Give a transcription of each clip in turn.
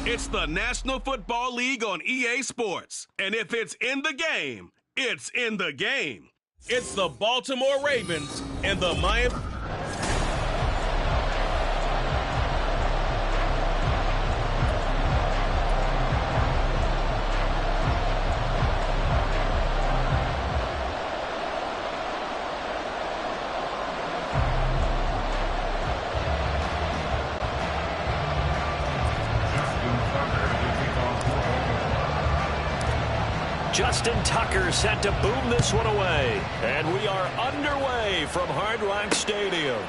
It's the National Football League on EA Sports. And if it's in the game, it's in the game. It's the Baltimore Ravens and the Miami... Justin Tucker set to boom this one away. And we are underway from Hard Rock Stadium.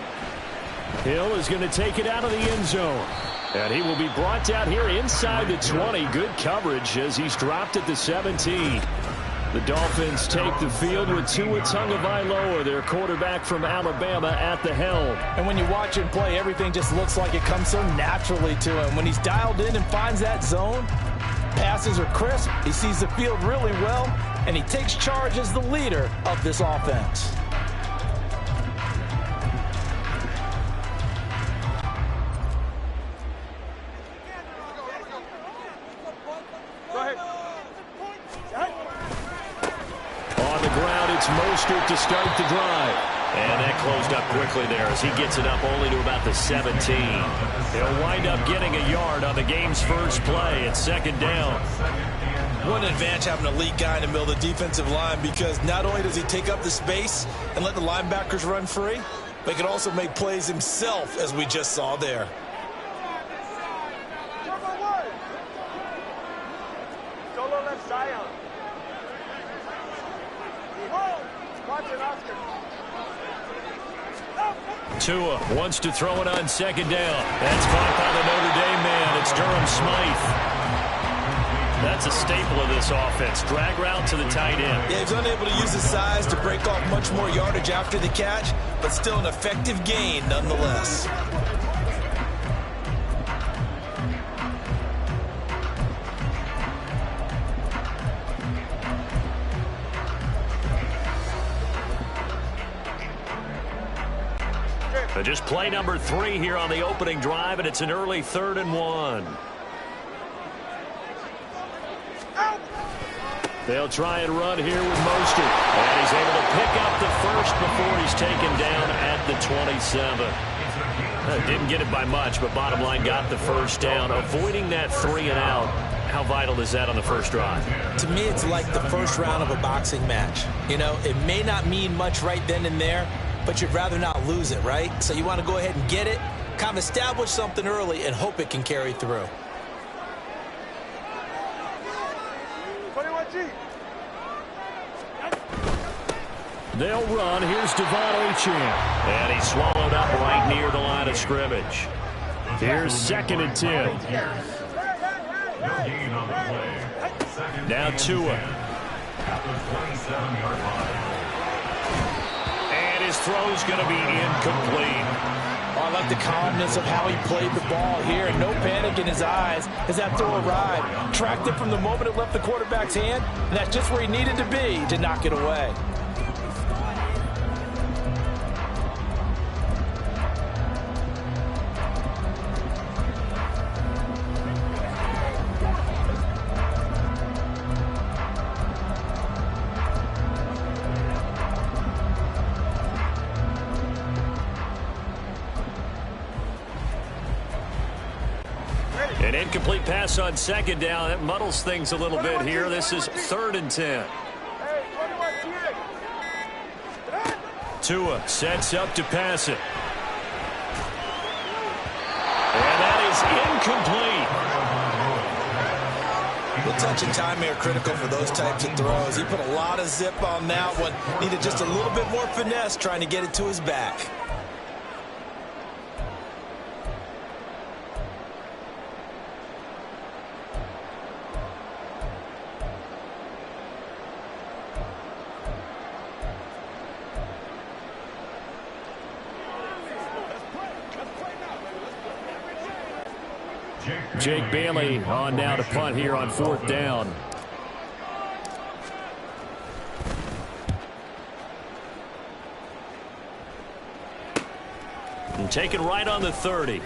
Hill is going to take it out of the end zone. And he will be brought down here inside the 20. Good coverage as he's dropped at the 17. The Dolphins take the field with Tua Tagovailoa, their quarterback from Alabama, at the helm. And when you watch him play, everything just looks like it comes so naturally to him. When he's dialed in and finds that zone, passes are crisp, he sees the field really well, and he takes charge as the leader of this offense. On the ground, it's Mostert to start the drive. And that closed up quickly there as he gets it up only to about the 17. He'll wind up getting a yard on the game's first play at second down. What an advantage having a lead guy in the middle of the defensive line, because not only does he take up the space and let the linebackers run free, but he can also make plays himself, as we just saw there. Solo left Zion. Watch it, Oscar. Tua wants to throw it on second down. That's caught by the Notre Dame man. It's Durham Smythe. That's a staple of this offense. Drag route to the tight end. Yeah, he's unable to use his size to break off much more yardage after the catch, but still an effective gain nonetheless. Just play number 3 here on the opening drive, and it's an early 3rd and 1. They'll try and run here with Mostert. And he's able to pick up the first before he's taken down at the 27. Didn't get it by much, but bottom line got the first down. Avoiding that 3 and out. How vital is that on the first drive? To me, it's like the first round of a boxing match. You know, it may not mean much right then and there, but you'd rather not lose it, right? So you want to go ahead and get it, kind of establish something early, and hope it can carry through. 21G. They'll run. Here's Devon Achane. And he's swallowed up right near the line of scrimmage. Here's 2nd and 10. Now Tua. And his throw's going to be incomplete. Oh, I like the calmness of how he played the ball here. No panic in his eyes as that throw arrived. Tracked it from the moment it left the quarterback's hand, and that's just where he needed to be to knock it away. An incomplete pass on second down. That muddles things a little bit here. This is 3rd and 10. Tua sets up to pass it. And that is incomplete. The touch and timing are critical for those types of throws. He put a lot of zip on that one. Needed just a little bit more finesse trying to get it to his back. Jake Bailey on now to punt here on 4th down. And taken right on the 30.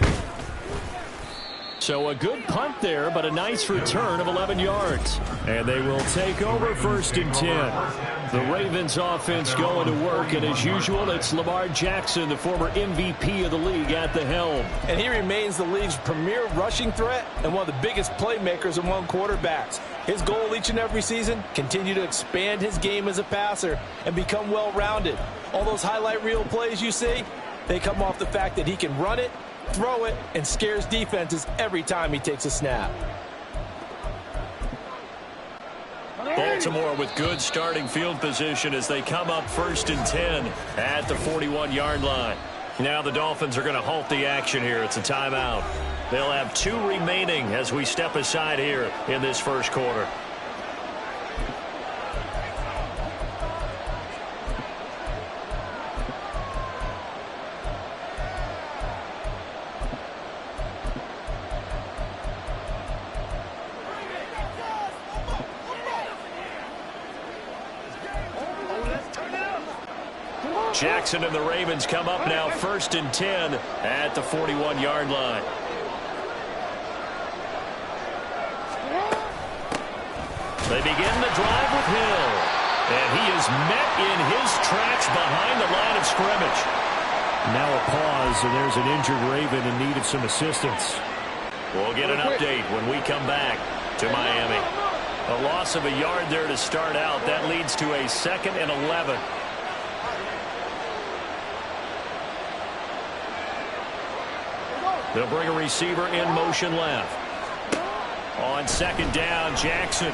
So a good punt there, but a nice return of 11 yards. And they will take over 1st and 10. The Ravens offense going to work, and as usual, it's Lamar Jackson, the former MVP of the league, at the helm. And he remains the league's premier rushing threat and one of the biggest playmakers among quarterbacks. His goal each and every season, continue to expand his game as a passer and become well-rounded. All those highlight reel plays you see, they come off the fact that he can run it, throw it, and scares defenses every time he takes a snap. Baltimore with good starting field position as they come up 1st and 10 at the 41-yard line. Now the Dolphins are going to halt the action here. It's a timeout. They'll have 2 remaining as we step aside here in this first quarter. Jackson and the Ravens come up now 1st and 10 at the 41-yard line. They begin the drive with Hill. And he is met in his tracks behind the line of scrimmage. Now a pause, and there's an injured Raven in need of some assistance. We'll get an update when we come back to Miami. A loss of a yard there to start out. That leads to a 2nd and 11. They'll bring a receiver in motion left. On 2nd down, Jackson.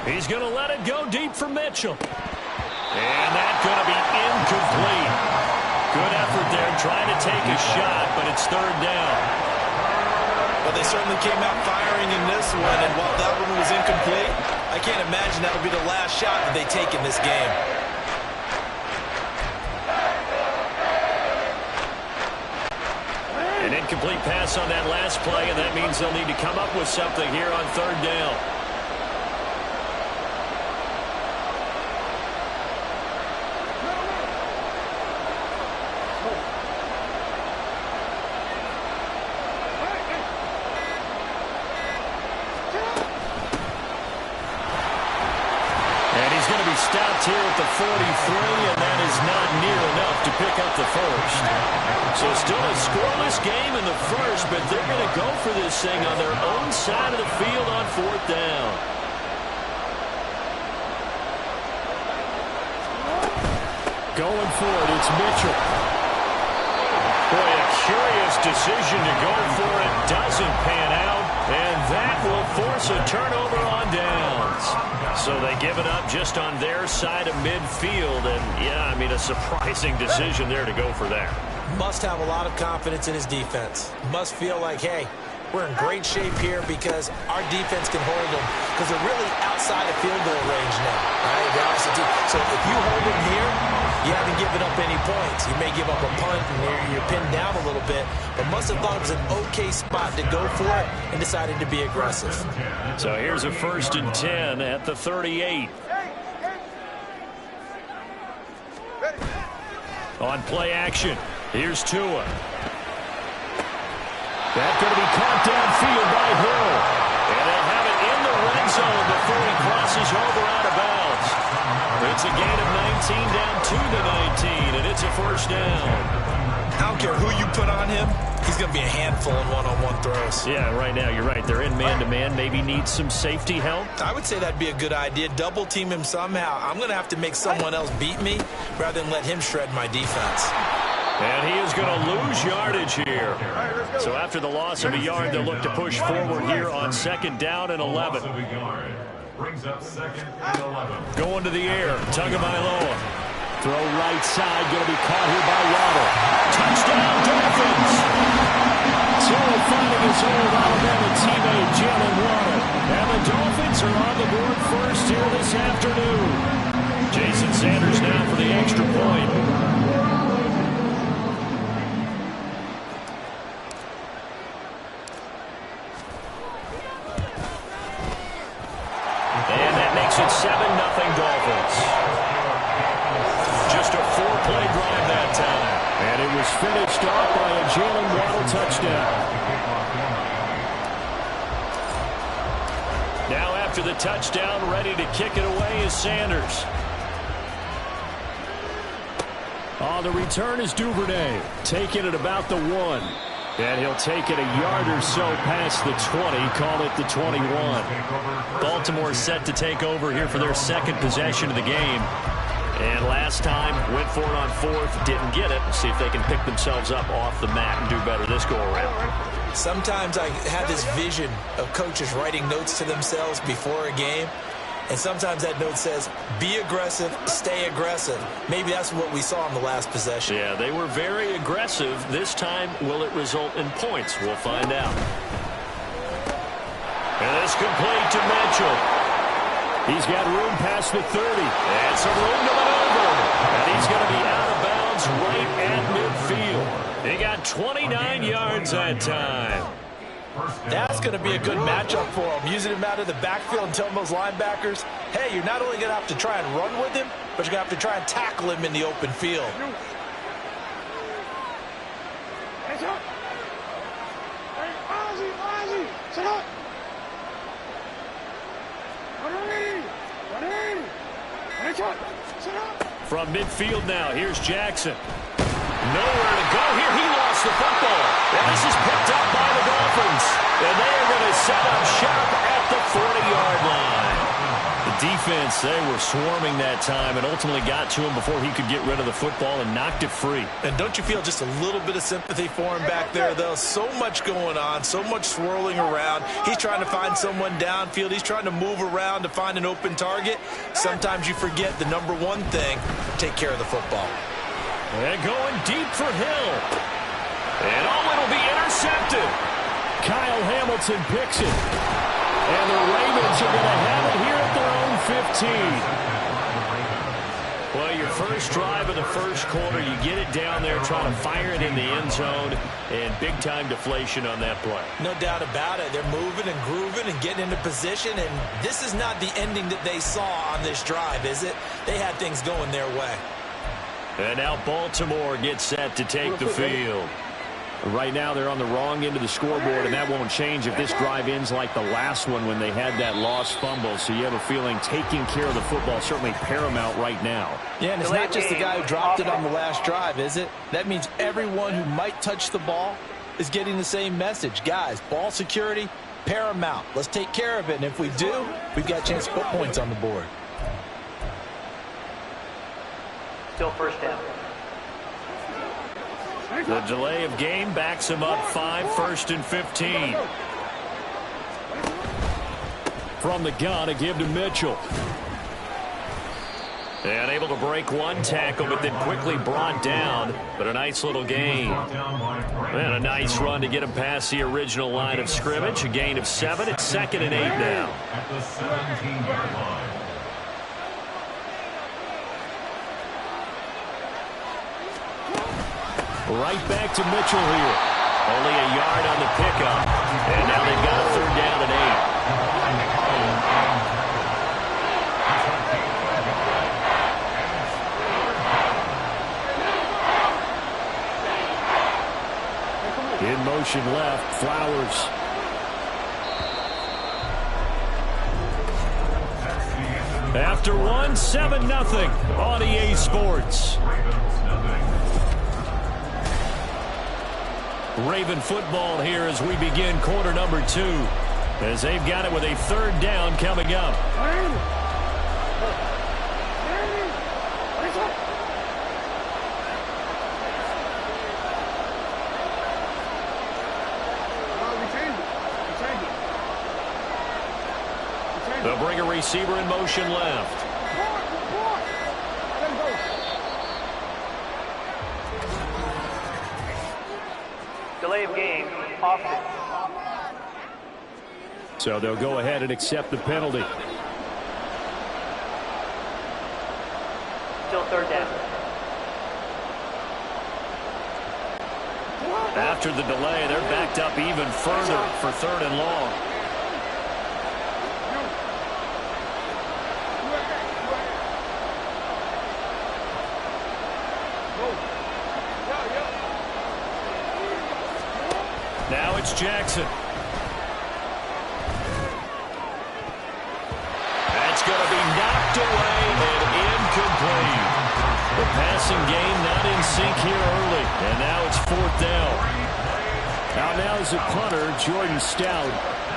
He's going to let it go deep for Mitchell. And that's going to be incomplete. Good effort there trying to take a shot, but it's 3rd down. Well, they certainly came out firing in this one, and while that one was incomplete, I can't imagine that'll be the last shot that they take in this game. An incomplete pass on that last play, and that means they'll need to come up with something here on 3rd down. And he's going to be stopped here at the 43, and that is not near enough to pick up the first. So still a scoreless game in the first, but they're going to go for this thing on their own side of the field on 4th down. Going for it, it's Mitchell. Boy, a curious decision to go for it. Doesn't pan out, and that will force a turnover on downs. So they give it up just on their side of midfield, and yeah, I mean, a surprising decision there to go for that. Must have a lot of confidence in his defense. Must feel like, hey, we're in great shape here because our defense can hold them because they're really outside of field goal range now. Right? So if you hold them here, you haven't given up any points. You may give up a punt and you're pinned down a little bit, but must have thought it was an okay spot to go for it and decided to be aggressive. So here's a 1st and 10 at the 38. On play action, here's Tua. That's going to be caught downfield by Hill. And they'll have it in the red zone before he crosses over out of bounds. It's a gain of 19 down to the 19, and it's a 1st down. I don't care who you put on him, he's going to be a handful in one-on-one throws. Yeah, right now, you're right. They're in man-to-man. Maybe needs some safety help. I would say that'd be a good idea. Double team him somehow. I'm going to have to make someone else beat me rather than let him shred my defense. And he is going to lose yardage here. So after the loss of a yard, they'll look to push forward here on 2nd down and 11. Brings up 2nd and 11. Going to the air, Tagovailoa. Throw right side, going to be caught here by Waddle. Touchdown, Dolphins! Tua finding his old Alabama teammate, Jalen Waddle. And the Dolphins are on the board first here this afternoon. Jason Sanders now for the extra point. And that makes it 7-0 Dolphins. Just a 4-play drive that time. And it was finished off by a Jalen Waddle touchdown. after the touchdown. Ready to kick it away is Sanders. On the return is Duvernay, taking it about the 1. And he'll take it a yard or so past the 20, call it the 21. Baltimore set to take over here for their second possession of the game. And last time, went for it on 4th, didn't get it. See if they can pick themselves up off the mat and do better this go-around. Sometimes I have this vision of coaches writing notes to themselves before a game. And sometimes that note says, be aggressive, stay aggressive. Maybe that's what we saw in the last possession. Yeah, they were very aggressive. This time, will it result in points? We'll find out. And it's complete to Mitchell. He's got room past the 30. And some room to maneuver. And he's going to be out of bounds right at midfield. He got 29 yards that time. That's going to be a good matchup for him. Using him out of the backfield and telling those linebackers, hey, you're not only going to have to try and run with him, but you're going to have to try and tackle him in the open field. From midfield now, here's Jackson. Nowhere to go here. He lost the football. And this is picked up by the Dolphins. And they are going to set up shop at the 40-yard line. The defense, they were swarming that time and ultimately got to him before he could get rid of the football and knocked it free. And don't you feel just a little bit of sympathy for him back there, though? So much going on, so much swirling around. He's trying to find someone downfield. He's trying to move around to find an open target. Sometimes you forget the number one thing, take care of the football. And going deep for Hill. And it'll be intercepted. Kyle Hamilton picks it. And the Ravens are going to have it here at their own 15. Well, your first drive of the first quarter, you get it down there, trying to fire it in the end zone, and big-time deflation on that play. No doubt about it. They're moving and grooving and getting into position, and this is not the ending that they saw on this drive, is it? They had things going their way. And now Baltimore gets set to take the field. Right now they're on the wrong end of the scoreboard, and that won't change if this drive ends like the last one when they had that lost fumble. So you have a feeling taking care of the football certainly paramount right now. Yeah, and it's not just the guy who dropped it on the last drive, is it? That means everyone who might touch the ball is getting the same message. Guys, ball security, paramount. Let's take care of it, and if we do, we've got a chance to put points on the board. Still first down. The delay of game backs him up 5, 1st and 15. From the gun, a give to Mitchell. And able to break one tackle, but then quickly brought down. But a nice little gain. And a nice run to get him past the original line of scrimmage. A gain of 7. It's 2nd and 8 now. At the 17-yard line. Right back to Mitchell here. Only a yard on the pickup. And now they've got a 3rd down and 8. In motion left, Flowers. After 1, 7-0 on EA Sports. Raven football here as we begin quarter number 2, as they've got it with a 3rd down coming up. They'll bring a receiver in motion left. Delay of game, offset. So they'll go ahead and accept the penalty. Still 3rd down. After the delay, they're backed up even further for 3rd and long. Now it's Jackson. passing game not in sync here early. And now it's 4th down. Out now is the punter, Jordan Stout.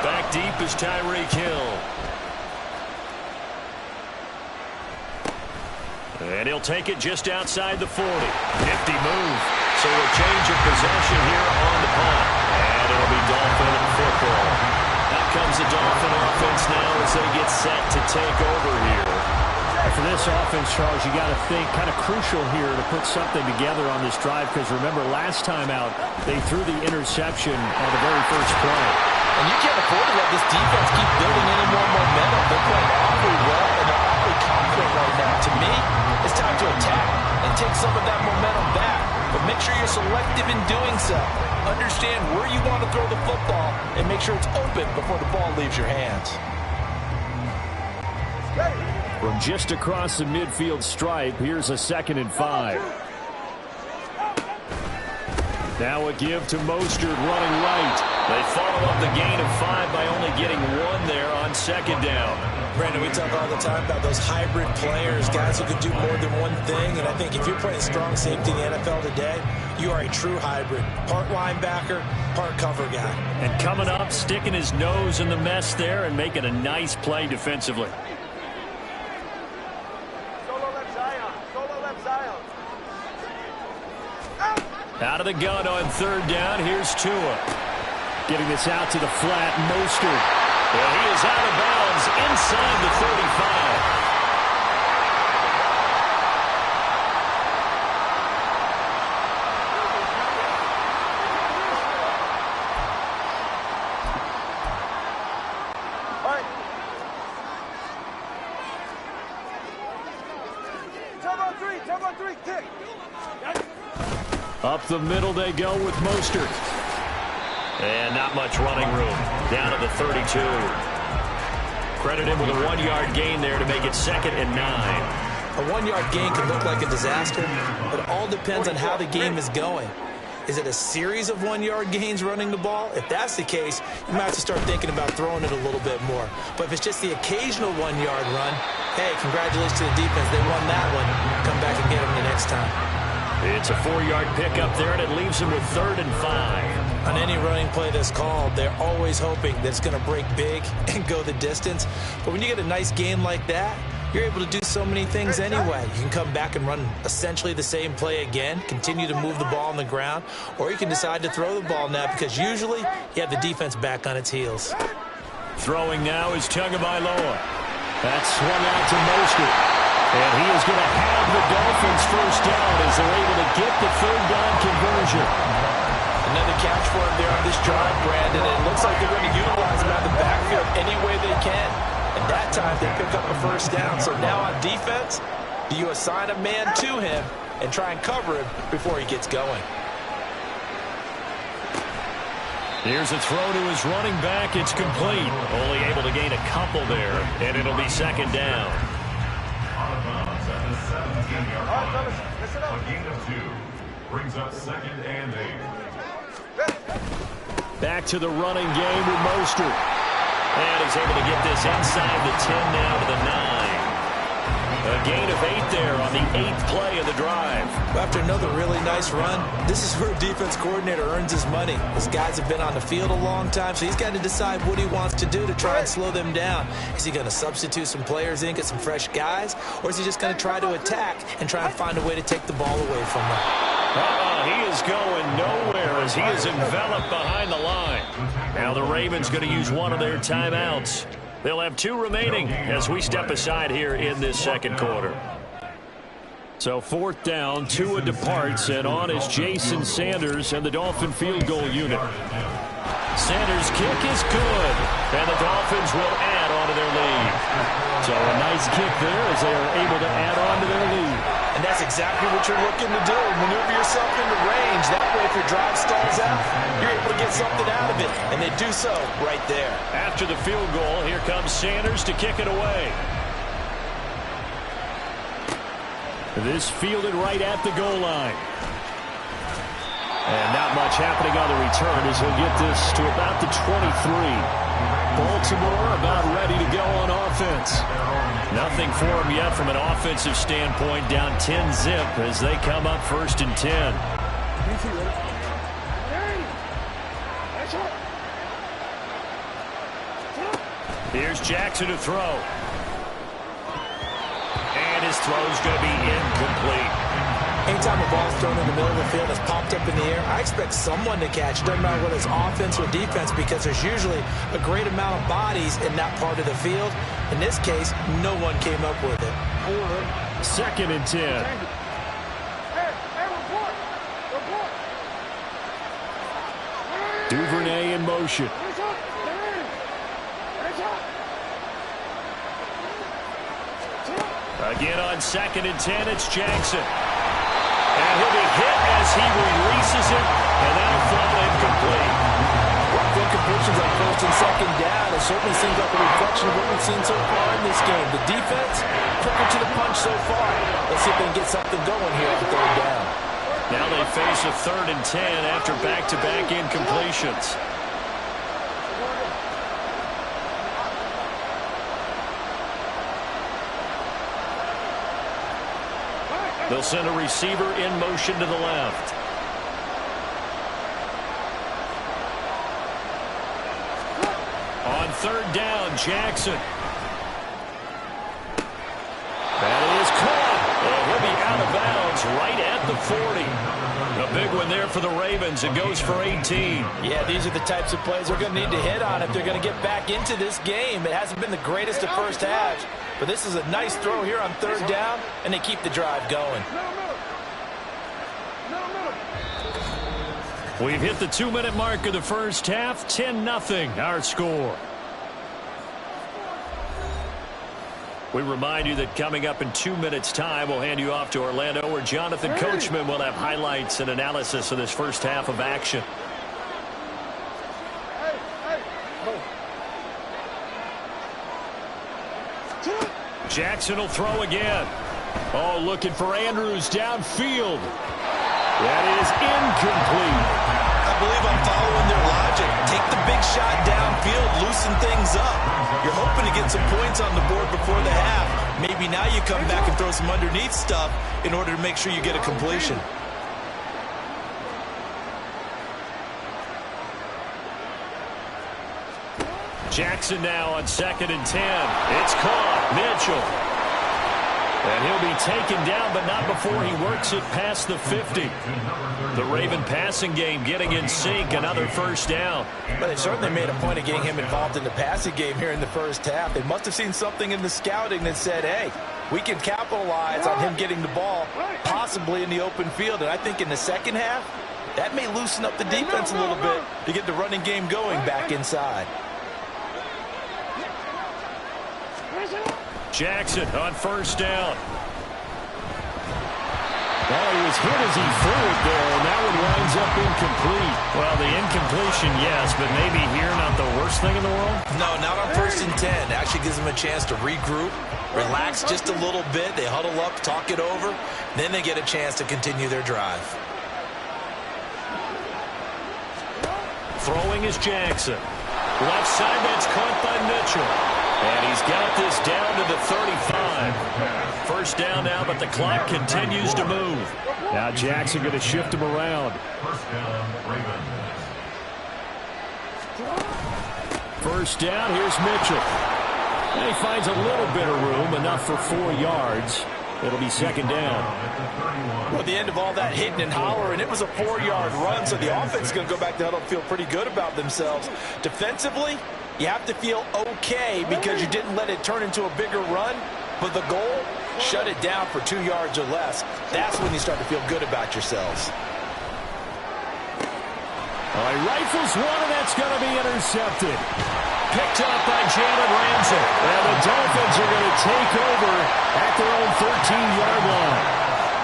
Back deep is Tyreek Hill. And he'll take it just outside the 40. Nifty move. So a change of possession here on the punt. And it'll be Dolphin football. Out comes the Dolphin offense now as they get set to take over here. For this offense, Charles, you got to think kind of crucial here to put something together on this drive, because remember last time out they threw the interception on the very first play. And you can't afford to let this defense keep building any more momentum. They're playing awfully well, and they're awfully confident right now. To me, it's time to attack and take some of that momentum back. But make sure you're selective in doing so. Understand where you want to throw the football and make sure it's open before the ball leaves your hands. From just across the midfield stripe, here's a 2nd and 5. Now a give to Mostert running right. They follow up the gain of 5 by only getting 1 there on 2nd down. Brandon, we talk all the time about those hybrid players, guys who can do more than one thing. And I think if you're playing strong safety in the NFL today, you are a true hybrid. Part linebacker, part cover guy. And coming up, sticking his nose in the mess there and making a nice play defensively. Out of the gun on 3rd down. Here's Tua. Getting this out to the flat. Mostert. Well, he is out of bounds inside the 35. Up the middle they go with Mostert. And not much running room. Down to the 32. Credit him with a 1-yard gain there to make it 2nd and 9. A 1-yard gain can look like a disaster, but it all depends on how the game is going. Is it a series of 1-yard gains running the ball? If that's the case, you might have to start thinking about throwing it a little bit more. But if it's just the occasional 1-yard run, hey, congratulations to the defense. They won that one. Come back and get them the next time. It's a 4-yard pickup there, and it leaves them with 3rd and 5. On any running play that's called, they're always hoping that it's going to break big and go the distance. But when you get a nice gain like that, you're able to do so many things anyway. You can come back and run essentially the same play again, continue to move the ball on the ground, or you can decide to throw the ball now because usually you have the defense back on its heels. Throwing now is Tagovailoa. That's swung out to Mostert. And he is going to have the Dolphins first down as they're able to get the 3rd down conversion. Another catch for him there on this drive, Brandon. And it looks like they're going to utilize him out of the backfield any way they can. And that time they pick up a first down. So now on defense, do you assign a man to him and try and cover him before he gets going? Here's a throw to his running back. It's complete. Only able to gain a couple there. And it'll be 2nd down. A gain of 2 brings up 2nd and 8. Back to the running game with Mostert. And he's able to get this inside the 10 now to the 9. A gain of 8 there on the 8th play of the drive. After another really nice run, this is where a defense coordinator earns his money. His guys have been on the field a long time, so he's got to decide what he wants to do to try and slow them down. Is he going to substitute some players in, get some fresh guys, or is he just going to try to attack and try and find a way to take the ball away from them? He is going nowhere as he is enveloped behind the line. Now the Ravens going to use one of their timeouts. They'll have 2 remaining as we step aside here in this 2nd quarter. So 4th down, Tua departs, and on is Jason Sanders and the Dolphin field goal unit. Sanders' kick is good, and the Dolphins will add on to their lead. So a nice kick there as they are able to add on to their lead. And that's exactly what you're looking to do. Maneuver yourself into range. That way, if your drive stalls out, you're able to get something out of it. And they do so right there. After the field goal, here comes Sanders to kick it away. This fielded right at the goal line. And not much happening on the return as he'll get this to about the 23. Baltimore about ready to go on offense. Nothing for them yet from an offensive standpoint. Down 10-zip as they come up 1st and 10. Here's Jackson to throw. And his throw's going to be incomplete. Anytime a ball's thrown in the middle of the field that's popped up in the air, I expect someone to catch. It doesn't matter whether it's offense or defense, because there's usually a great amount of bodies in that part of the field. In this case, no one came up with it. 2nd and 10. Duvernay in motion. Again on 2nd and 10, it's Jackson. And he'll be hit as he releases it, and that'll fall incomplete. Rough incompletions on 1st and 2nd down. It certainly seems like a reflection of what we've seen so far in this game. The defense, quicker to the punch so far. Let's see if they can get something going here on 3rd down. Now they face a 3rd and 10 after back-to-back incompletions. They'll send a receiver in motion to the left. On 3rd down, Jackson. That is caught. And he'll be out of bounds right at the 40. A big one there for the Ravens. It goes for 18. Yeah, these are the types of plays they're going to need to hit on if they're going to get back into this game. It hasn't been the greatest of first halves, but this is a nice throw here on 3rd down, and they keep the drive going. We've hit the 2-minute mark of the first half. 10-0 our score. We remind you that coming up in 2 minutes' time, we'll hand you off to Orlando, where Jonathan Coachman will have highlights and analysis of this first half of action. Jackson will throw again. Oh, looking for Andrews downfield. That is incomplete. I believe I'm following their logic. Take the big shot downfield, loosen things up. You're hoping to get some points on the board before the half. Maybe now you come back and throw some underneath stuff in order to make sure you get a completion. Jackson now on 2nd and 10. It's caught. Mitchell. And he'll be taken down, but not before he works it past the 50. The Raven passing game getting in sync. Another 1st down. But they certainly made a point of getting him involved in the passing game here in the first half. They must have seen something in the scouting that said, hey, we can capitalize on him getting the ball, possibly in the open field. And I think in the second half, that may loosen up the defense a little bit to get the running game going back inside. Jackson on 1st down. Well, he was hit as he threw it there, and that one winds up incomplete. Well, the incompletion, yes, but maybe here not the worst thing in the world? No, not on 1st and 10. It actually gives them a chance to regroup, relax just a little bit. They huddle up, talk it over, then they get a chance to continue their drive. Throwing is Jackson. Left side, that's caught by Mitchell. And he's got this down to the 35. 1st down now, but the clock continues to move. Now Jackson going to shift him around. 1st down, Ravens. 1st down, here's Mitchell. And he finds a little bit of room, enough for 4 yards. It'll be 2nd down. Well, at the end of all that hitting and hollering, it was a 4-yard run, so the offense is going to go back to huddle and feel pretty good about themselves. Defensively, you have to feel okay because you didn't let it turn into a bigger run, but the goal, shut it down for 2 yards or less. That's when you start to feel good about yourselves. All right, rifles one, and that's going to be intercepted. Picked up by Jalen Ramsey. And the Dolphins are going to take over at their own 13-yard line.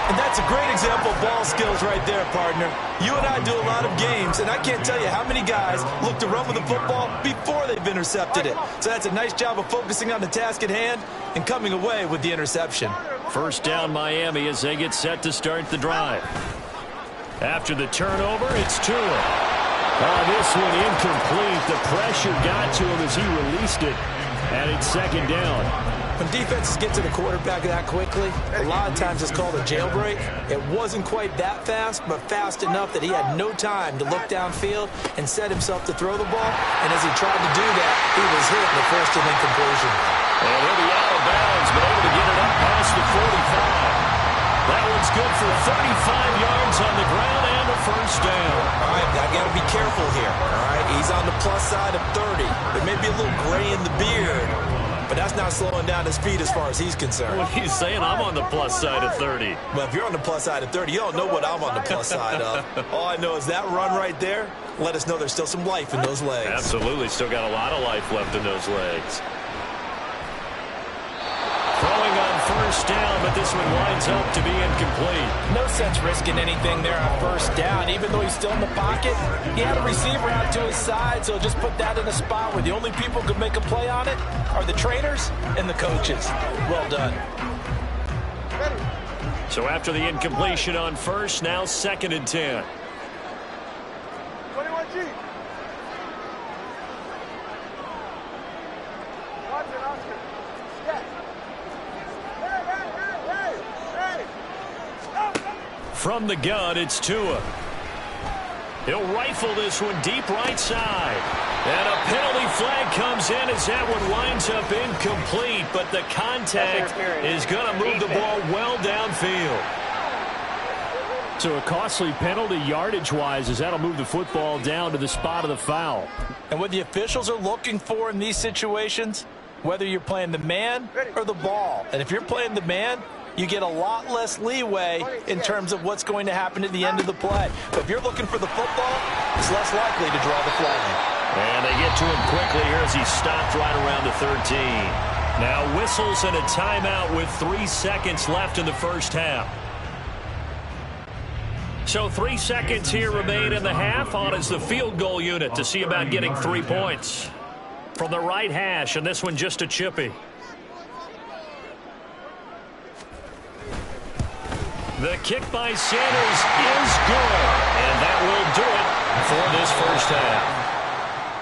And that's a great example of ball skills right there, partner. You and I do a lot of games, and I can't tell you how many guys look to run with the football before they've intercepted it. So that's a nice job of focusing on the task at hand and coming away with the interception. 1st down Miami as they get set to start the drive. After the turnover, it's Tua. Oh, this one incomplete. The pressure got to him as he released it, and it's second down. When defenses get to the quarterback that quickly, a lot of times it's called a jailbreak. It wasn't quite that fast, but fast enough that he had no time to look downfield and set himself to throw the ball. And as he tried to do that, he was hit in the first and incompletion. And he'll be out of bounds, but able to get it up past the 45. That one's good for 35 yards on the ground and a first down. All right, I got to be careful here. All right, he's on the plus side of 30. There may be a little gray in the beard, but that's not slowing down his speed as far as he's concerned. What he's saying, I'm on the plus side of 30. Well, if you're on the plus side of 30, you don't know what I'm on the plus side of. All I know is that run right there, let us know there's still some life in those legs. Absolutely, still got a lot of life left in those legs. Throwing on first down, but this one winds up to be incomplete. No sense risking anything there on first down. Even though he's still in the pocket, he had a receiver out to his side, so just put that in a spot where the only people who can make a play on it are the trainers and the coaches. Well done. So after the incompletion on first, now 2nd and 10. 21G. Watch it, Oscar. Yes. Hey. From the gun, it's Tua. He'll rifle this one deep right side. And a penalty flag comes in as that one winds up incomplete, but the contact is going to move the ball well downfield. So a costly penalty yardage-wise as that'll move the football down to the spot of the foul. And what the officials are looking for in these situations, whether you're playing the man or the ball, and if you're playing the man, you get a lot less leeway in terms of what's going to happen at the end of the play. But if you're looking for the football, it's less likely to draw the flag. And they get to him quickly here as he stopped right around the 13. Now whistles and a timeout with 3 seconds left in the first half. So 3 seconds here remain in the half. On is the field goal unit to see about getting 3 points. From the right hash, and this one just a chippy. The kick by Sanders is good, and that will do it for this first half.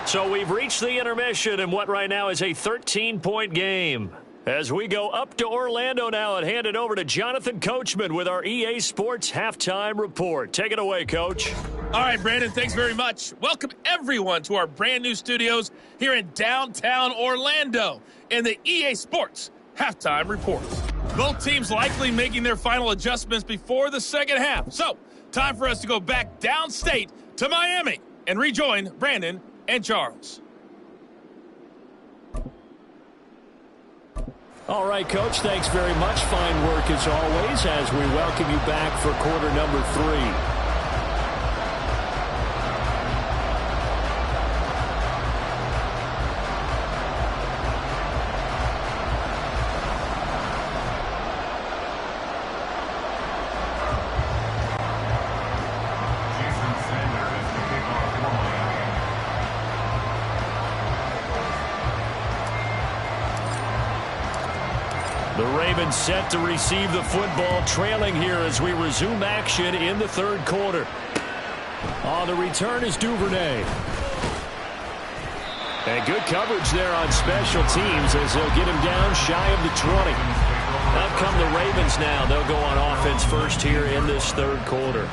So we've reached the intermission in what right now is a 13-point game. As we go up to Orlando now and hand it over to Jonathan Coachman with our EA Sports Halftime Report. Take it away, Coach. All right, Brandon, thanks very much. Welcome, everyone, to our brand-new studios here in downtown Orlando in the EA Sports Halftime Report. Both teams likely making their final adjustments before the second half. So, time for us to go back downstate to Miami and rejoin Brandon and Charles. All right, Coach, thanks very much. Fine work as always as we welcome you back for quarter number 3. Set to receive the football, trailing here as we resume action in the third quarter. On the return is Duvernay. And good coverage there on special teams as they'll get him down shy of the 20. Up come the Ravens now. They'll go on offense first here in this third quarter.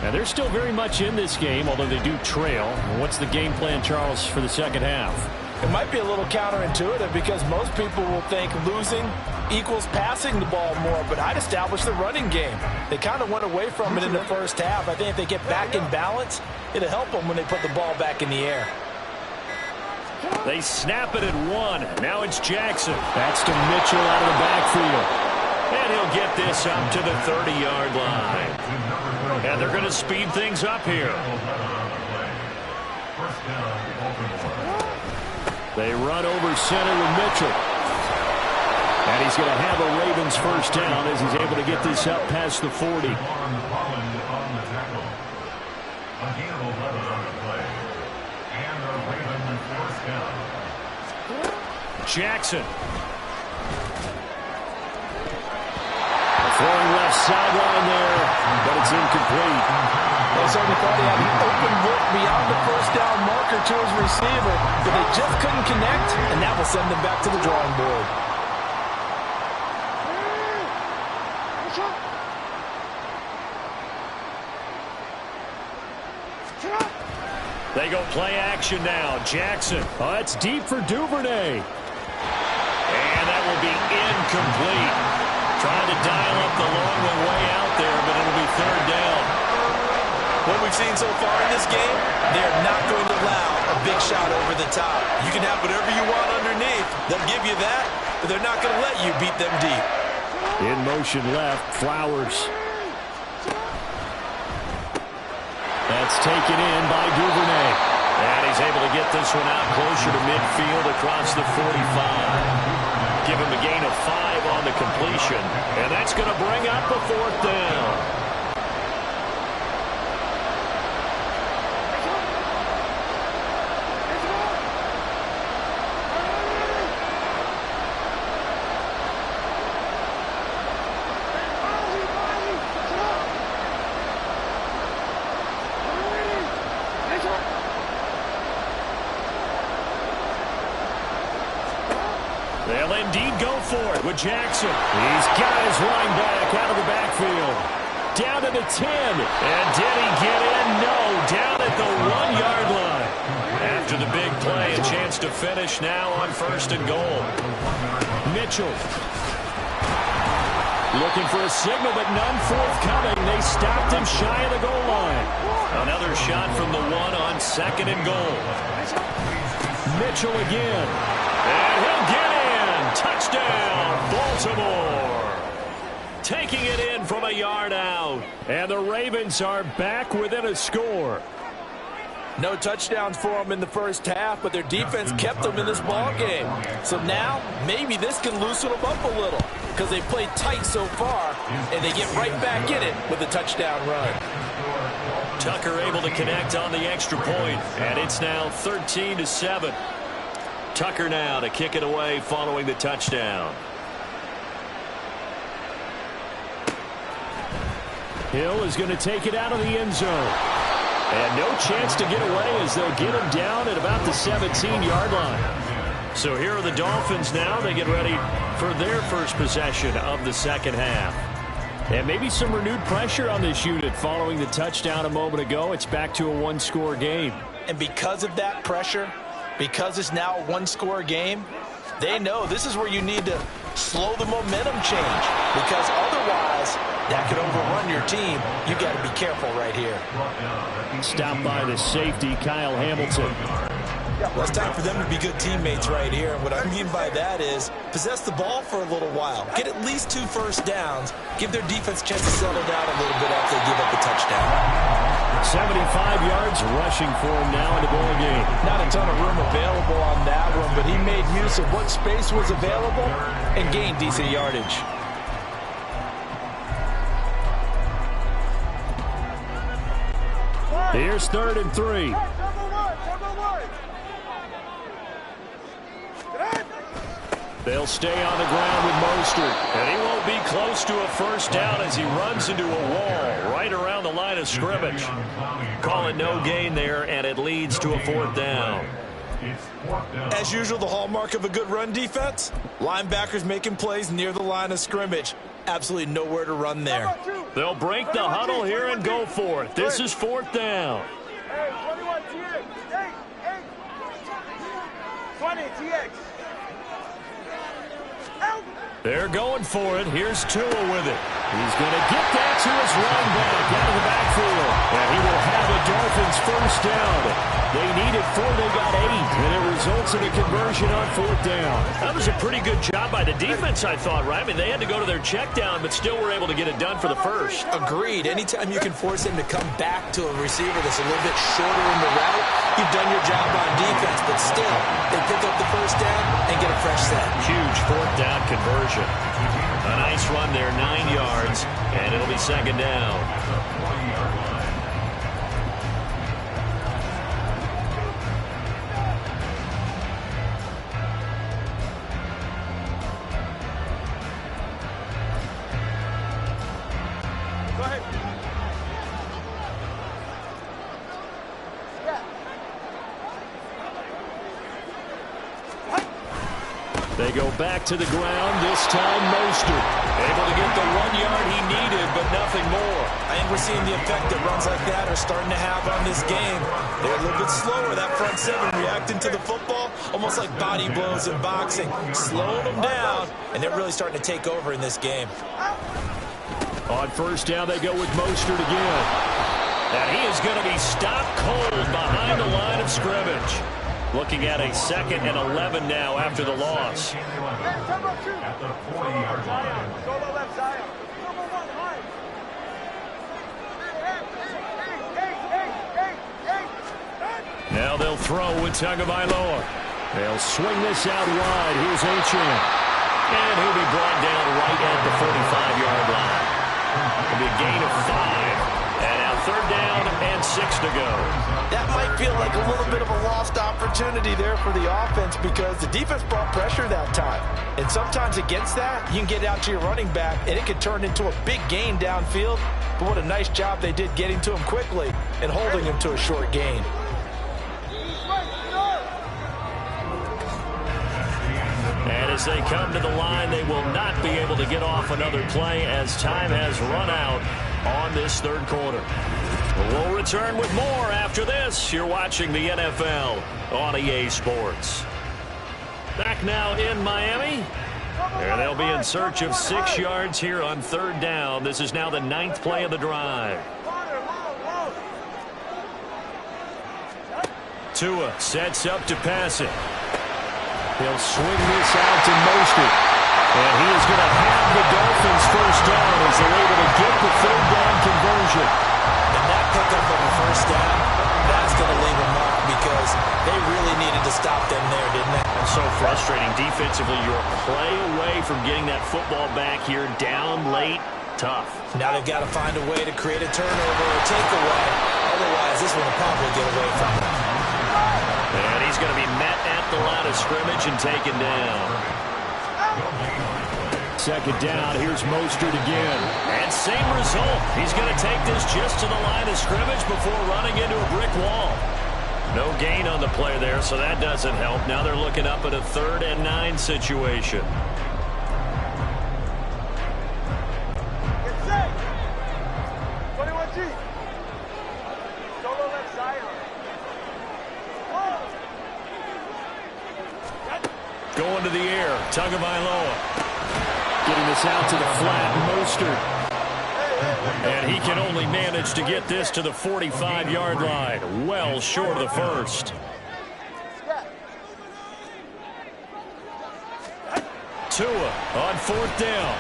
And they're still very much in this game, although they do trail. What's the game plan, Charles, for the second half? It might be a little counterintuitive because most people will think losing equals passing the ball more, but I'd establish the running game. They kind of went away from it in the first half. I think if they get back in balance, it'll help them when they put the ball back in the air. They snap it at 1. Now it's Jackson. That's to Mitchell out of the backfield. And he'll get this up to the 30-yard line. And they're going to speed things up here. They run over center with Mitchell. And he's going to have a Ravens first down as he's able to get this up past the 40. Jackson. Throwing left sideline there, but it's incomplete. They certainly thought he had an open look beyond the first down marker to his receiver, but they just couldn't connect, and that will send them back to the drawing board. They go play action now. Jackson. Oh, that's deep for Duvernay. And that will be incomplete. Trying to dial up the long way out there, but it'll be third down. What we've seen so far in this game, they're not going to allow a big shot over the top. You can have whatever you want underneath. They'll give you that, but they're not going to let you beat them deep. In motion left, Flowers. That's taken in by Duvernay. And he's able to get this one out closer to midfield across the 45. Give him a gain of 5 on the completion. And that's going to bring up a fourth down. They'll indeed go for it with Jackson. He's got his line back out of the backfield. Down to the 10. And did he get in? No. Down at the 1-yard line. After the big play, a chance to finish now on first and goal. Mitchell. Looking for a signal, but none forthcoming. They stopped him shy of the goal line. Another shot from the 1 on second and goal. Mitchell again. And he'll get in. Touchdown, Baltimore. Taking it in from a yard out. And the Ravens are back within a score. No touchdowns for them in the first half, but their defense kept them in this ball game. So now, maybe this can loosen them up a little because they played tight so far, and they get right back in it with a touchdown run. Tucker able to connect on the extra point, and it's now 13-7. Tucker now to kick it away following the touchdown. Hill is going to take it out of the end zone. And no chance to get away as they'll get him down at about the 17-yard line. So here are the Dolphins now. They get ready for their first possession of the second half. And maybe some renewed pressure on this unit following the touchdown a moment ago. It's back to a one-score game. And because of that pressure, because it's now a one-score game, they know this is where you need to slow the momentum change, because otherwise that could overrun your team. You got to be careful right here. Stopped by the safety, Kyle Hamilton. Well, it's time for them to be good teammates right here. And what I mean by that is possess the ball for a little while. Get at least 2 first downs. Give their defense a chance to settle down a little bit after they give up a touchdown. 75 yards rushing for him now in the ball game. Not a ton of room available on that one, but he made use of what space was available and gained decent yardage. Here's 3rd and 3. They'll stay on the ground with Mostert. And he won't be close to a first down as he runs into a wall right around the line of scrimmage. Call it no gain there, and it leads to a 4th down. As usual, the hallmark of a good run defense, linebackers making plays near the line of scrimmage. Absolutely nowhere to run there. They'll break the huddle here and go for it. This is 4th down. Hey, 21 TX. Hey, 20 TX. They're going for it. Here's Tua with it. He's going to get that to his running back out of the backfield. And he will have a Dolphins first down. They needed 4, they got 8, and it results in a conversion on 4th down. That was a pretty good job by the defense, I thought, right? I mean, they had to go to their check down, but still were able to get it done for the first. Agreed. Anytime you can force him to come back to a receiver that's a little bit shorter in the route, you've done your job on defense, but still, they pick up the first down and get a fresh set. Huge 4th down conversion. A nice run there, 9 yards, and it'll be 2nd down. They go back to the ground, this time Mostert. Able to get the 1 yard he needed, but nothing more. I think we're seeing the effect that runs like that are starting to have on this game. They're a little bit slower, that front seven, reacting to the football, almost like body blows in boxing, slowing them down, and they're really starting to take over in this game. On first down, they go with Mostert again. And he is going to be stopped cold behind the line of scrimmage. Looking at a 2nd and 11 now after the loss. At the 40-yard line. Solo left side. Number 1, high. Now they'll throw with Tagovailoa. They'll swing this out wide. Here's Achane. And he'll be brought down right at the 45-yard line. It'll be a gain of 5. And now 3rd down and 6 to go. That might feel like a little bit of a lost opportunity there for the offense because the defense brought pressure that time. And sometimes against that, you can get out to your running back, and it can turn into a big gain downfield. But what a nice job they did getting to him quickly and holding him to a short gain. And as they come to the line, they will not be able to get off another play as time has run out on this 3rd quarter. We'll return with more after this. You're watching the NFL on EA Sports. Back now in Miami. And they'll be in search of 6 yards here on 3rd down. This is now the 9th play of the drive. Tua sets up to pass it. He'll swing this out to Mostert. And he is going to have the Dolphins first down as they're able to get the 3rd down conversion. And that pickup of a first down, that's going to leave a mark because they really needed to stop them there, didn't they? So frustrating defensively. You're a play away from getting that football back here down late. Tough. Now they've got to find a way to create a turnover or takeaway. Otherwise, this one will probably get away from them. And he's going to be met at the line of scrimmage and taken down. 2nd down. Here's Mostert again. And same result. He's going to take this just to the line of scrimmage before running into a brick wall. No gain on the play there, so that doesn't help. Now they're looking up at a 3rd and 9 situation. Get set. 21G. Solo left side. Going to the air. Tagovailoa. Getting this out to the flat. Mostert. And he can only manage to get this to the 45-yard line. Well short of the first. Tua on 4th down.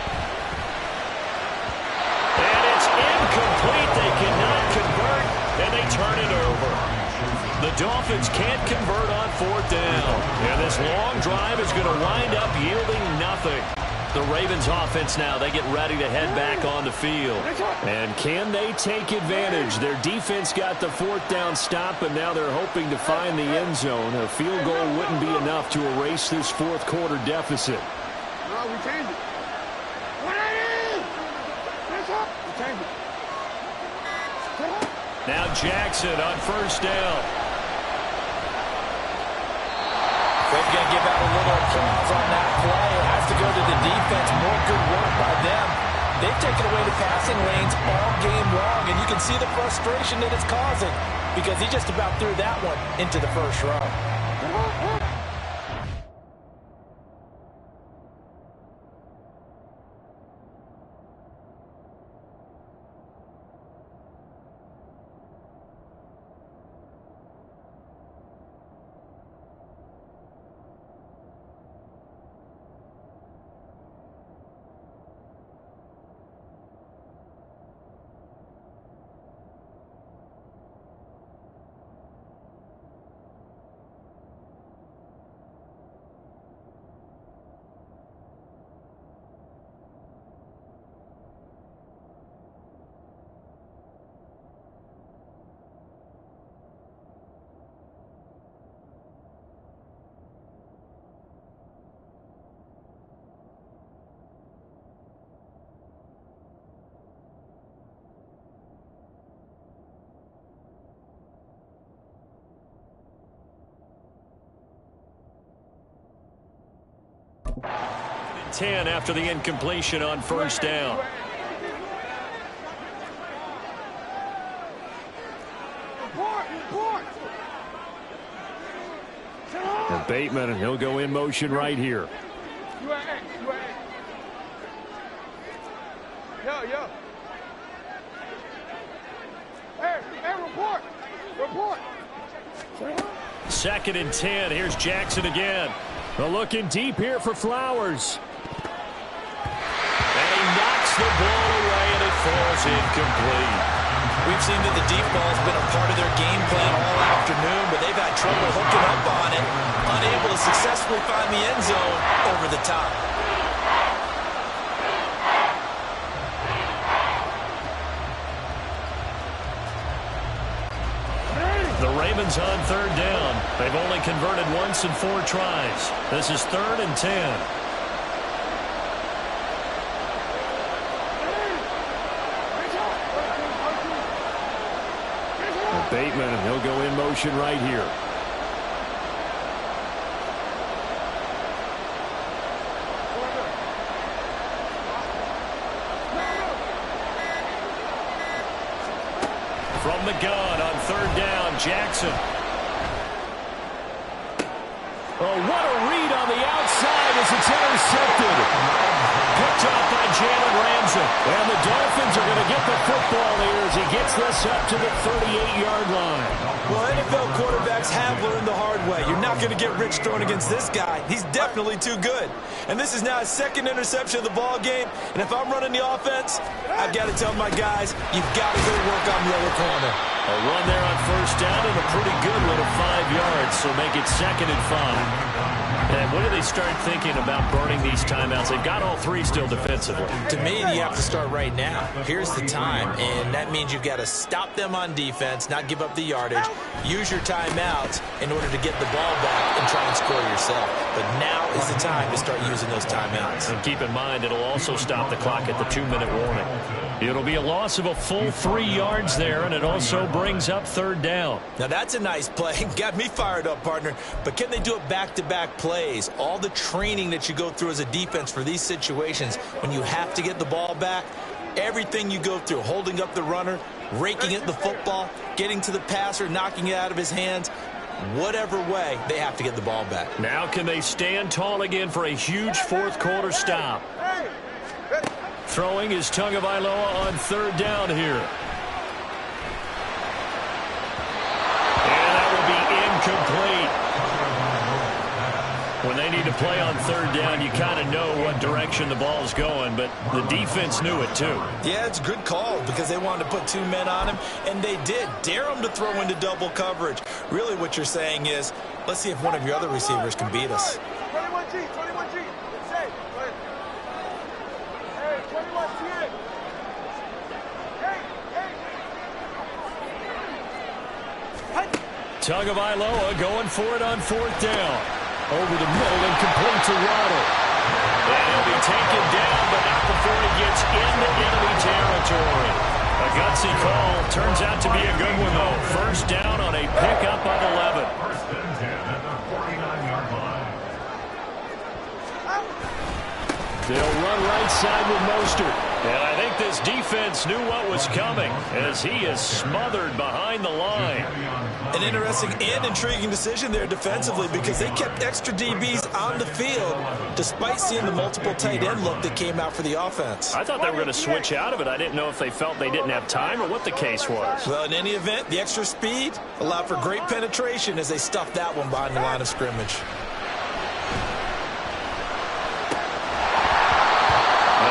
And it's incomplete. They cannot convert, and they turn it over. The Dolphins can't convert on 4th down. And this long drive is going to wind up yielding nothing. The Ravens offense now, they get ready to head back on the field. And can they take advantage? Their defense got the 4th down stop, and now they're hoping to find the end zone. A field goal wouldn't be enough to erase this 4th quarter deficit. No, we changed it. Now Jackson on 1st down. They're going to give out a little applause on that play. It has to go to the defense. More good work by them. They've taken away the passing lanes all game long, and you can see the frustration that it's causing because he just about threw that one into the first row. 10 after the incompletion on first down. And Bateman, and he'll go in motion right here. Yo. Hey, report. Second and 10. Here's Jackson again. They're looking deep here for Flowers. And he knocks the ball away, and it falls incomplete. We've seen that the deep ball has been a part of their game plan all afternoon, but they've had trouble hooking up on it, unable to successfully find the end zone over the top. The Ravens on third down. They've only converted once in 4 tries. This is 3rd and 10. And Bateman, and he'll go in motion right here. From the gun on third down, Jackson. Oh, what a read on the outside as it's intercepted. Picked off by Jalen Ramsey. And the Dolphins are going to get the football here as he gets this up to the 38-yard line. Well, NFL quarterbacks have learned the hard way. You're not going to get rich throwing against this guy. He's definitely too good. And this is now his 2nd interception of the ball game. And if I'm running the offense, I've got to tell my guys, you've got to go work on the other corner. A run there on first down and a pretty good one of 5 yards, so make it 2nd and 5. And when do they start thinking about burning these timeouts? They've got all 3 still defensively. To me, you have to start right now. Here's the time, and that means you've got to stop them on defense, not give up the yardage, use your timeouts in order to get the ball back and try and score yourself. But now is the time to start using those timeouts. And keep in mind, it'll also stop the clock at the 2-minute warning. It'll be a loss of a full 3 yards there, and it also brings up third down. Now, that's a nice play. Got me fired up, partner. But can they do it back-to-back plays? All the training that you go through as a defense for these situations, when you have to get the ball back, everything you go through, holding up the runner, raking at the football, getting to the passer, knocking it out of his hands, whatever way, they have to get the ball back. Now can they stand tall again for a huge fourth-quarter stop? Throwing is Tagovailoa on third down here. And that will be incomplete. When they need to play on third down, you kind of know what direction the ball's going, but the defense knew it too. Yeah, it's a good call because they wanted to put 2 men on him, and they did. Dare him to throw into double coverage. Really what you're saying is, let's see if one of your other receivers can beat us. 21G. It's safe. Hey, 21G. Hey. Tagovailoa going for it on fourth down. Over the middle and complete to Waddle. And he'll be taken down, but not before he gets into enemy territory. A gutsy call. Turns out to be a good one, though. First down on a pickup of 11. First and 10 at the 49-yard line. They'll run right side with Mostert. And I think this defense knew what was coming as he is smothered behind the line. An interesting and intriguing decision there defensively because they kept extra DBs on the field despite seeing the multiple tight end look that came out for the offense. I thought they were going to switch out of it. I didn't know if they felt they didn't have time or what the case was. Well, in any event, the extra speed allowed for great penetration as they stuffed that one behind the line of scrimmage.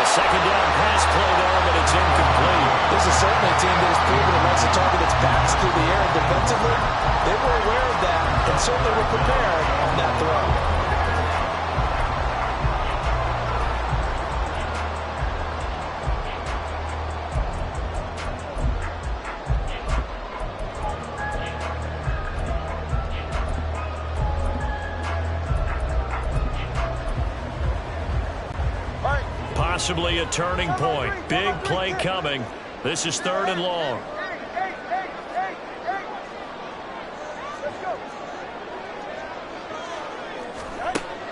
Second down pass play there, but it's incomplete. This is certainly a team that has proven it wants to target its backs through the air. And defensively, they were aware of that and certainly were prepared on that throw. Possibly a turning point. Big play coming. This is third and long.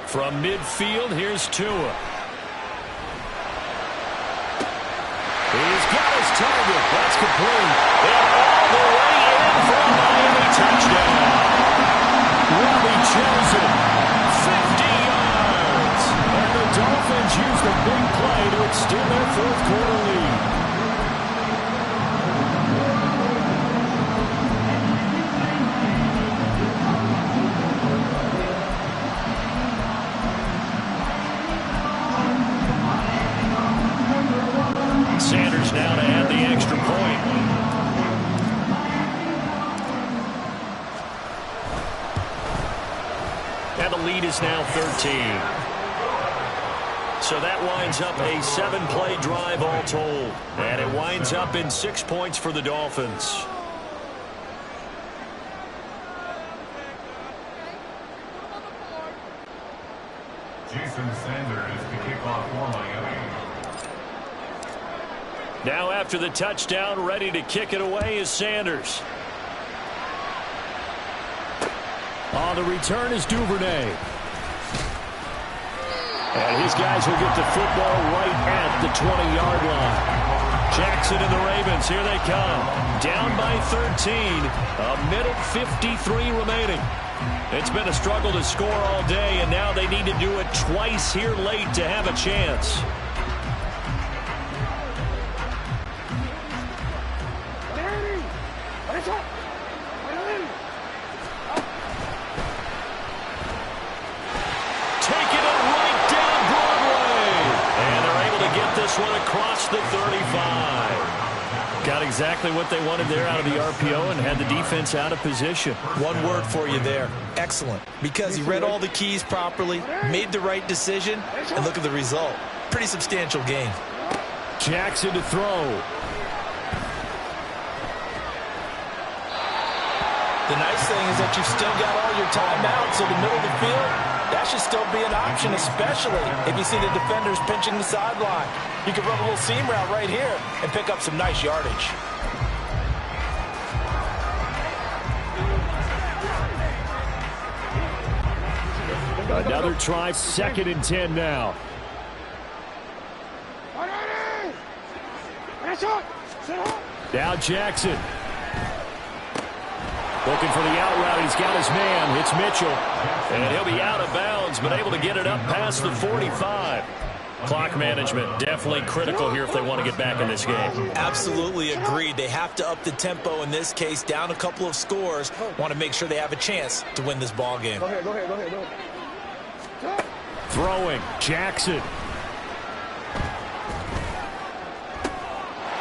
From midfield, here's Tua. target. That's complete. And all the way in for a Miami touchdown. Robbie Chosen, 50 yards. And the Dolphins use the big play to extend their fourth quarter lead. Sanders now to add the extra point. And the lead is now 13. So that winds up a 7-play drive all told. And it winds up in 6 points for the Dolphins. Jason Sanders to kick off for Miami. Now after the touchdown, ready to kick it away is Sanders. On the return is Duvernay. And his guys will get the football right at the 20-yard line. Jackson and the Ravens, here they come. Down by 13. A minute 53 remaining. It's been a struggle to score all day, and now they need to do it twice here late to have a chance. One across the 35. Got exactly what they wanted there out of the RPO and had the defense out of position. One word for you there. Excellent. Because he read all the keys properly, made the right decision, and look at the result. Pretty substantial gain. Jackson to throw. The nice thing is that you've still got all your timeouts, so the middle of the field, that should still be an option, especially if you see the defenders pinching the sideline. You can run a little seam route right here and pick up some nice yardage. Another try, 2nd and 10 now. Now Jackson. Looking for the out route. He's got his man. It's Mitchell. And he'll be out of bounds, but able to get it up past the 45. Clock management definitely critical here if they want to get back in this game. Absolutely agreed. They have to up the tempo in this case. Down a couple of scores. Want to make sure they have a chance to win this ball game. Go ahead. Throwing. Jackson.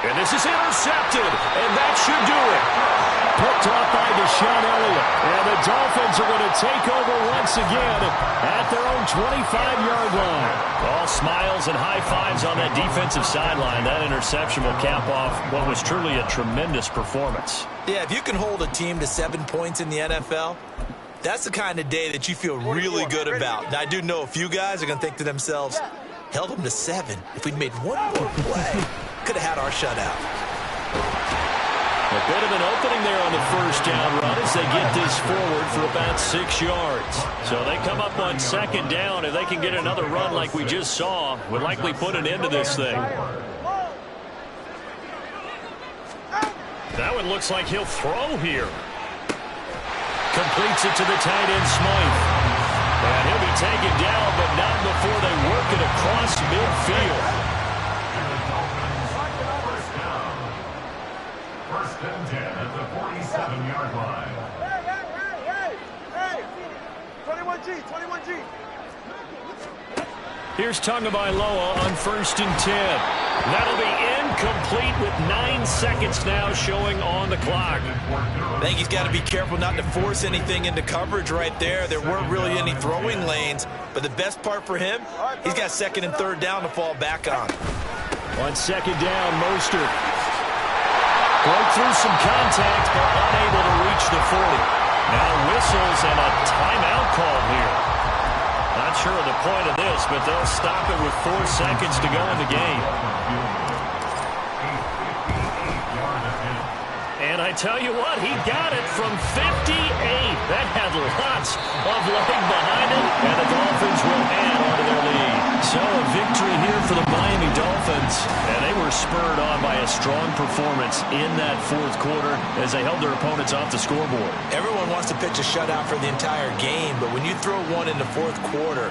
And this is intercepted. And that should do it. Picked off by Deshaun Elliott. And the Dolphins are going to take over once again at their own 25-yard line. All smiles and high fives on that defensive sideline. That interception will cap off what was truly a tremendous performance. Yeah, if you can hold a team to 7 points in the NFL, that's the kind of day that you feel really good about. Now, I do know a few guys are going to think to themselves, held them to 7. If we'd made one more play, could have had our shutout. A bit of an opening there on the first down run as they get this forward for about 6 yards. So they come up on 2nd down. If they can get another run like we just saw, would likely put an end to this thing. That one looks like he'll throw here. Completes it to the tight end, Smythe. And he'll be taken down, but not before they work it across midfield. First and 10 at the 47-yard line. Hey! 21G. Here's Tagovailoa on 1st and 10. That'll be incomplete with 9 seconds now showing on the clock. I think he's got to be careful not to force anything into coverage right there. There weren't really any throwing lanes, but the best part for him, he's got 2nd and 3rd down to fall back on. On 2nd down, Mostert. Broke through some contact, but unable to reach the 40. Now whistles and a timeout call here. Not sure of the point of this, but they'll stop it with 4 seconds to go in the game. And I tell you what, he got it from 58. That had lots of leg behind it, and the Dolphins will add on to their lead. So a victory here for the Miami Dolphins, and they were were spurred on by a strong performance in that fourth quarter as they held their opponents off the scoreboard. Everyone wants to pitch a shutout for the entire game, but when you throw one in the fourth quarter,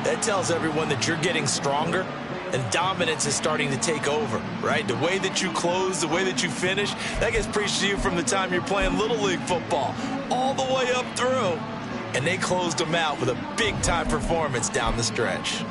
that tells everyone that you're getting stronger and dominance is starting to take over, right? The way that you close, the way that you finish, that gets preached to you from the time you're playing Little League football all the way up through. And they closed them out with a big-time performance down the stretch.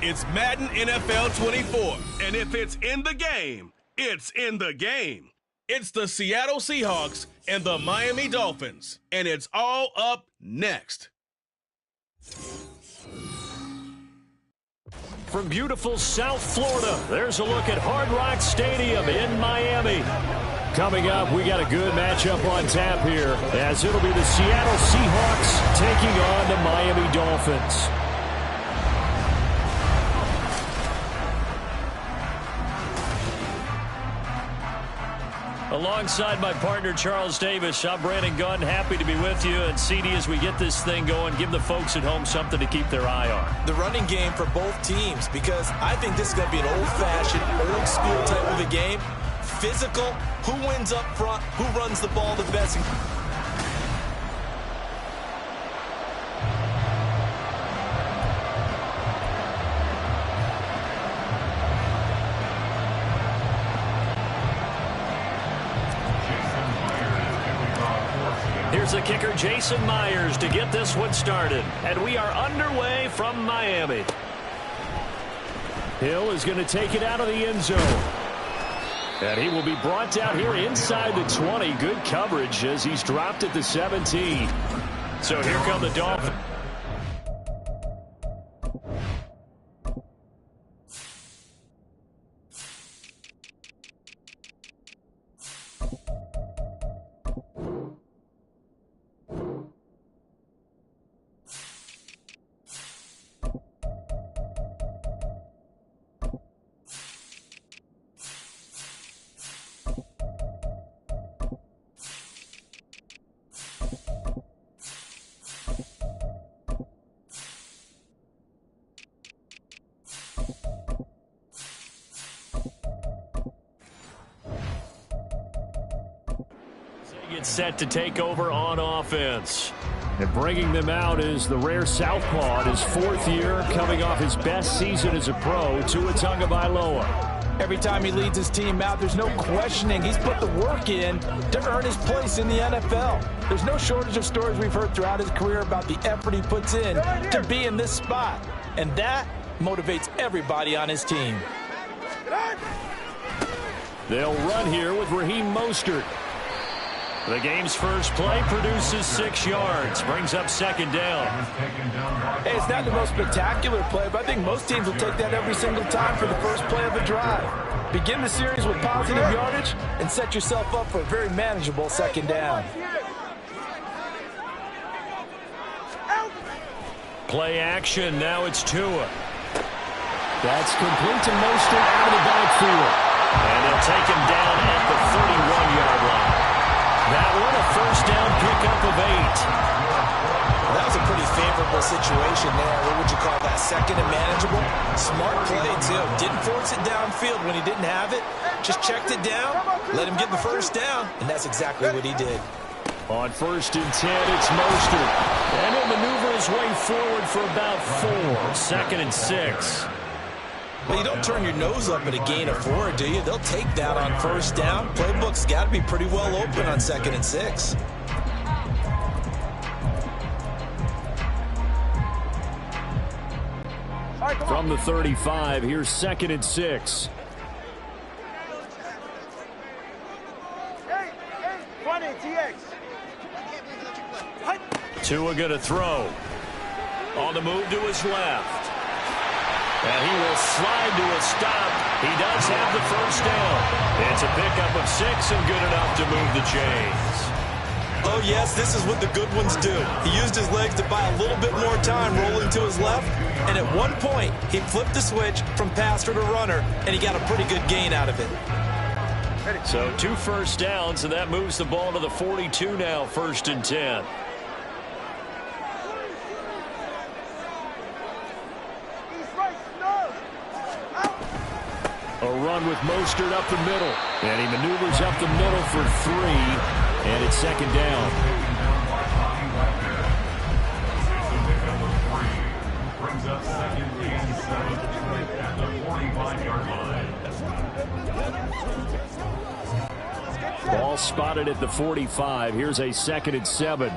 It's Madden NFL 24, and if it's in the game, it's in the game. It's the Seattle Seahawks and the Miami Dolphins, and it's all up next. From beautiful South Florida, there's a look at Hard Rock Stadium in Miami. Coming up, we got a good matchup on tap here, as it'll be the Seattle Seahawks taking on the Miami Dolphins. Alongside my partner, Charles Davis, I'm Brandon Gunn. Happy to be with you. And CD, as we get this thing going, give the folks at home something to keep their eye on. The running game for both teams, because I think this is going to be an old-fashioned, old-school type of a game. Physical, who wins up front, who runs the ball the best. Here's the kicker, Jason Myers, to get this one started. And we are underway from Miami. Hill is going to take it out of the end zone. And he will be brought down here inside the 20. Good coverage as he's dropped at the 17. So here come the Dolphins. Set to take over on offense. And bringing them out is the rare southpaw in his fourth year, coming off his best season as a pro, Tua Tagovailoa. Every time he leads his team out, there's no questioning. He's put the work in to earn his place in the NFL. There's no shortage of stories we've heard throughout his career about the effort he puts in to be in this spot. And that motivates everybody on his team. They'll run here with Raheem Mostert. The game's first play produces 6 yards, brings up second down. Hey, it's not the most spectacular play, but I think most teams will take that every single time for the first play of a drive. Begin the series with positive yardage and set yourself up for a very manageable second down. Play action, now it's Tua. That's complete to Mostert out of the backfield. And they'll take him down at the 31-yard line. That one, a first down pickup of 8. That was a pretty favorable situation there. What would you call that? Second and manageable? Smart play, too. Didn't force it downfield when he didn't have it. Just checked it down, let him get the first down, and that's exactly what he did. On 1st and 10, it's Mostert. And he'll maneuver his way forward for about 4. 2nd and 6. Well, you don't turn your nose up at a gain of 4, do you? They'll take that on 1st down. Playbook's got to be pretty well open on 2nd and 6. From the 35, here's 2nd and 6. Tua going to throw. On the move to his left. And he will slide to a stop. He does have the first down. It's a pickup of 6 and good enough to move the chains. Oh, yes, this is what the good ones do. He used his legs to buy a little bit more time rolling to his left, and at one point, he flipped the switch from passer to runner, and he got a pretty good gain out of it. So 2 first downs, and that moves the ball to the 42 now, 1st and 10. A run with Mostert up the middle. And he maneuvers up the middle for 3. And it's 2nd down. Brings up 2nd and 7 at the 45-yard line. Ball spotted at the 45. Here's a 2nd and 7.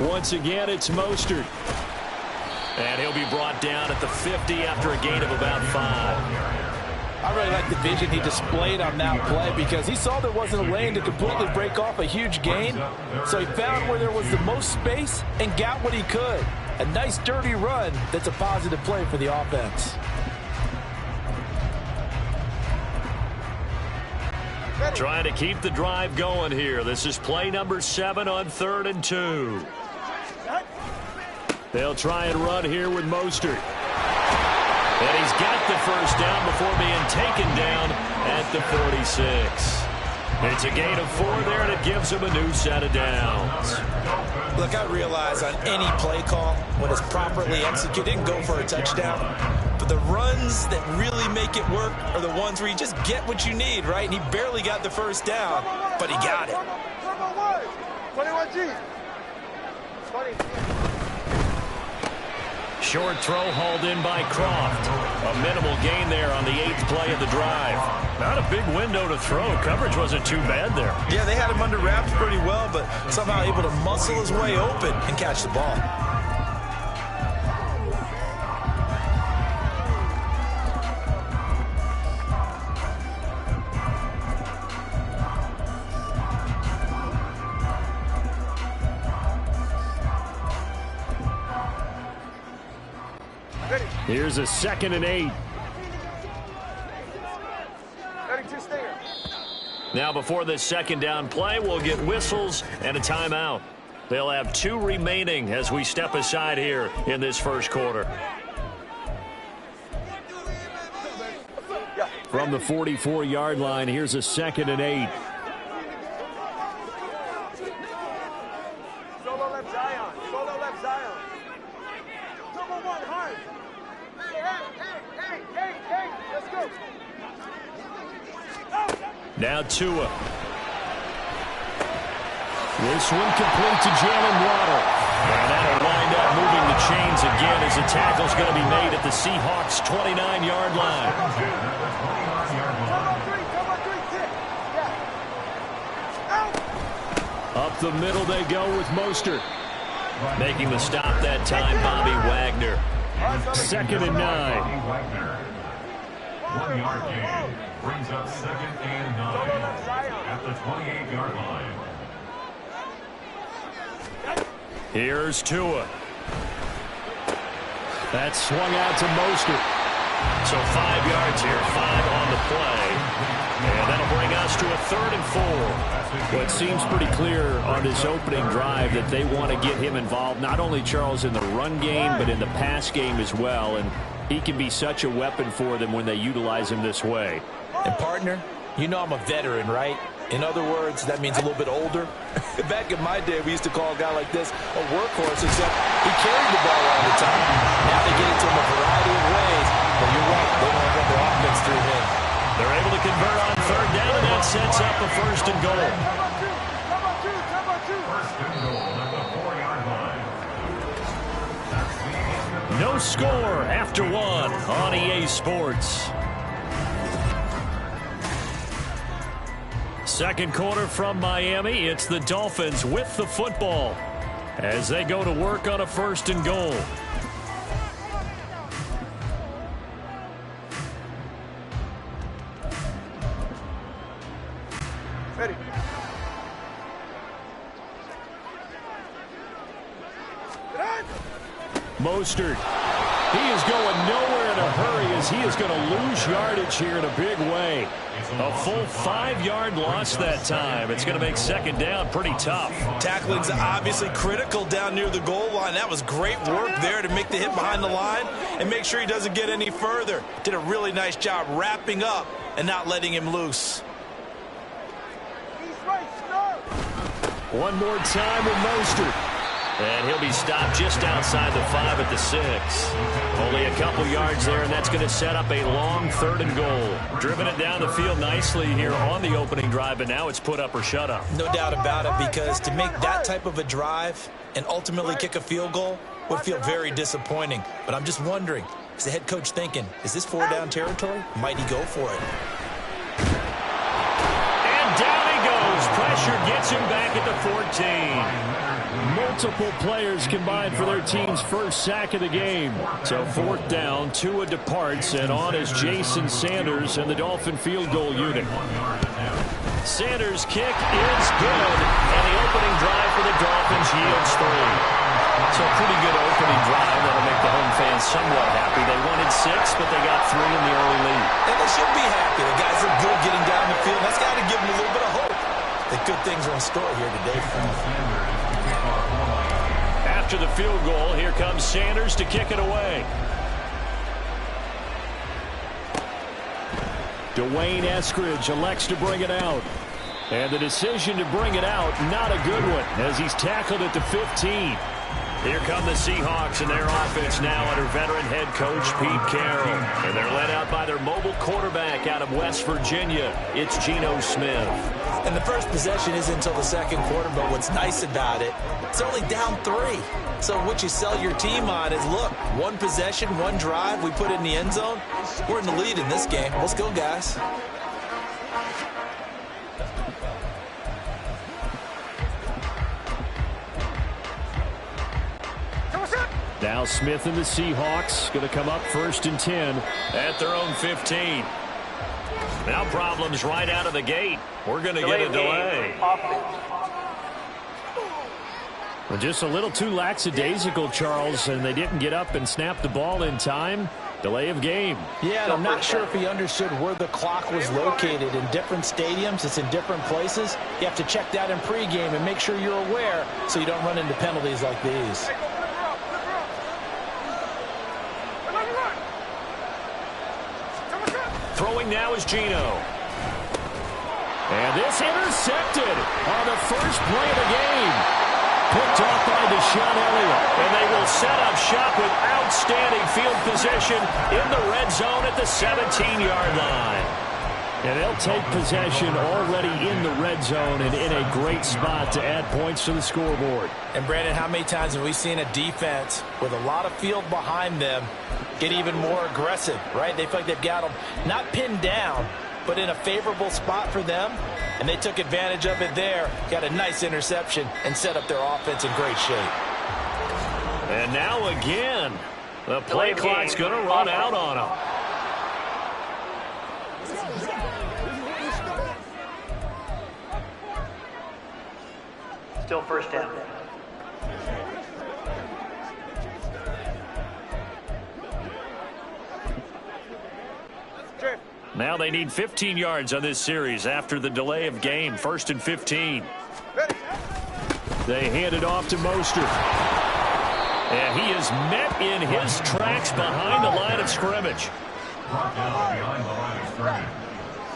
Once again, it's Mostert. And he'll be brought down at the 50 after a gain of about 5. I really like the vision he displayed on that play because he saw there wasn't a lane to completely break off a huge gain. So he found where there was the most space and got what he could. A nice dirty run that's a positive play for the offense. Trying to keep the drive going here. This is play number 7 on 3rd and 2. They'll try and run here with Mostert. And he's got the first down before being taken down at the 46. It's a gain of 4 there, and it gives him a new set of downs. Look, I realize on any play call, when it's properly executed, it can go for a touchdown. But the runs that really make it work are the ones where you just get what you need, right? And he barely got the first down, but he got it. 21G. Short throw hauled in by Croft. A minimal gain there on the 8th play of the drive. Not a big window to throw. Coverage wasn't too bad there. Yeah, they had him under wraps pretty well, but somehow able to muscle his way open and catch the ball. Here's a 2nd and 8. Now before this 2nd down play, we'll get whistles and a timeout. They'll have 2 remaining as we step aside here in this first quarter. From the 44-yard line, here's a 2nd and 8. Solo left Zion. Solo left Zion. Number 1, hard. Hey, let's go. Now Tua. This one complete to Jalen Waddle. And that'll wind up moving the chains again as the tackle's going to be made at the Seahawks' 29-yard line. Up the middle they go with Mostert. Making the stop that time, Bobby Wagner. 2nd and 9. 1-yard gain. Brings up 2nd and 9 at the 28-yard line. Here's Tua. That's swung out to Mostert. So 5 yards here, 5 on the play. And that'll bring us to a 3rd and 4. Well, it seems pretty clear on this opening drive that they want to get him involved, not only, Charles, in the run game, but in the pass game as well. And he can be such a weapon for them when they utilize him this way. And, partner, you know I'm a veteran, right? In other words, that means a little bit older. Back in my day, we used to call a guy like this a workhorse, except he carried the ball all the time. Now they get it to him a variety of ways. But you're right, they want to run their offense through him. They're able to convert on third down, and that sets up a first and goal. First and goal at the 4-yard line. No score after one on EA Sports. Second quarter from Miami. It's the Dolphins with the football as they go to work on a first and goal. Ready. Mostert. He is going nowhere in a hurry as he is going to lose yardage here in a big way. A full 5-yard loss that time. It's going to make second down pretty tough. Tackling's obviously critical down near the goal line. That was great work there to make the hit behind the line and make sure he doesn't get any further. Did a really nice job wrapping up and not letting him loose. One more time with Mostert. And he'll be stopped just outside the 5 at the 6. Only a couple yards there, and that's going to set up a long third and goal. Driven it down the field nicely here on the opening drive, but now it's put up or shut up. No doubt about it, because to make that type of a drive and ultimately kick a field goal would feel very disappointing. But I'm just wondering, is the head coach thinking, is this 4-down territory? Might he go for it? And down he goes. Pressure gets him back at the 14. Multiple players combined for their team's first sack of the game. So fourth down, Tua departs, and on is Jason Sanders and the Dolphin field goal unit. Sanders' kick is good, and the opening drive for the Dolphins yields 3. So a pretty good opening drive that'll make the home fans somewhat happy. They wanted 6, but they got 3 in the early lead. And they should be happy. The guys look good getting down the field. That's got to give them a little bit of hope that good things are in store here today for them. After the field goal, here comes Sanders to kick it away. Dwayne Eskridge elects to bring it out. And the decision to bring it out, not a good one, as he's tackled at the 15. Here come the Seahawks and their offense now under veteran head coach Pete Carroll. And they're led out by their mobile quarterback out of West Virginia. It's Geno Smith. And the first possession isn't until the second quarter, but what's nice about it, it's only down 3. So what you sell your team on is, look, one possession, one drive, we put it in the end zone. We're in the lead in this game. Let's go, guys. Now Smith and the Seahawks going to come up first and 10 at their own 15. Now problems right out of the gate. We're going to get a delay. Well, just a little too lackadaisical, Charles, and they didn't get up and snap the ball in time. Delay of game. Yeah, and I'm not sure if he understood where the clock was located. In different stadiums, it's in different places. You have to check that in pregame and make sure you're aware so you don't run into penalties like these. Throwing now is Geno. And this intercepted on the first play of the game. Picked off by Deshaun Elliott. And they will set up shop with outstanding field position in the red zone at the 17-yard line. And they'll take possession already in the red zone and in a great spot to add points to the scoreboard. And, Brandon, how many times have we seen a defense with a lot of field behind them get even more aggressive, right? They feel like they've got them not pinned down, but in a favorable spot for them, and they took advantage of it there, got a nice interception, and set up their offense in great shape. And now again, the play clock's going to run out on them. Still first down. Now they need 15 yards on this series after the delay of game. First and 15. They hand it off to Mostert. And he is met in his tracks behind the line of scrimmage. Brought down behind the line of scrimmage.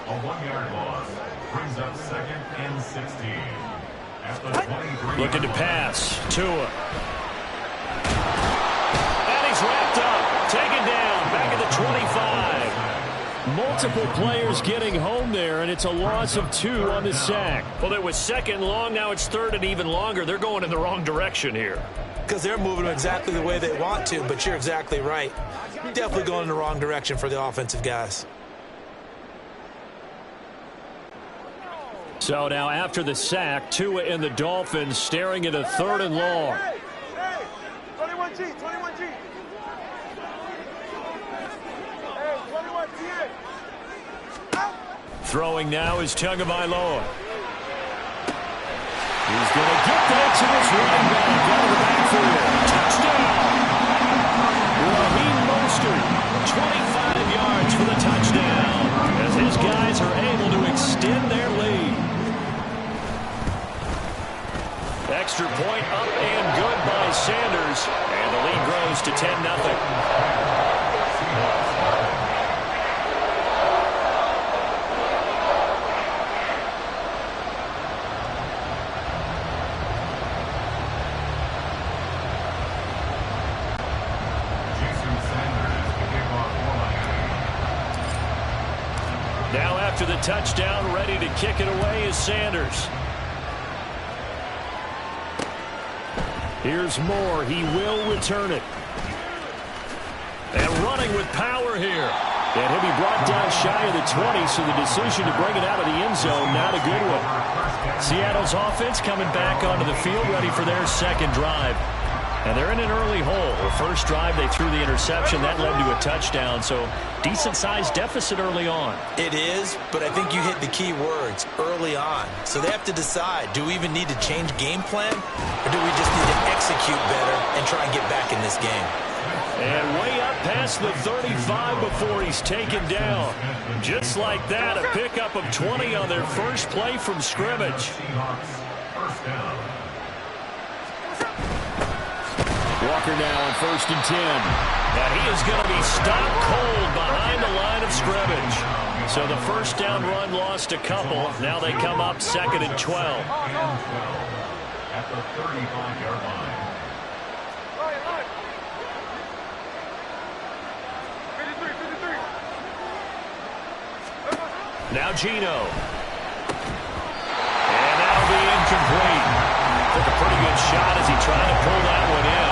A 1-yard loss. brings up 2nd and 16. At the 23. Looking to pass. Tua. And he's wrapped up. Taken down. Back at the 25. Multiple players getting home there, and it's a loss of 2 on the sack. Well, it was 2nd long. Now it's 3rd and even longer. They're going in the wrong direction here. Because they're moving exactly the way they want to, but you're exactly right. Definitely going in the wrong direction for the offensive guys. So now after the sack, Tua and the Dolphins staring at a 3rd and long. Hey, 21G, 21G. Hey, 21G. Throwing now is Tagovailoa. He's going to get that to his running back out of the backfield. Touchdown! Raheem Mostert, 25 yards for the touchdown, as his guys are able to extend their lead. Extra point up and good by Sanders, and the lead grows to 10-0. Now after the touchdown, ready to kick it away is Sanders. Here's Moore. He will return it. And running with power here. And he'll be brought down shy of the 20, so the decision to bring it out of the end zone, not a good one. Seattle's offense coming back onto the field, ready for their 2nd drive. And they're in an early hole. The first drive, they threw the interception. That led to a touchdown, so decent-sized deficit early on. It is, but I think you hit the key words, early on. So they have to decide, do we even need to change game plan, or do we just need to execute better and try and get back in this game? And way up past the 35 before he's taken down. Just like that, a pickup of 20 on their first play from scrimmage. Walker now on 1st and 10. And he is going to be stopped cold behind the line of scrimmage. So the first down run lost a couple. Now they come up 2nd and 12. At the 35-yard line. Now Gino. And that'll be incomplete. Took a pretty good shot as he tried to pull that one in.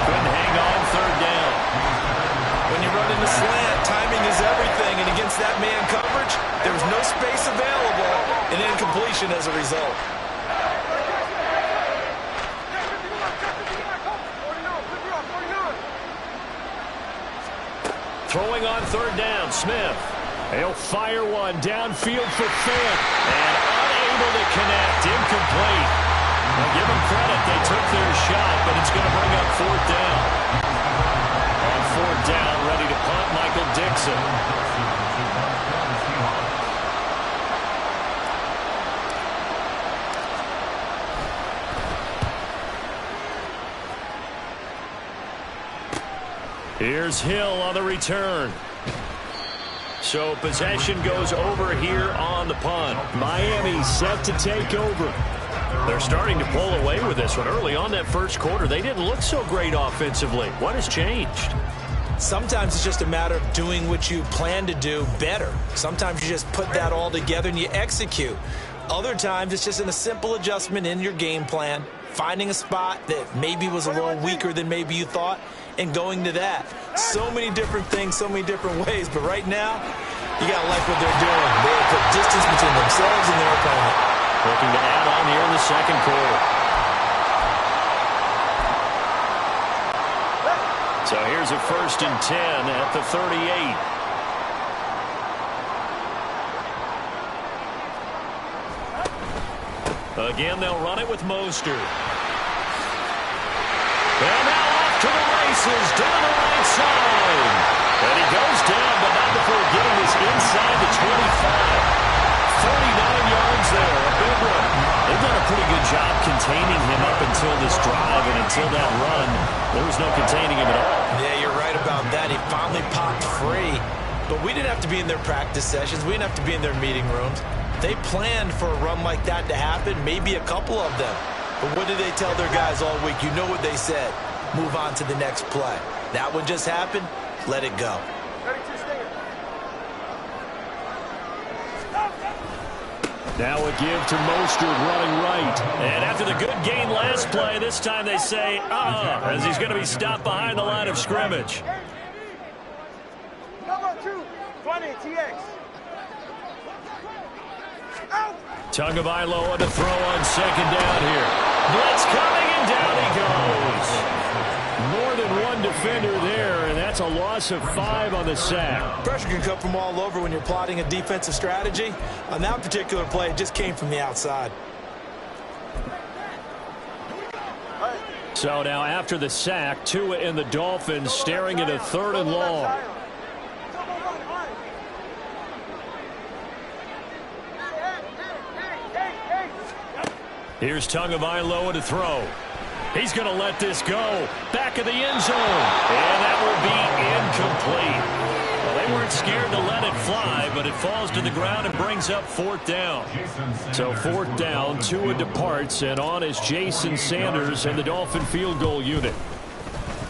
Couldn't hang on 3rd down. When you run in the slant, timing is everything, and against that man coverage, there was no space available, and incompletion as a result. Throwing on 3rd down, Smith. He'll fire one downfield for Fant, and unable to connect, incomplete. Now give them credit, they took their shot, but it's going to bring up 4th down. On 4th down, ready to punt, Michael Dixon. Here's Hill on the return. So possession goes over here on the punt. Miami set to take over. They're starting to pull away with this one. Early on that first quarter, they didn't look so great offensively. What has changed? Sometimes it's just a matter of doing what you plan to do better. Sometimes you just put that all together and you execute. Other times it's just in a simple adjustment in your game plan, finding a spot that maybe was a little weaker than maybe you thought, and going to that. So many different things, so many different ways, but right now, you got to like what they're doing. They have put distance between themselves and their opponent. Looking to add on here in the 2nd quarter. So here's a 1st and 10 at the 38. Again, they'll run it with Mostert. And now off to the races, down the right side. And he goes down, but not before getting this inside the 25. 49 yards there, a big one. They've done a pretty good job containing him up until this drive, and until that run, there was no containing him at all. Yeah, you're right about that. He finally popped free. But we didn't have to be in their practice sessions. We didn't have to be in their meeting rooms. They planned for a run like that to happen, maybe a couple of them. But what did they tell their guys all week? You know what they said. Move on to the next play. That one just happened. Let it go. Now a give to Mostert running right. And after the good gain last play, this time they say, as he's going to be stopped behind the line of scrimmage. Number 2, 20, TX. Tagovailoa to throw on second down here. Blitz coming, and down he goes. More than one defender there, and that's a loss of 5 on the sack. Pressure can come from all over when you're plotting a defensive strategy. On that particular play, it just came from the outside. So now after the sack, Tua and the Dolphins staring at a 3rd and long. Here's Tagovailoa to throw. He's going to let this go. Back of the end zone. And that will be incomplete. Well, they weren't scared to let it fly, but it falls to the ground and brings up 4th down. So 4th down, Tua departs, and on is Jason Sanders and the Dolphin field goal unit.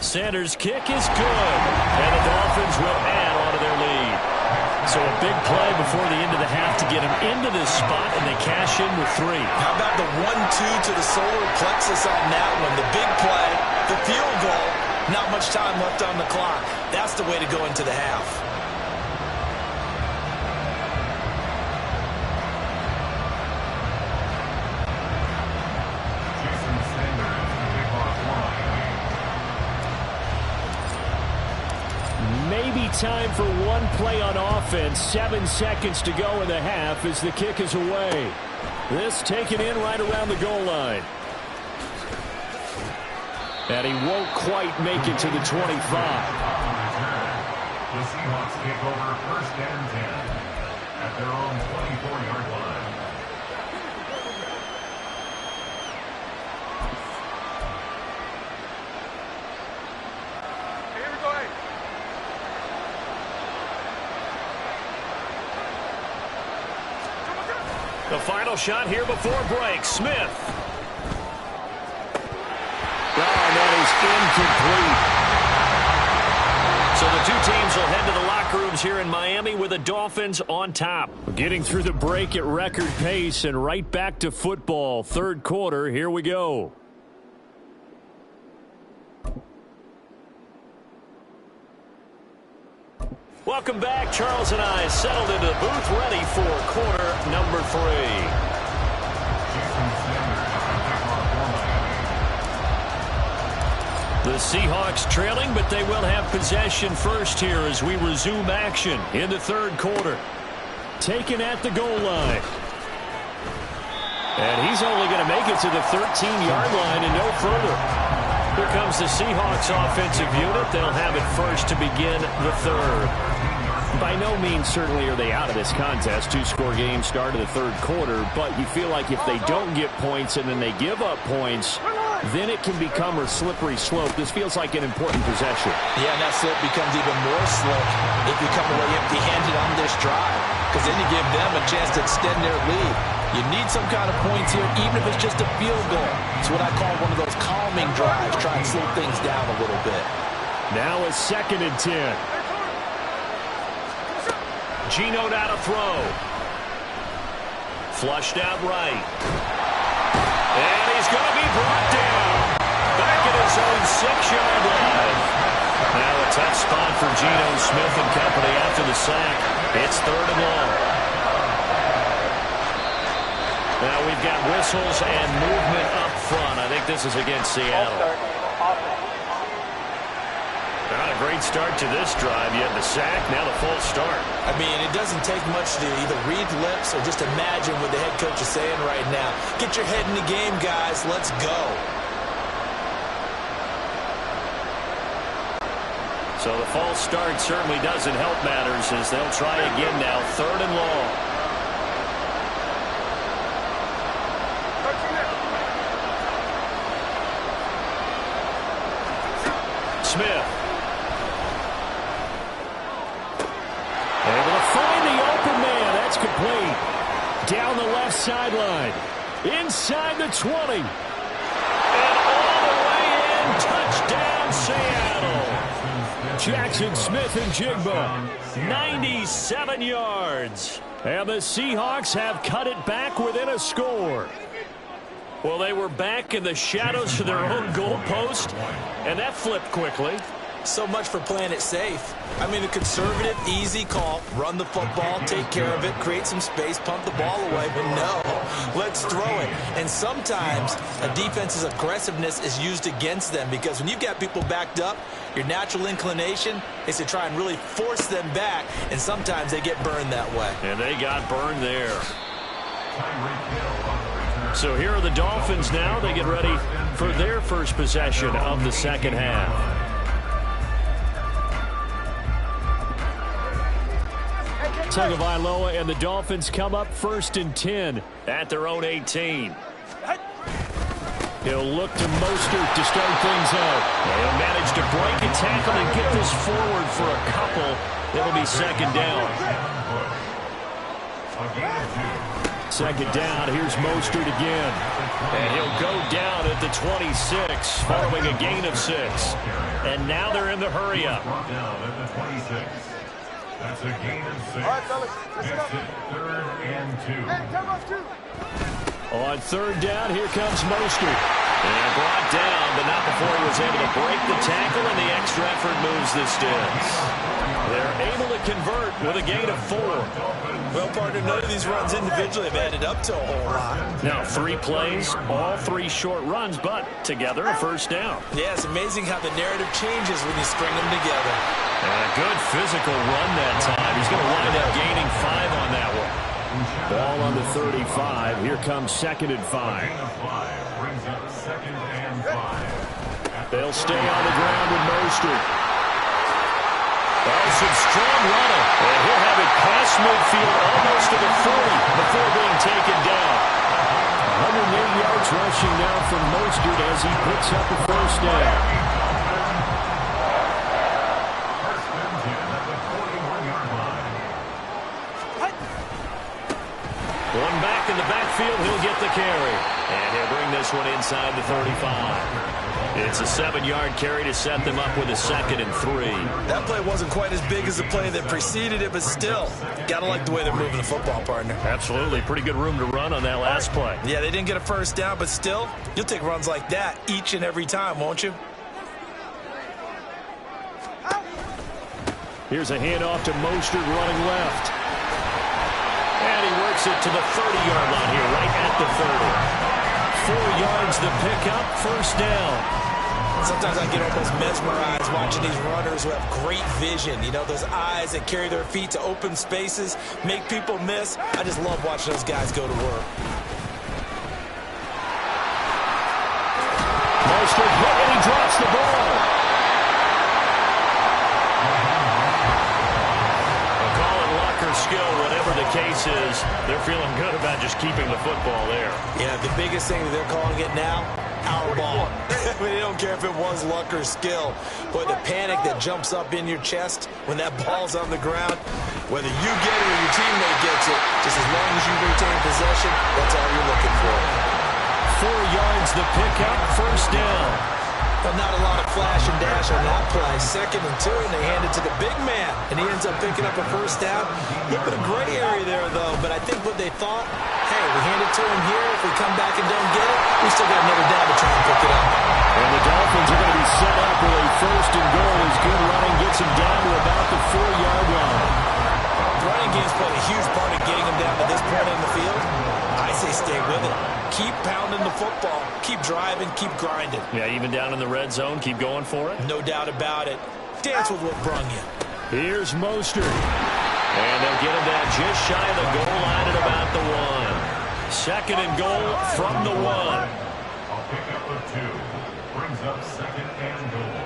Sanders' kick is good, and the Dolphins will add on to their lead. So a big play before the end of the half to get him into this spot, and they cash in with 3. How about the 1-2 to the solar plexus on that one? The big play, the field goal, not much time left on the clock. That's the way to go into the half. Maybe time for one play on offense. 7 seconds to go in the half as the kick is away. This taken in right around the goal line. And he won't quite make it to the 25. The Seahawks take over 1st and 10 at their own 24-yard line. The final shot here before break. Smith. That is incomplete. So the 2 teams will head to the locker rooms here in Miami with the Dolphins on top. Getting through the break at record pace and right back to football. 3rd quarter, here we go. Welcome back. Charles and I settled into the booth ready for quarter number 3. The Seahawks trailing, but they will have possession first here as we resume action in the 3rd quarter. Taken at the goal line. And he's only going to make it to the 13-yard line and no further. Here comes the Seahawks offensive unit. They'll have it first to begin the 3rd. By no means certainly are they out of this contest. 2-score game start of the 3rd quarter, but you feel like if they don't get points and then they give up points, then it can become a slippery slope. This feels like an important possession. Yeah, and that slope becomes even more slick if you come away empty-handed on this drive, because then you give them a chance to extend their lead. You need some kind of points here, even if it's just a field goal. It's what I call one of those calming drives. Try and slow things down a little bit. Now a 2nd and 10. Geno down to throw. Flushed out right. And he's going to be brought down. Back at his own 6-yard line. Now a tough spot for Geno Smith and company after the sack. It's 3rd and long. Now we've got whistles and movement up front. I think this is against Seattle. Not a great start to this drive. You have the sack, now the false start. I mean, it doesn't take much to either read lips or just imagine what the head coach is saying right now. Get your head in the game, guys. Let's go. So the false start certainly doesn't help matters as they'll try again now. 3rd and long. Smith. Able to find the open man. That's complete. Down the left sideline. Inside the 20. And all the way in. Touchdown, Seattle. Jackson Smith and Jigba. 97 yards. And the Seahawks have cut it back within a score. Well, they were back in the shadows for their own goalpost, and that flipped quickly. So much for playing it safe. I mean, a conservative, easy call. Run the football, take care of it, create some space, pump the ball away. But no, let's throw it. And sometimes a defense's aggressiveness is used against them because when you've got people backed up, your natural inclination is to try and really force them back, and sometimes they get burned that way. And they got burned there. So here are the Dolphins now. They get ready for their first possession of the second half. Tagovailoa and the Dolphins come up 1st and 10 at their own 18. He'll look to Mostert to start things out. He'll manage to break a tackle and get this forward for a couple. It'll be second down. Second down, here's Mostert again. And he'll go down at the 26, following a gain of 6. And now they're in the hurry-up. That's a gain of 6. Makes it 3rd and 2. On 3rd down, here comes Mostert. And brought down, but not before he was able to break the tackle, and the extra effort moves the Sticks. They're able to convert with a gain of 4. Well, partner, none of these runs individually have added up to a whole lot. Now, 3 plays, all 3 short runs, but together a first down. Yeah, it's amazing how the narrative changes when you string them together. And a good physical run that time. He's going to wind up gaining 5 on that one. Ball on the 35. Here comes 2nd and 5. Brings up 2nd and 5. They'll stay on the ground with Mostert. Oh, some strong running. And he'll have it past midfield almost to the 40 before being taken down. 108 yards rushing now from Mostert as he picks up the first down. One back in the backfield, he'll get the carry. And he'll bring this one inside the 35. It's a 7-yard carry to set them up with a 2nd and 3. That play wasn't quite as big as the play that preceded it, but still, gotta like the way they're moving the football, partner. Absolutely. Pretty good room to run on that last play. Yeah, they didn't get a first down, but still, you'll take runs like that each and every time, won't you? Here's a handoff to Mostert running left. And he works it to the 30-yard line here, right at the 30. 4 yards the pickup, first down. Sometimes I get almost mesmerized watching these runners who have great vision. You know, those eyes that carry their feet to open spaces, make people miss. I just love watching those guys go to work. Mostert hit and he drops the ball. Skill, whatever the case is, they're feeling good about just keeping the football there. Yeah, the biggest thing that they're calling it now, our ball. I mean, they don't care if it was luck or skill. But the panic that jumps up in your chest when that ball's on the ground, whether you get it or your teammate gets it, just as long as you retain possession, that's all you're looking for. 4 yards the pickup, first down. But not a lot of flash and dash on that play. 2nd and 2, and they hand it to the big man. And he ends up picking up a first down. A little bit of gray area there, though. But I think what they thought, hey, we hand it to him here. If we come back and don't get it, we still got another down to try and pick it up. And the Dolphins are going to be set up with a 1st and goal as good running gets him down to about the 4-yard line. Running game's played a huge part of getting him down to this point in the field. I say stay with it. Keep pounding the football. Keep driving. Keep grinding. Yeah, even down in the red zone, keep going for it. No doubt about it. Dance with what brung you. Here's Mostert. And they'll get him down just shy of the goal line at about the 1. 2nd and goal from the 1. I'll pick up the 2. Brings up 2nd and goal.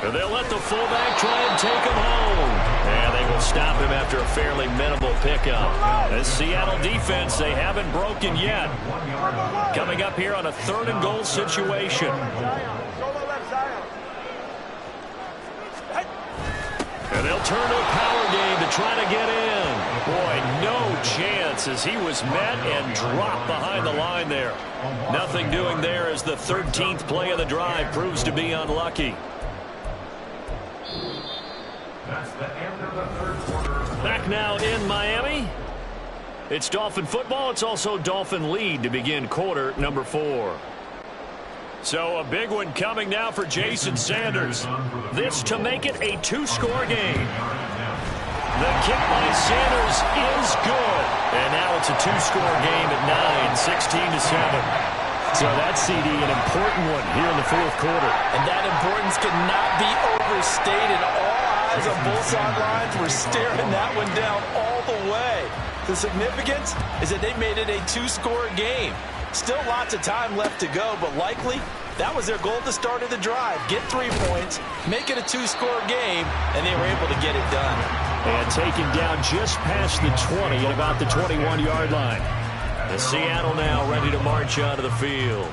And they'll let the fullback try and take him home. And they will stop him after a fairly minimal pickup. This Seattle defense, they haven't broken yet. Coming up here on a 3rd and goal situation. And they'll turn to a power game to try to get in. Boy, no chance as he was met and dropped behind the line there. Nothing doing there as the 13th play of the drive proves to be unlucky. That's the end of the third quarter. Back now in Miami. It's Dolphin football. It's also Dolphin lead to begin quarter number 4. So a big one coming now for Jason Sanders. This to make it a 2-score game. The kick by Sanders is good. And now it's a 2-score game at 9, 16-7. So that CD, an important one here in the fourth quarter. And that importance cannot be overstated. All eyes on both sidelines were staring that one down all the way. The significance is that they made it a 2-score game. Still lots of time left to go, but likely that was their goal at the start of the drive. Get 3 points, make it a 2-score game, and they were able to get it done. And taken down just past the 20 at about the 21-yard line. The Seattle now ready to march onto the field.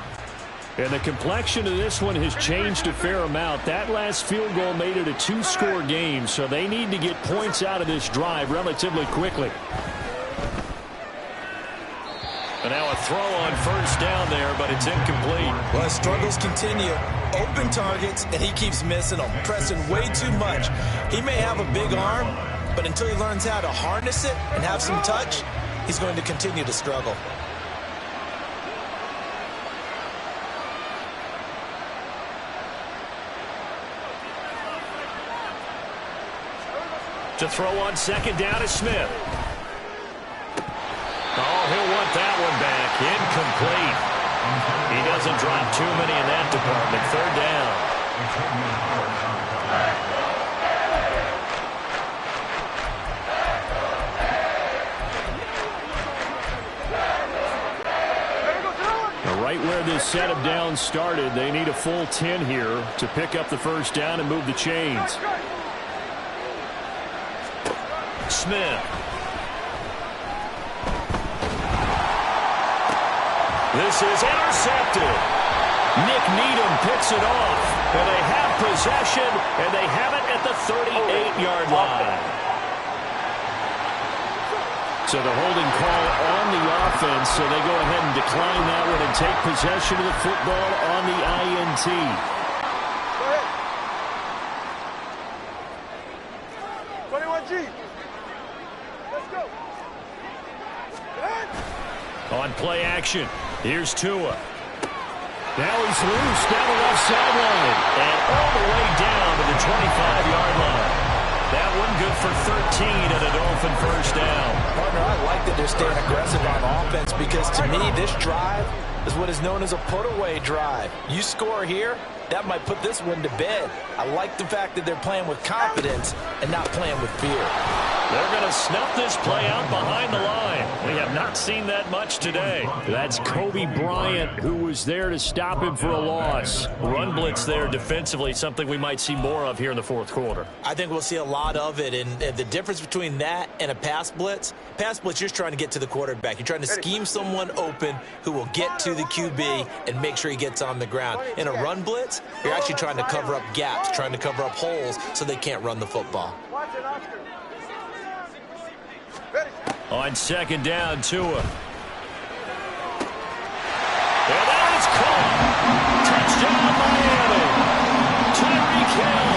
And the complexion of this one has changed a fair amount. That last field goal made it a 2-score game, so they need to get points out of this drive relatively quickly. And now a throw on first down there, but it's incomplete. Well, his struggles continue. Open targets, and he keeps missing them, pressing way too much. He may have a big arm, but until he learns how to harness it and have some touch, he's going to continue to struggle. To throw on second down is Smith. Oh, he'll want that one back. Incomplete. He doesn't drop too many in that department. Third down. Right where this set of downs started, they need a full 10 here to pick up the first down and move the chains. Smith. This is intercepted. Nick Needham picks it off. And they have possession, and they have it at the 38-yard line. So the holding call on the offense, so they go ahead and decline that one and take possession of the football on the INT. Go ahead. 21G. Let's go. On play action, here's Tua. Now he's loose down the left sideline. And all the way down to the 25-yard line. That one good for 13 and a Dolphin first down. Partner, I like that they're staying aggressive on offense because to me, this drive is what is known as a put-away drive. You score here, that might put this one to bed. I like the fact that they're playing with confidence and not playing with fear. They're going to snuff this play out behind the line. We have not seen that much today. That's Kobe Bryant, who was there to stop him for a loss. Run blitz there defensively, something we might see more of here in the fourth quarter. I think we'll see a lot of it, and the difference between that and a pass blitz, you're just trying to get to the quarterback. You're trying to scheme someone open who will get to the QB and make sure he gets on the ground. In a run blitz, you're actually trying to cover up gaps, trying to cover up holes so they can't run the football. On second down, Tua. And that is caught. Touchdown, Miami. Tyreek Hill,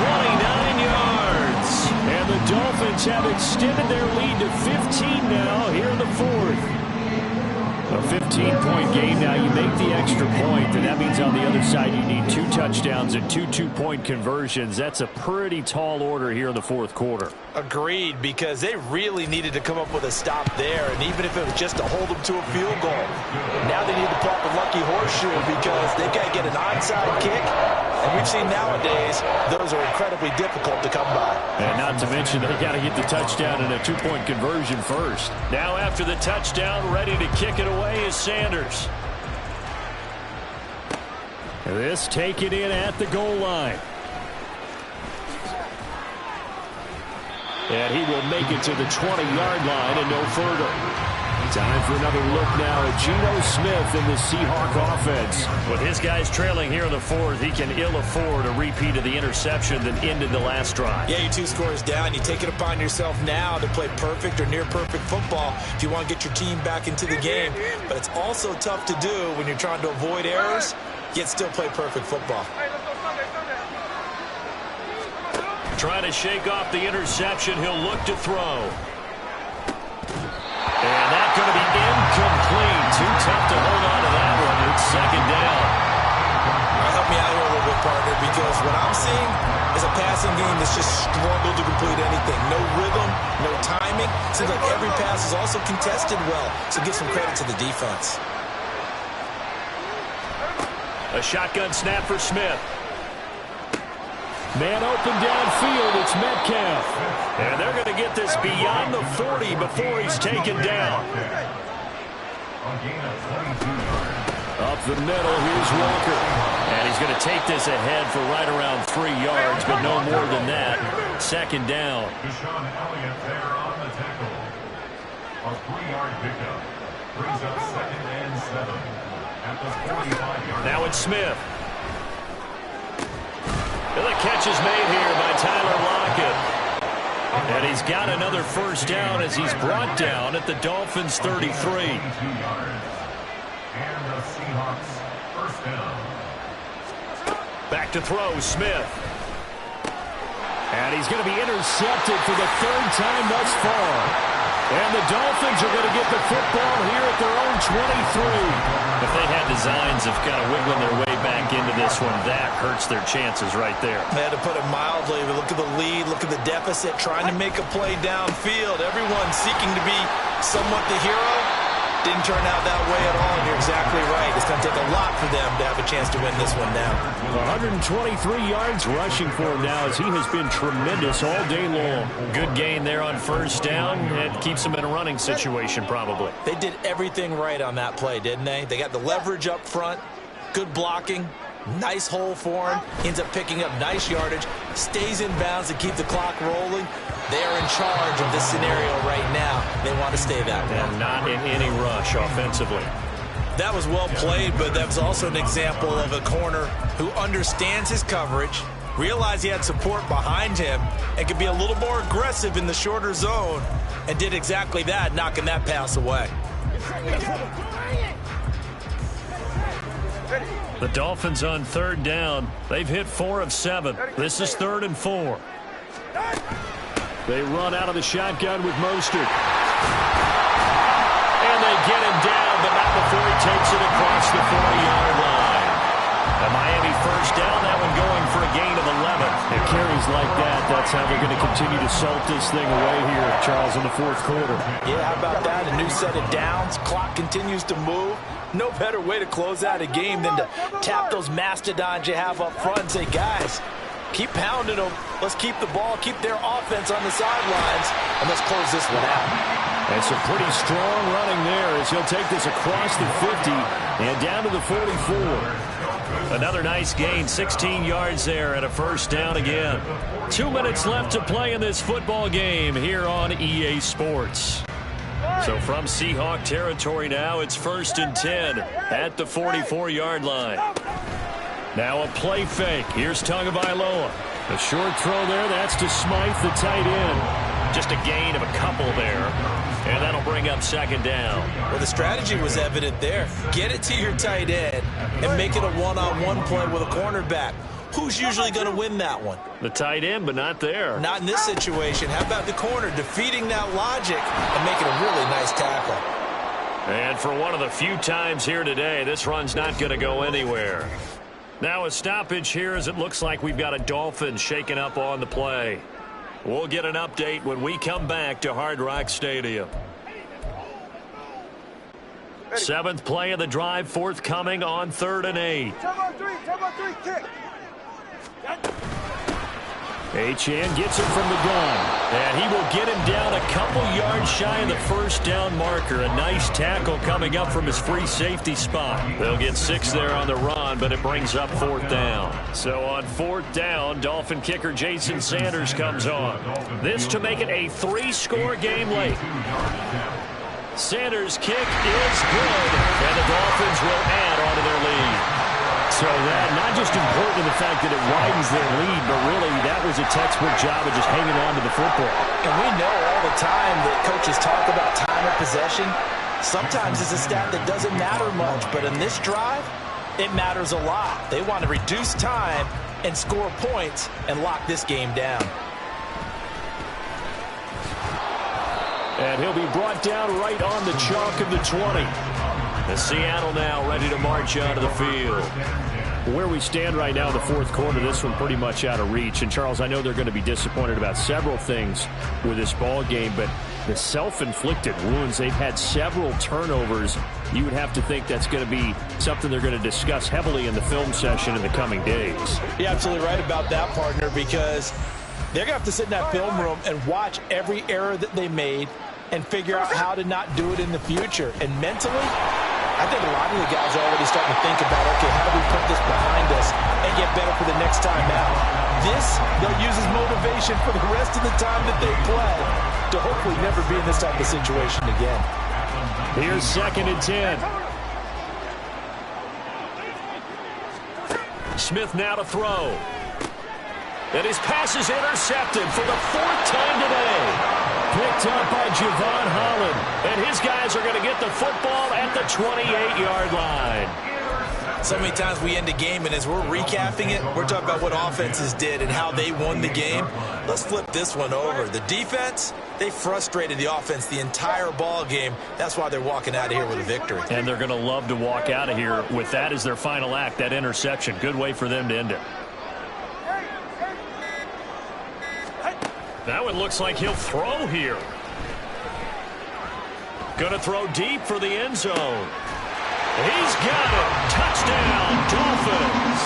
29 yards. And the Dolphins have extended their lead to 15 now here in the fourth. A 15-point game. Now you make the extra point, and that means on the other side you need 2 touchdowns and 2 two-point conversions. That's a pretty tall order here in the fourth quarter. Agreed, because they really needed to come up with a stop there, and even if it was just to hold them to a field goal. Now they need to pull up a lucky horseshoe because they've got to get an onside kick, and we've seen nowadays those are incredibly difficult to come by. And not to mention they got to get the touchdown and a 2-point conversion first. Now after the touchdown, ready to kick it away is Sanders. This taken in at the goal line. And he will make it to the 20-yard line and no further. Time for another look now at Geno Smith in the Seahawk offense. With his guys trailing here in the fourth, he can ill afford a repeat of the interception that ended the last drive. Yeah, you 2 scores down. You take it upon yourself now to play perfect or near-perfect football if you want to get your team back into the game. But it's also tough to do when you're trying to avoid errors, yet still play perfect football. Trying to shake off the interception. He'll look to throw. And that's going to be incomplete. Too tough to hold on to that one. It's second down. Help me out here a little bit, partner, because what I'm seeing is a passing game that's just struggled to complete anything. No rhythm, no timing. Seems like every pass is also contested well, so give some credit to the defense. A shotgun snap for Smith. Man open downfield, it's Metcalf. And they're going to get this beyond the 40 before he's taken down. Up the middle, here's Walker. And he's going to take this ahead for right around 3 yards, but no more than that. Second down. Deshaun Elliott there on the tackle. A 3-yard pickup brings up 2nd and 7 at the 45-yard line. Now it's Smith. And the catch is made here by Tyler Lockett. And he's got another first down as he's brought down at the Dolphins' 33. And the Seahawks first down. Back to throw, Smith. And he's going to be intercepted for the 3rd time thus far. And the Dolphins are going to get the football here at their own 23. If they had designs of kind of wiggling their way back into this one, that hurts their chances right there. They had to put it mildly, but look at the lead, look at the deficit, trying to make a play downfield. Everyone seeking to be somewhat the hero. Didn't turn out that way at all, and you're exactly right. It's going to take a lot for them to have a chance to win this one now. 123 yards rushing for him now as he has been tremendous all day long. Good gain there on first down. It keeps them in a running situation probably. They did everything right on that play, didn't they? They got the leverage up front, good blocking, nice hole for him, ends up picking up nice yardage, stays in bounds to keep the clock rolling. They're in charge of this scenario right now. They want to stay that way. And not in any rush offensively. That was well played, but that was also an example of a corner who understands his coverage, realized he had support behind him, and could be a little more aggressive in the shorter zone, and did exactly that, knocking that pass away. The Dolphins on 3rd down. They've hit 4 of 7. This is 3rd and 4. They run out of the shotgun with Mostert. And they get him down, but not before he takes it across the 40-yard line. A Miami first down, that one going for a gain of 11. It carries like that. That's how they're going to continue to salt this thing away here, Charles, in the 4th quarter. Yeah, how about that? A new set of downs. Clock continues to move. No better way to close out a game than to tap those mastodons you have up front and say, guys, keep pounding them. Let's keep the ball, keep their offense on the sidelines, and let's close this one out. And some pretty strong running there as he'll take this across the 50 and down to the 44. Another nice gain, 16 yards there and a first down again. 2 minutes left to play in this football game here on EA Sports. So from Seahawk territory now, it's 1st and 10 at the 44-yard line. Now a play fake. Here's Tagovailoa. A short throw there. That's to Smythe, the tight end. Just a gain of a couple there. And that'll bring up 2nd down. Well, the strategy was evident there. Get it to your tight end and make it a one-on-one play with a cornerback. Who's usually going to win that one? The tight end, but not there. Not in this situation. How about the corner defeating that logic and making a really nice tackle? And for one of the few times here today, this run's not going to go anywhere. Now a stoppage here as it looks like we've got a Dolphin shaking up on the play. We'll get an update when we come back to Hard Rock Stadium. 7th play of the drive forthcoming on 3rd and 8. Kick. Achane gets it from the gun. And he will get him down a couple yards shy of the first down marker. A nice tackle coming up from his free safety spot. They'll get 6 there on the run, but it brings up 4th down. So on 4th down, Dolphin kicker Jason Sanders comes on. This to make it a 3-score game late. Sanders' kick is good, and the Dolphins will add on to their lead. So that not just important in the fact that it widens their lead, but really that was a textbook job of just hanging on to the football. And we know all the time that coaches talk about time of possession. Sometimes it's a stat that doesn't matter much, but in this drive, it matters a lot. They want to reduce time and score points and lock this game down. And he'll be brought down right on the chalk of the 20. And Seattle now ready to march out of the field. Where we stand right now in the fourth quarter, this one pretty much out of reach. And, Charles, I know they're going to be disappointed about several things with this ball game, but the self-inflicted wounds, they've had several turnovers. You would have to think that's going to be something they're going to discuss heavily in the film session in the coming days. You're absolutely right about that, partner, because they're going to have to sit in that film room and watch every error that they made and figure out how to not do it in the future. And mentally, I think a lot of the guys are already starting to think about, okay, how do we put this behind us and get better for the next time out? This, they'll use as motivation for the rest of the time that they play to hopefully never be in this type of situation again. Here's 2nd and 10. Smith now to throw. And his pass is intercepted for the 4th time today. Picked up by Javon Holland. And his guys are going to get the football at the 28-yard line. So many times we end a game, and as we're recapping it, we're talking about what offenses did and how they won the game. Let's flip this one over. The defense, they frustrated the offense the entire ball game. That's why they're walking out of here with a victory. And they're going to love to walk out of here with that as their final act, that interception. Good way for them to end it. That one looks like he'll throw here. Going to throw deep for the end zone. He's got it. Touchdown, Dolphins.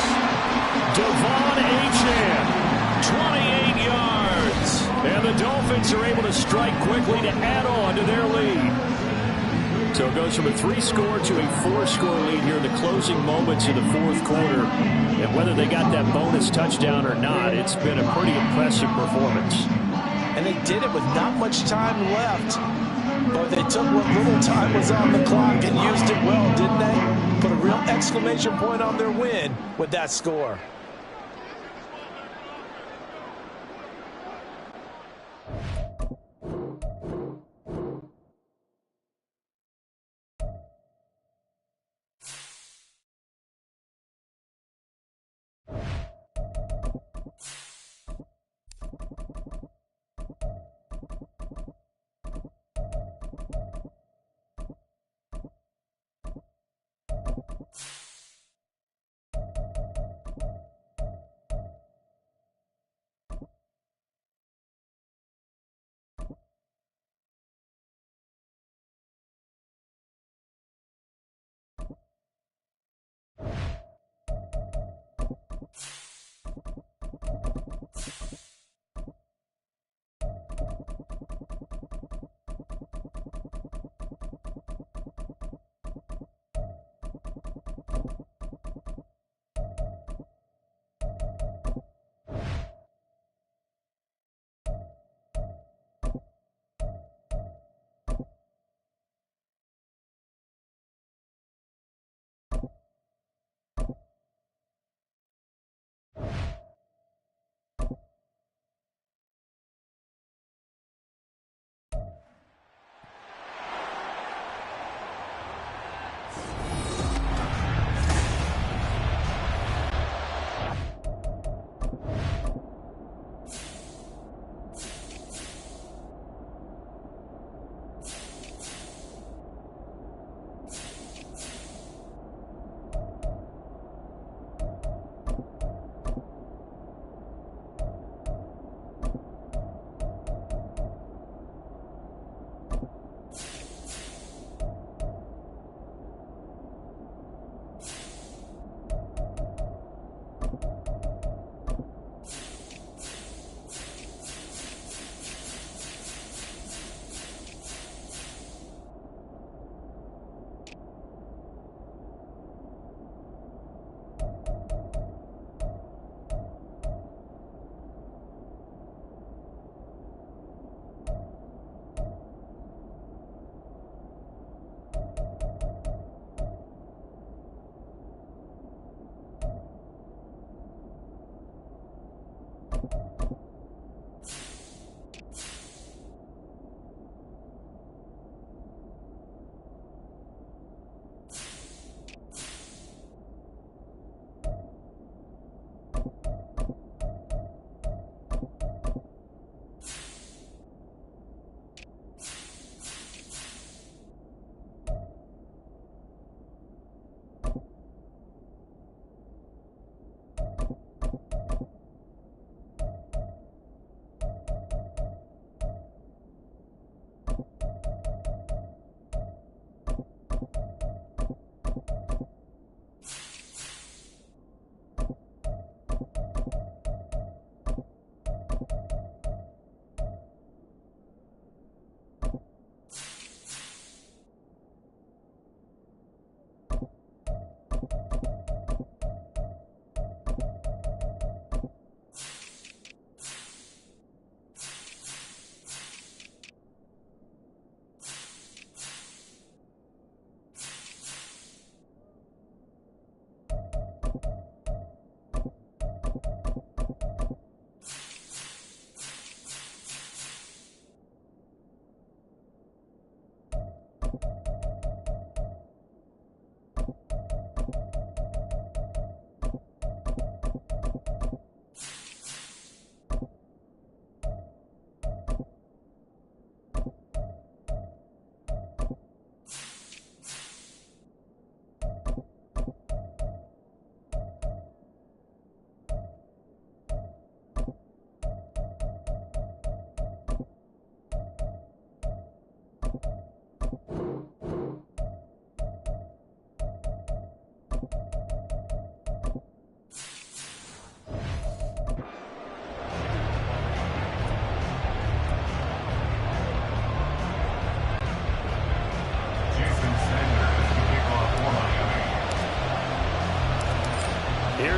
Devon Achane, 28 yards. And the Dolphins are able to strike quickly to add on to their lead. So it goes from a 3-score to a 4-score lead here in the closing moments of the fourth quarter. And whether they got that bonus touchdown or not, it's been a pretty impressive performance. And they did it with not much time left. But they took what little time was on the clock and used it well, didn't they? Put a real exclamation point on their win with that score.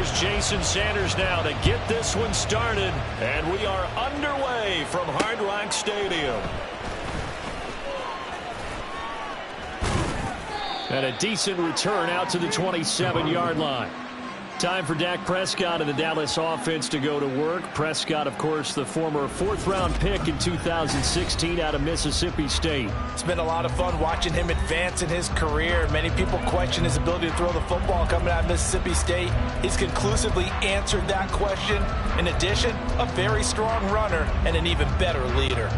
Here's Jason Sanders now to get this one started. And we are underway from Hard Rock Stadium. And a decent return out to the 27-yard line. Time for Dak Prescott and the Dallas offense to go to work. Prescott, of course, the former fourth-round pick in 2016 out of Mississippi State. It's been a lot of fun watching him advance in his career. Many people question his ability to throw the football coming out of Mississippi State. He's conclusively answered that question. In addition, a very strong runner and an even better leader.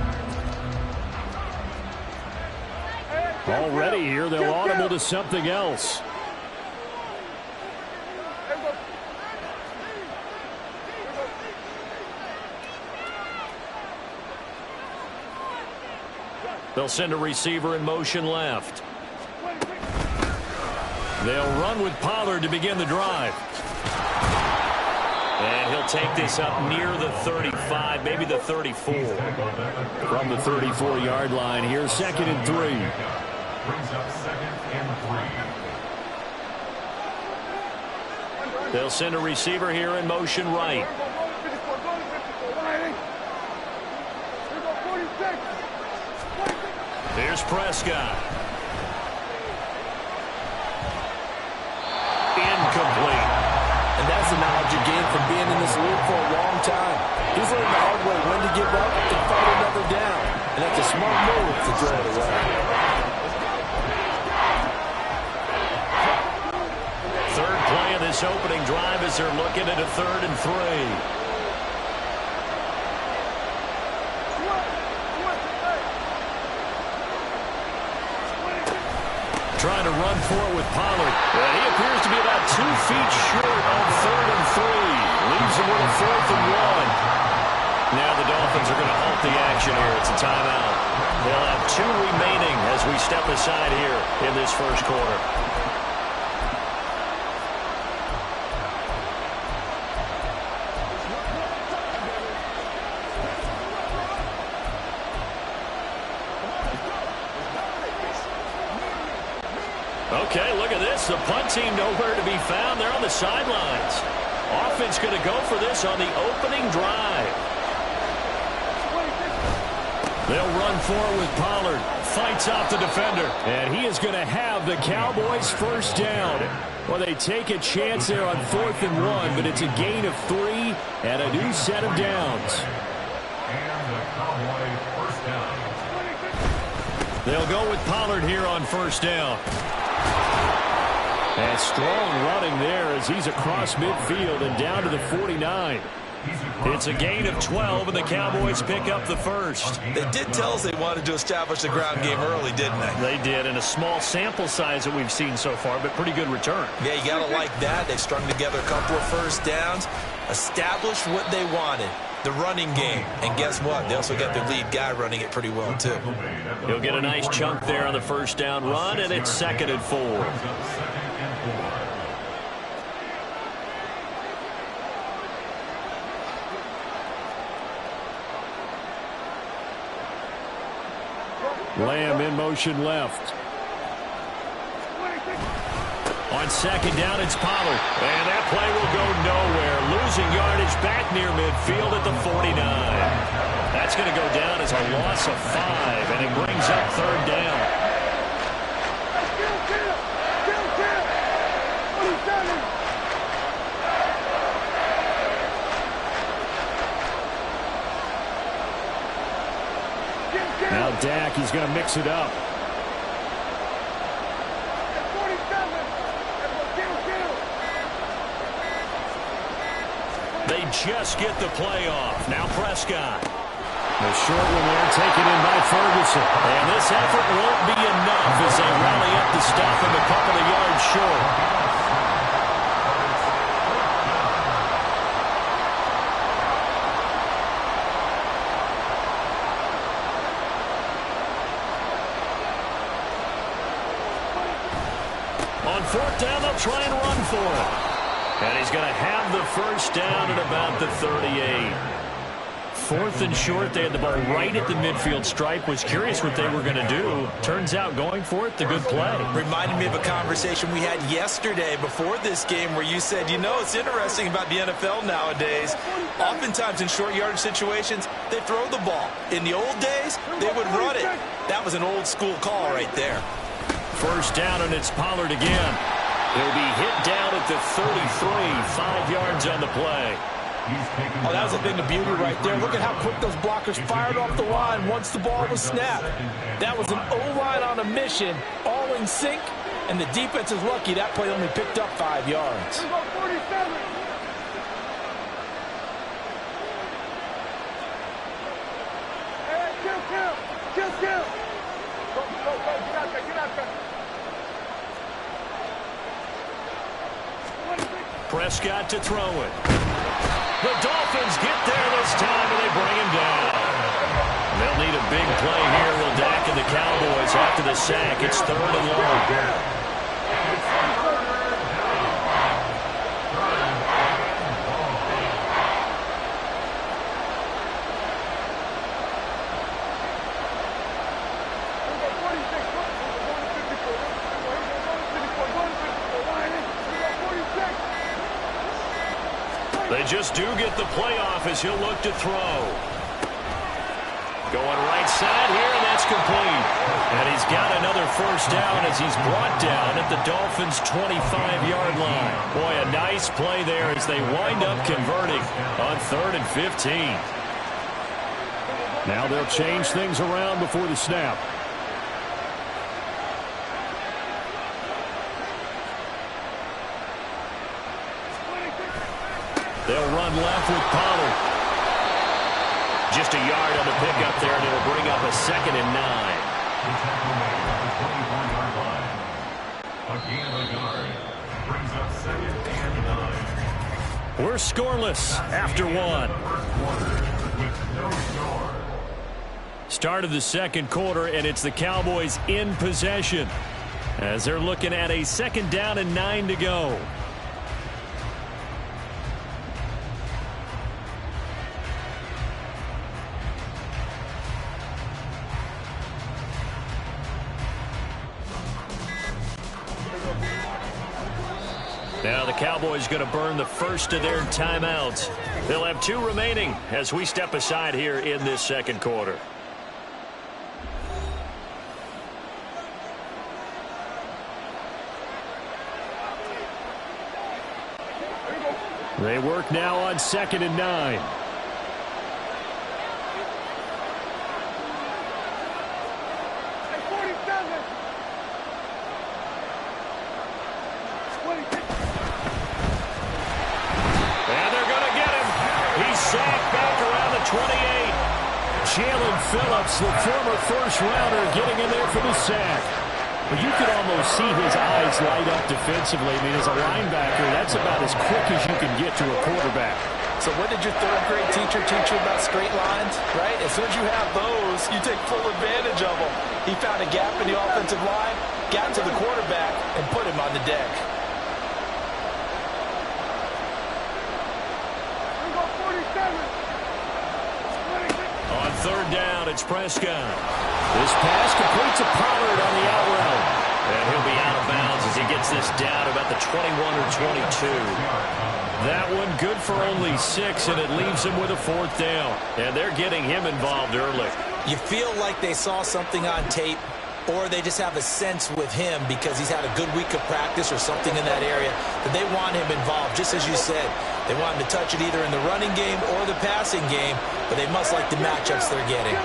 Already here, they'll audible to something else. They'll send a receiver in motion left. They'll run with Pollard to begin the drive. And he'll take this up near the 35, maybe the 34. From the 34-yard line here, 2nd and 3. Brings up 2nd and 3. They'll send a receiver here in motion right. Here's Prescott. Incomplete. And that's the knowledge you gain from being in this league for a long time. He's learned the hard way when to give up and fight another down. And that's a smart move to throw it away. Third play of this opening drive as they're looking at a 3rd and 3. Trying to run for it with Pollard. And he appears to be about 2 feet short on 3rd and 3. Leaves him with a 4th and 1. Now the Dolphins are going to halt the action here. It's a timeout. They'll have 2 remaining as we step aside here in this first quarter. Okay, look at this. The punt team nowhere to be found. They're on the sidelines. Offense going to go for this on the opening drive. They'll run forward with Pollard. Fights off the defender. And he is going to have the Cowboys first down. Well, they take a chance there on 4th and 1, but it's a gain of 3 and a new set of downs. And the Cowboys first down. They'll go with Pollard here on first down. And strong running there as he's across midfield and down to the 49. It's a gain of 12, and the Cowboys pick up the first. They did tell us they wanted to establish the ground game early, didn't they? They did, in a small sample size that we've seen so far, but pretty good return. Yeah, you got to like that. They strung together a couple of first downs, established what they wanted, the running game. And guess what? They also got their lead guy running it pretty well, too. He'll get a nice chunk there on the first down run, and it's 2nd and 4. Lamb in motion left. On 2nd down, it's Pollard. And that play will go nowhere. Losing yardage back near midfield at the 49. That's going to go down as a loss of 5, and it brings up 3rd down. Now Dak, he's going to mix it up. They just get the play off. Now Prescott. The short one there taken in by Ferguson. And this effort won't be enough as they rally up to stop him a couple of yards short. On 4th down, they'll try and run for it. And he's going to have the first down at about the 38. 4th and short. They had the ball right at the midfield stripe. Was curious what they were going to do. Turns out going for it, the good play. Reminded me of a conversation we had yesterday before this game where you said, you know, it's interesting about the NFL nowadays. Oftentimes in short yardage situations, they throw the ball. In the old days, they would run it. That was an old school call right there. First down, and it's Pollard again. He'll be hit down at the 33, 5 yards on the play. Oh, that was a thing of beauty right there. Look at how quick those blockers fired off the line once the ball was snapped. That was an O-line on a mission, all in sync, and the defense is lucky that play only picked up 5 yards. Prescott to throw it. The Dolphins get there this time, and they bring him down. They'll need a big play here. Will Dak and the Cowboys after the sack. It's 3rd and long. They just do get the playoff as he'll look to throw. Going right side here, and that's complete. And he's got another first down as he's brought down at the Dolphins' 25-yard line. Boy, a nice play there as they wind up converting on 3rd and 15. Now they'll change things around before the snap. They'll run left with Pollard. Just a yard on the pickup there, and it'll bring up a 2nd and 9. The tackle made at the 24-yard line. A gain of a yard brings up 2nd and 9. We're scoreless after one. First quarter with no score. Start of the second quarter, and it's the Cowboys in possession as they're looking at a 2nd down and 9 to go. Now the Cowboys going to burn the first of their timeouts. They'll have 2 remaining as we step aside here in this second quarter. They work now on 2nd and 9. Jalen Phillips, the former first-rounder, getting in there for the sack. But you could almost see his eyes light up defensively. I mean, as a linebacker, that's about as quick as you can get to a quarterback. So what did your 3rd-grade teacher teach you about straight lines, right? As soon as you have those, you take full advantage of them. He found a gap in the offensive line, got to the quarterback, and put him on the deck. On 3rd down, it's Prescott. This pass completes a Pollard on the out route. And he'll be out of bounds as he gets this down about the 21 or 22. That one good for only 6, and it leaves him with a 4th down. And they're getting him involved early. You feel like they saw something on tape, or they just have a sense with him because he's had a good week of practice or something in that area that they want him involved, just as you said. They want him to touch it either in the running game or the passing game, but they must like the matchups they're getting.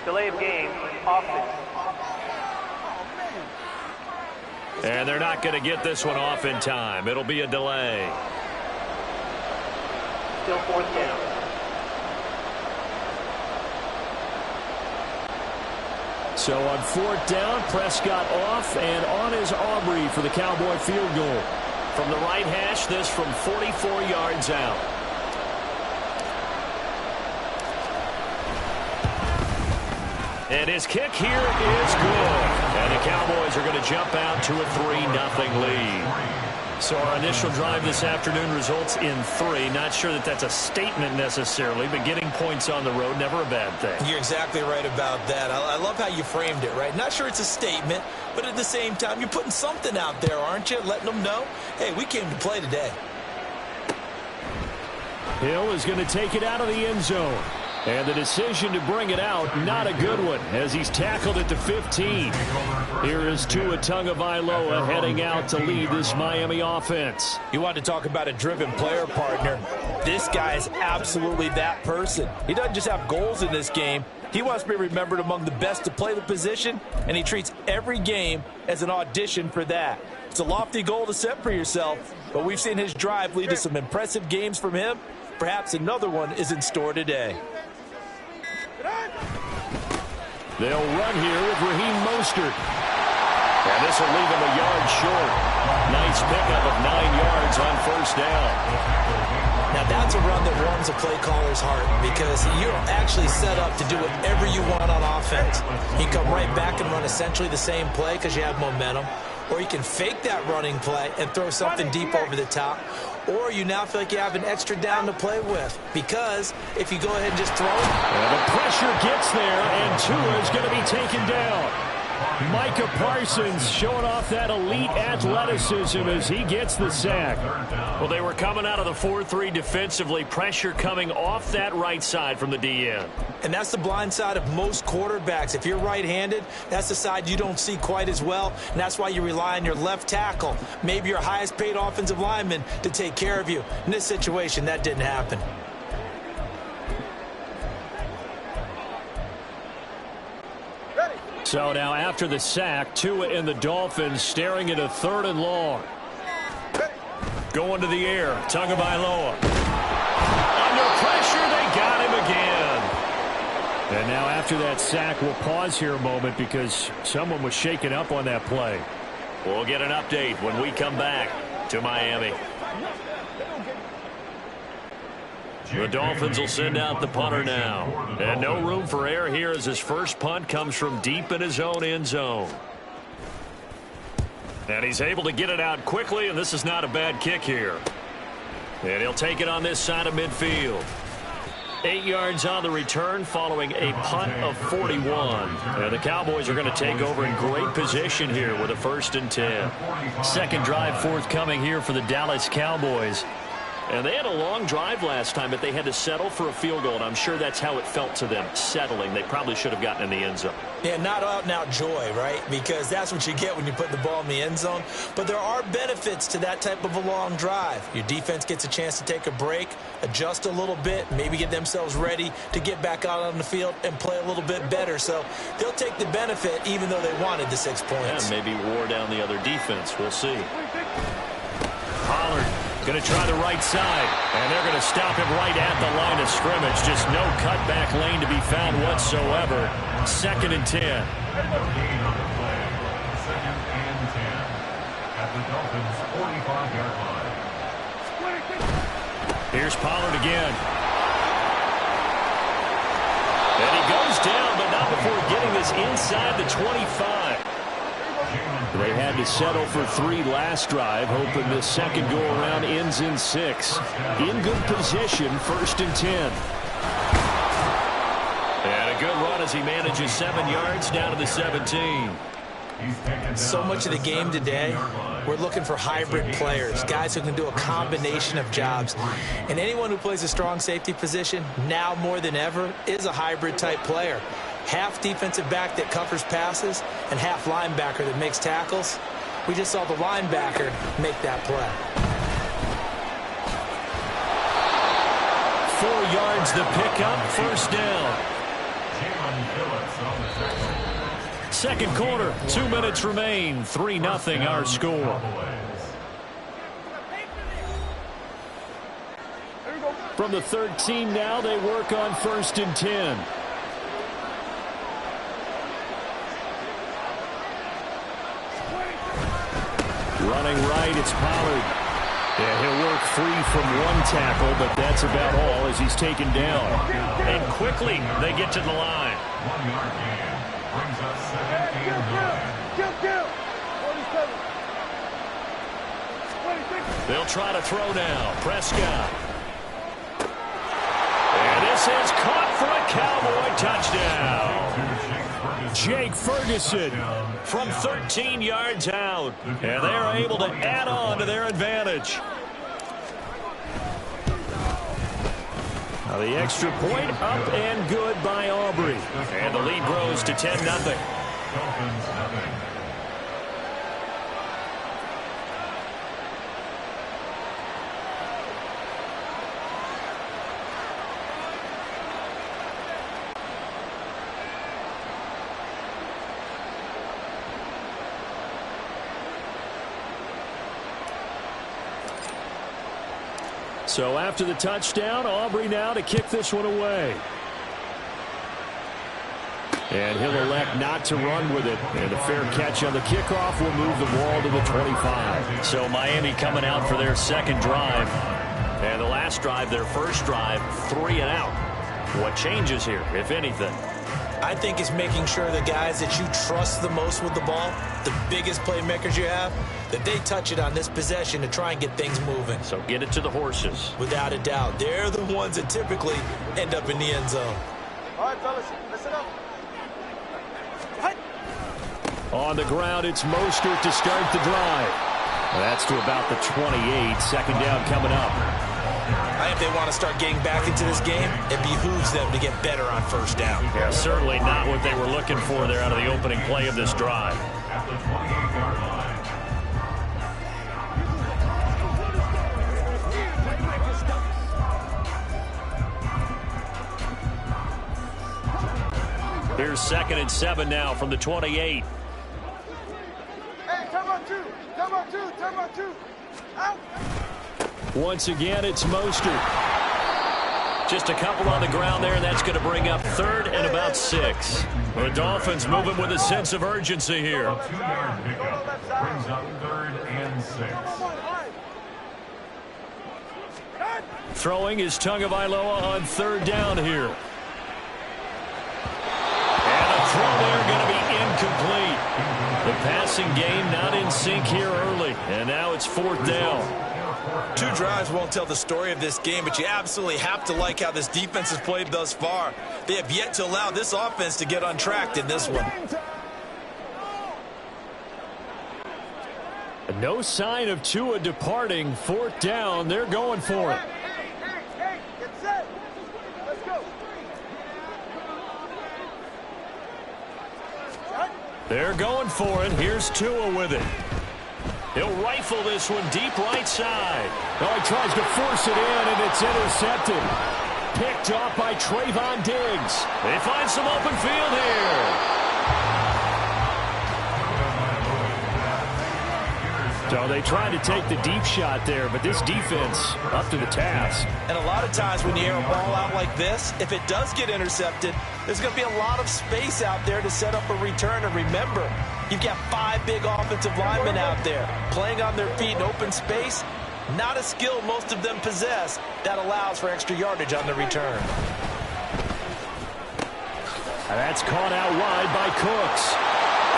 Delay of game, offense. And they're not going to get this one off in time. It'll be a delay. Still 4th down. So on 4th down, Prescott off, and on is Aubrey for the Cowboy field goal. From the right hash, this from 44 yards out. And his kick here is good. And the Cowboys are going to jump out to a 3-0 lead. So our initial drive this afternoon results in 3. Not sure that that's a statement necessarily, but getting points on the road, never a bad thing. You're exactly right about that. I love how you framed it, right? Not sure it's a statement, but at the same time, you're putting something out there, aren't you? Letting them know, hey, we came to play today. Hill is going to take it out of the end zone. And the decision to bring it out, not a good one, as he's tackled at the 15. Here is Tua Tagovailoa heading out to lead this Miami offense. You want to talk about a driven player, partner. This guy is absolutely that person. He doesn't just have goals in this game. He wants to be remembered among the best to play the position, and he treats every game as an audition for that. It's a lofty goal to set for yourself, but we've seen his drive lead to some impressive games from him. Perhaps another one is in store today. They'll run here with Raheem Mostert. And this will leave him a yard short. Nice pickup of 9 yards on first down. Now that's a run that warms a play caller's heart because you're actually set up to do whatever you want on offense. You come right back and run essentially the same play because you have momentum. Or you can fake that running play and throw something deep over the top. Or you now feel like you have an extra down to play with. Because if you go ahead and just throw it. And the pressure gets there, and Tua is going to be taken down. Micah Parsons showing off that elite athleticism as he gets the sack. Well, they were coming out of the 4-3 defensively. Pressure coming off that right side from the DN. And that's the blind side of most quarterbacks. If you're right-handed, that's the side you don't see quite as well. And that's why you rely on your left tackle, maybe your highest-paid offensive lineman, to take care of you. In this situation, that didn't happen. So now after the sack, Tua and the Dolphins staring at a 3rd and long. Going to the air, Tagovailoa. Under pressure, they got him again. And now after that sack, we'll pause here a moment because someone was shaken up on that play. We'll get an update when we come back to Miami. The Dolphins will send out the punter now. And no room for error here as his first punt comes from deep in his own end zone. And he's able to get it out quickly, and this is not a bad kick here. And he'll take it on this side of midfield. 8 yards on the return following a punt of 41. And the Cowboys are going to take over in great position here with a 1st and 10. Second drive forthcoming here for the Dallas Cowboys. And they had a long drive last time, but they had to settle for a field goal, and I'm sure that's how it felt to them, settling. They probably should have gotten in the end zone. Yeah, not out-and-out joy, right? Because that's what you get when you put the ball in the end zone. But there are benefits to that type of a long drive. Your defense gets a chance to take a break, adjust a little bit, maybe get themselves ready to get back out on the field and play a little bit better. So they'll take the benefit even though they wanted the 6 points. And maybe wore down the other defense. We'll see. Pollard going to try the right side, and they're going to stop him right at the line of scrimmage. Just no cutback lane to be found whatsoever. 2nd and 10. Second and 10 at the Dolphins' 45-yard line. Here's Pollard again. And he goes down, but not before getting this inside the 25. They had to settle for 3 last drive, hoping this second go-around ends in 6. In good position, 1st and 10. And a good run as he manages 7 yards down to the 17. So much of the game today, we're looking for hybrid players, guys who can do a combination of jobs. And anyone who plays a strong safety position, now more than ever, is a hybrid-type player. Half defensive back that covers passes and half linebacker that makes tackles. We just saw the linebacker make that play. 4 yards the pickup, 1st down. Second quarter, 2 minutes remain, 3-0 our score. From the 13 now, they work on 1st and 10. Running right, it's Pollard. Yeah, he'll work free from one tackle, but that's about all as he's taken down. And quickly they get to the line. 1 yard gain. Brings up 2nd and 9. They'll try to throw now. Prescott. And this is caught for a Cowboy touchdown. Jake Ferguson from 13 yards out. And they are able to add on to their advantage. Now the extra point up and good by Aubrey. And the lead grows to 10-0. Dolphins nothing. So after the touchdown, Aubrey now to kick this one away. And he'll elect not to run with it. And a fair catch on the kickoff will move the ball to the 25. So Miami coming out for their second drive. And the last drive, their first drive, 3 and out. What changes here, if anything? I think it's making sure the guys that you trust the most with the ball, the biggest playmakers you have, that they touch it on this possession to try and get things moving. So get it to the horses. Without a doubt. They're the ones that typically end up in the end zone. All right, fellas, listen up. On the ground, it's Mostert to start the drive. That's to about the 28. Second down coming up. I think if they want to start getting back into this game, it behooves them to get better on first down. Yeah, certainly not what they were looking for there out of the opening play of this drive. At the 28-yard line. Here's 2nd and 7 now from the 28. Hey, turn on two. Turn on two. Turn on two. Out. Once again, it's Mostert. Just a couple on the ground there, and that's going to bring up 3rd and about 6. The Dolphins moving with a sense of urgency here. A 2-yard pickup brings up 3rd and 6. Throwing is Tagovailoa on 3rd down here. And a throw there going to be incomplete. The passing game not in sync here early, and now it's 4th down. 2 drives won't tell the story of this game, but you absolutely have to like how this defense has played thus far. They have yet to allow this offense to get untracked in this one. No sign of Tua departing. 4th down. They're going for it. Hey, get set. Let's go. They're going for it. Here's Tua with it. He'll rifle this one deep right side. Oh, he tries to force it in, and it's intercepted. Picked off by Trayvon Diggs. They find some open field here. So they tried to take the deep shot there, but this defense up to the task. And a lot of times when you air a ball out like this, if it does get intercepted, there's going to be a lot of space out there to set up a return. And remember, you've got 5 big offensive linemen out there playing on their feet in open space. Not a skill most of them possess that allows for extra yardage on the return. And that's caught out wide by Cooks.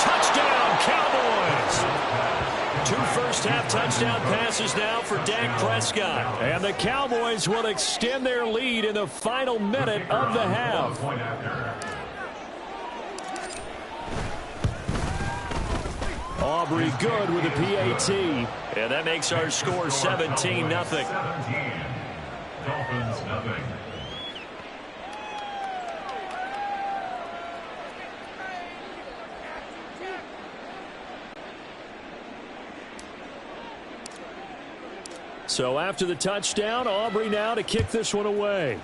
Touchdown, Cowboys! 2 first-half touchdown passes now for Dak Prescott. And the Cowboys will extend their lead in the final minute of the half. Aubrey good with a PAT. And that makes our score 17-0. Dolphins nothing. So after the touchdown, Aubrey now to kick this one away.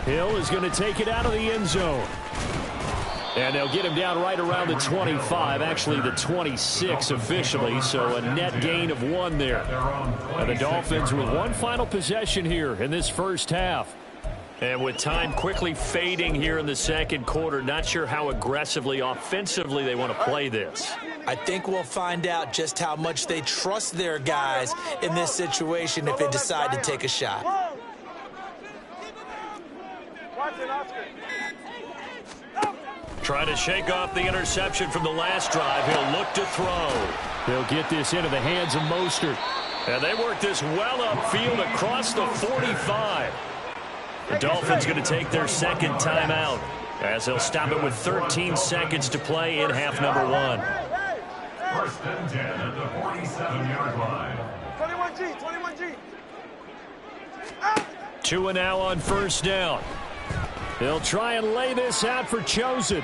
Hill is going to take it out of the end zone. And they'll get him down right around the 25, actually the 26 officially, so a net gain of 1 there. And the Dolphins with one final possession here in this first half. And with time quickly fading here in the second quarter, not sure how aggressively, offensively they want to play this. I think we'll find out just how much they trust their guys in this situation if they decide to take a shot. Trying to shake off the interception from the last drive. He'll look to throw. They'll get this into the hands of Mostert. And they work this well upfield across the 45. The Dolphins going to take their second timeout as they'll stop it with 13 seconds to play in half number 1. First and 10 at the 47-yard line. 21G. Tua now on first down. They'll try and lay this out for Chosen.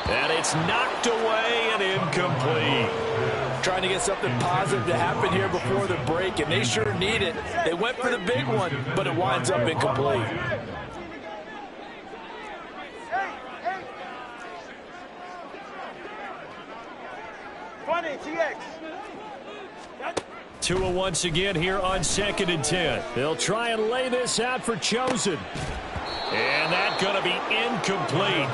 And it's knocked away and incomplete. Trying to get something positive to happen here before the break, and they sure need it. They went for the big one, but it winds up incomplete. Tua once again here on 2nd and 10. They'll try and lay this out for Chosen. And that's going to be incomplete.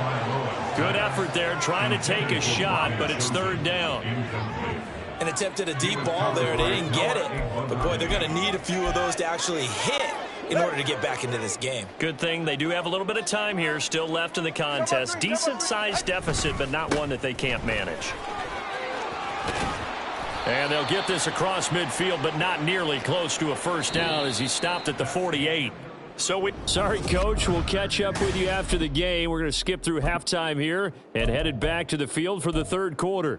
Good effort there trying to take a shot, but it's third down. And attempted a deep ball there. They didn't get it. But, boy, they're going to need a few of those to actually hit in order to get back into this game. Good thing they do have a little bit of time here still left in the contest. Decent-sized deficit, but not one that they can't manage. And they'll get this across midfield, but not nearly close to a first down as he stopped at the 48. Sorry, Coach. We'll catch up with you after the game. We're going to skip through halftime here and headed back to the field for the third quarter.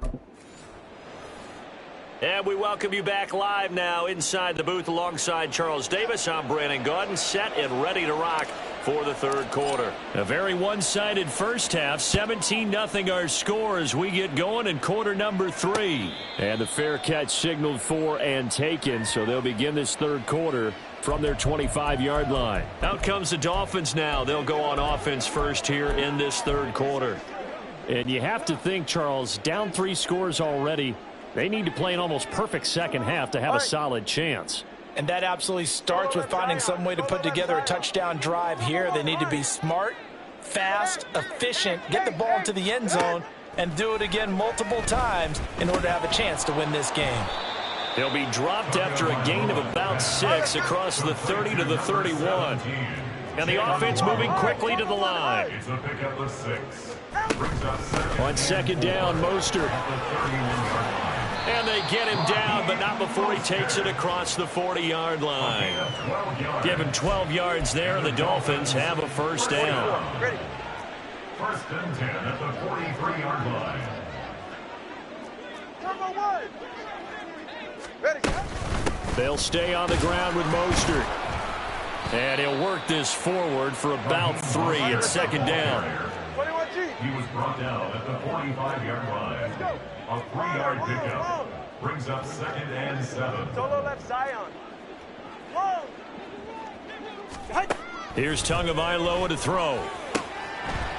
And we welcome you back live now inside the booth alongside Charles Davis. I'm Brandon Gaudin, set and ready to rock for the third quarter. A very one-sided first half. 17-0 our score as we get going in quarter number 3. And the fair catch signaled for and taken, so they'll begin this third quarter from their 25-yard line. Out comes the Dolphins now. They'll go on offense first here in this third quarter. And you have to think, Charles, down 3 scores already. They need to play an almost perfect second half to have a solid chance. And that absolutely starts with finding some way to put together a touchdown drive here. They need to be smart, fast, efficient, get the ball into the end zone, and do it again multiple times in order to have a chance to win this game. He'll be dropped after a gain of about 6 across the 30 to the 31. And the offense moving quickly to the line. It's a pickup of 6. On second down, Mostert. And they get him down, but not before he takes it across the 40-yard line. Give him 12 yards there, and the Dolphins have a first down. First and 10 at the 43-yard line. They'll stay on the ground with Mostert. And he'll work this forward for about 3 at second down. He was brought down at the 45-yard line. A 3-yard pickup brings up 2nd and 7. Solo left Zion. Here's Tagovailoa to throw.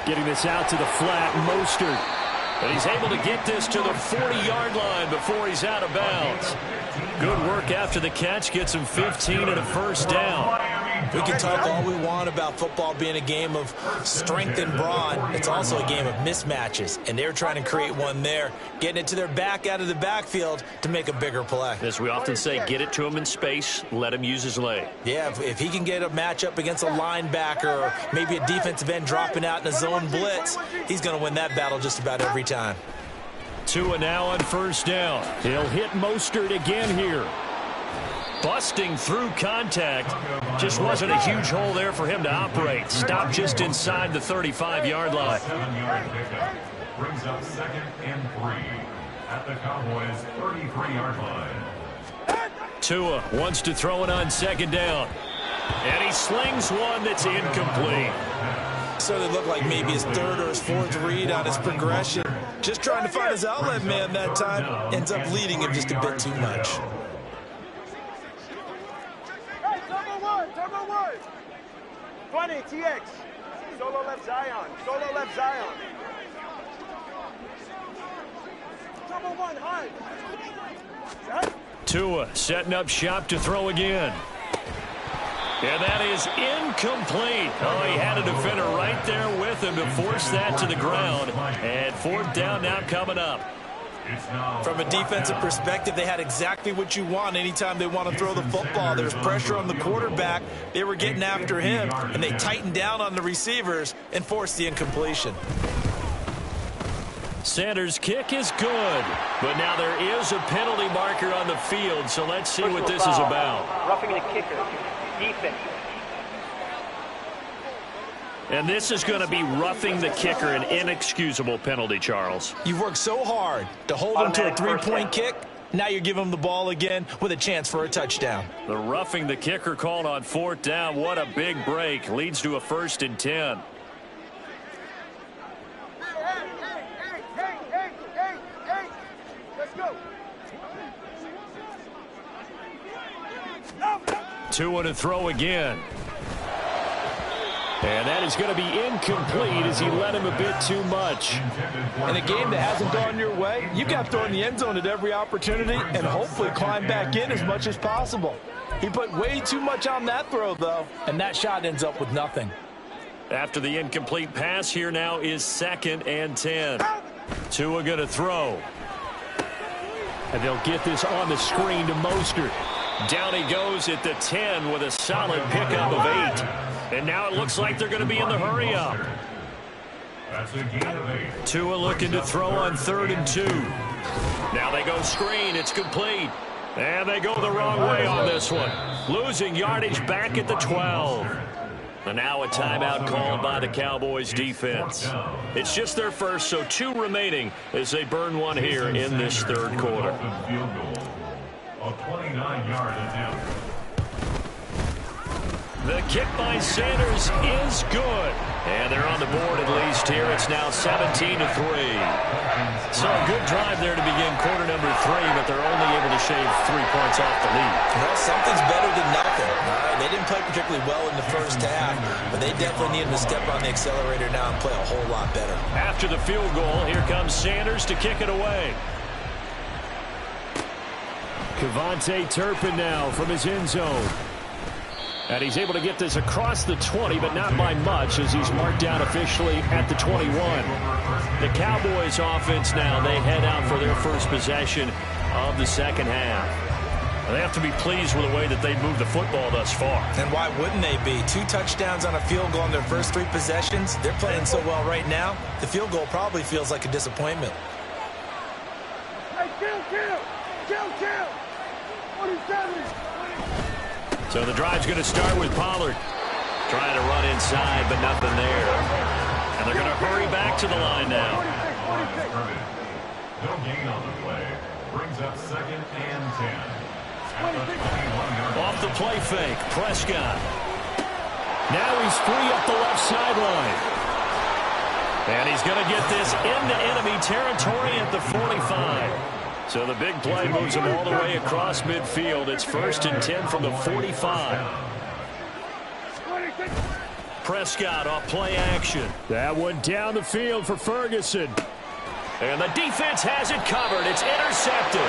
Getting this out to the flat, Mostert. And he's able to get this to the 40-yard line before he's out of bounds. Good work after the catch. Gets him 15 and a first down. We can talk all we want about football being a game of strength and brawn. It's also a game of mismatches, and they're trying to create one there, getting it to their back out of the backfield to make a bigger play. As we often say, get it to him in space, let him use his leg. Yeah, if he can get a matchup against a linebacker or maybe a defensive end dropping out in a zone blitz, he's going to win that battle just about every time. Tua now on first down. He'll hit Mostert again here. Busting through contact. Just wasn't a huge hole there for him to operate. Stopped just inside the 35-yard line. 7-yard pickup brings up 2nd and 3 at the Cowboys' 33-yard line. Tua wants to throw it on second down. And he slings one that's incomplete. So it looked like maybe his 3rd or his 4th read on his progression. Just trying to find his outlet man that time. Ends up leading him just a bit too much. Turbo 1. 20, TX. Solo left Zion. Solo left Zion. Turbo 1, high. Tua setting up shop to throw again. And that is incomplete. Oh, he had a defender right there with him to force that to the ground. And 4th down now coming up. From a defensive perspective, they had exactly what you want anytime they want to throw the football. There's pressure on the quarterback. They were getting after him, and they tightened down on the receivers and forced the incompletion. Sanders' kick is good, but now there is a penalty marker on the field, so let's see what this is about. Roughing the kicker. Defense. And this is going to be roughing the kicker, an inexcusable penalty, Charles. You've worked so hard to hold them to a three-point kick. Now you give them the ball again with a chance for a touchdown. The roughing the kicker called on 4th down. What a big break. Leads to a 1st and 10. Let's go. Tua to throw again. And that is going to be incomplete as he led him a bit too much. In a game that hasn't gone your way, you got to throw in the end zone at every opportunity and hopefully climb back in as much as possible. He put way too much on that throw, though, and that shot ends up with nothing. After the incomplete pass, here now is 2nd and 10. Tua going to throw. And they'll get this on the screen to Mostert. Down he goes at the 10 with a solid pickup of 8. And now it looks like they're going to be in the hurry-up. Tua looking to throw on 3rd and 2. Now they go screen. It's complete. And they go the wrong way on this one. Losing yardage back at the 12. And now a timeout called by the Cowboys defense. It's just their first, so 2 remaining as they burn one here in this 3rd quarter. A 29-yard attempt. The kick by Sanders is good. And they're on the board at least here. It's now 17-3. So a good drive there to begin quarter number 3, but they're only able to shave 3 points off the lead. Well, something's better than nothing. They didn't play particularly well in the first half, but they definitely need to step on the accelerator now and play a whole lot better. After the field goal, here comes Sanders to kick it away. Kevontae Turpin now from his end zone. And he's able to get this across the 20, but not by much as he's marked down officially at the 21. The Cowboys offense now, they head out for their first possession of the second half. They have to be pleased with the way that they've moved the football thus far. And why wouldn't they be? 2 touchdowns on a field goal in their first 3 possessions. They're playing so well right now, the field goal probably feels like a disappointment. Hey, kill! 47! So the drive's going to start with Pollard. Trying to run inside, but nothing there. And they're going to hurry back to the line now. No gain on the play. Brings up 2nd and 10. Off the play fake, Prescott. Now he's free up the left sideline. And he's going to get this into enemy territory at the 45. So the big play moves him all the way across midfield. It's 1st and 10 from the 45. Prescott off play action. That one down the field for Ferguson. And the defense has it covered. It's intercepted.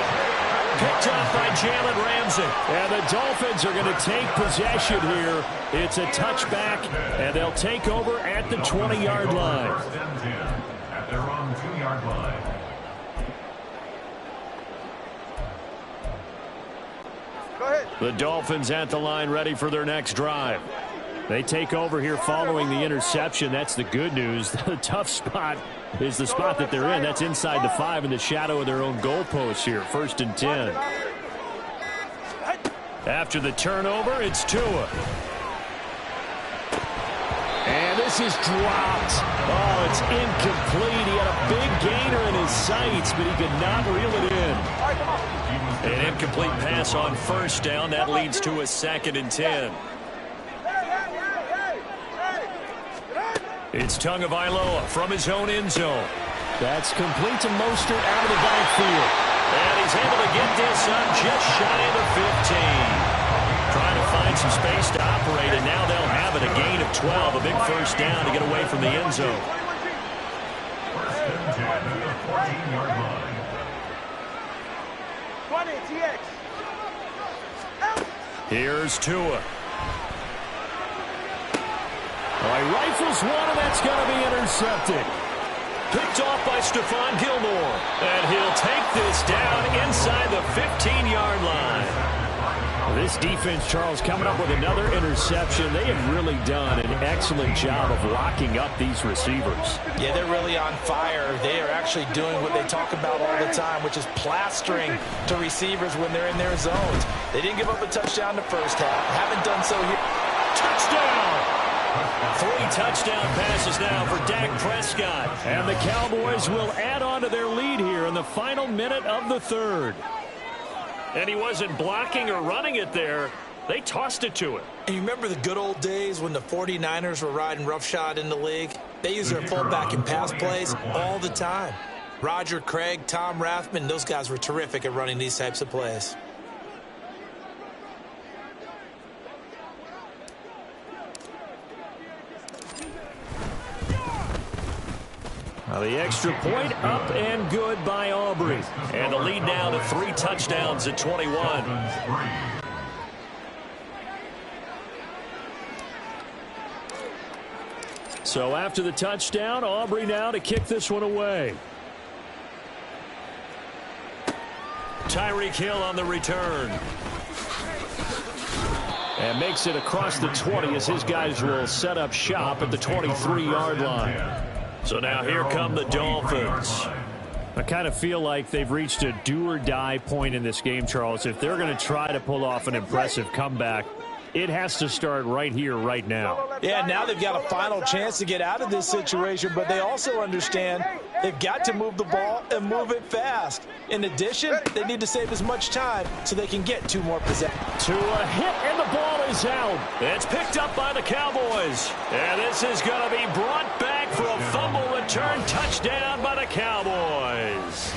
Picked up by Jalen Ramsey. And the Dolphins are going to take possession here. It's a touchback, and they'll take over at the 20-yard line. 1st and 10 at their own 2-yard line. The Dolphins at the line ready for their next drive. They take over here following the interception. That's the good news. The tough spot is the spot that they're in. That's inside the 5 in the shadow of their own goalpost here. 1st and 10. After the turnover, it's Tua. And this is dropped. Oh, it's incomplete. He had a big gainer in his sights, but he could not reel it in. An incomplete pass on 1st down. That leads to a 2nd and 10. It's Tagovailoa from his own end zone. That's complete to Mostert out of the backfield. And he's able to get this up just shy of the 15. Trying to find some space to operate, and now they'll have it. A gain of 12, a big 1st down to get away from the end zone. 1st and 10 at the 14-yard line. 20, TX. Here's Tua. Oh, he rifles one, and that's going to be intercepted. Picked off by Stephon Gilmore. And he'll take this down inside the 15-yard line. This defense, Charles, coming up with another interception. They have really done an excellent job of locking up these receivers. Yeah, they're really on fire. They are actually doing what they talk about all the time, which is plastering to receivers when they're in their zones. They didn't give up a touchdown the first half. Haven't done so here. Touchdown! 3 touchdown passes now for Dak Prescott. And the Cowboys will add on to their lead here in the final minute of the third. And he wasn't blocking or running it there. They tossed it to him. And you remember the good old days when the 49ers were riding roughshod in the league? They used their fullback in pass plays all the time. Roger Craig, Tom Rathman, those guys were terrific at running these types of plays. Well, the extra point up and good by Aubrey. And the lead now to 3 touchdowns at 21. So after the touchdown, Aubrey now to kick this one away. Tyreek Hill on the return. And makes it across the 20 as his guys will set up shop at the 23-yard line. So now here come the Dolphins. I kind of feel like they've reached a do-or-die point in this game, Charles. If they're going to try to pull off an impressive comeback, it has to start right here, right now. Yeah, now they've got a final chance to get out of this situation, but they also understand they've got to move the ball and move it fast. In addition, they need to save as much time so they can get 2 more possessions. To a hit, and the ball is out. It's picked up by the Cowboys. And this is going to be brought back for a fumble return touchdown by the Cowboys.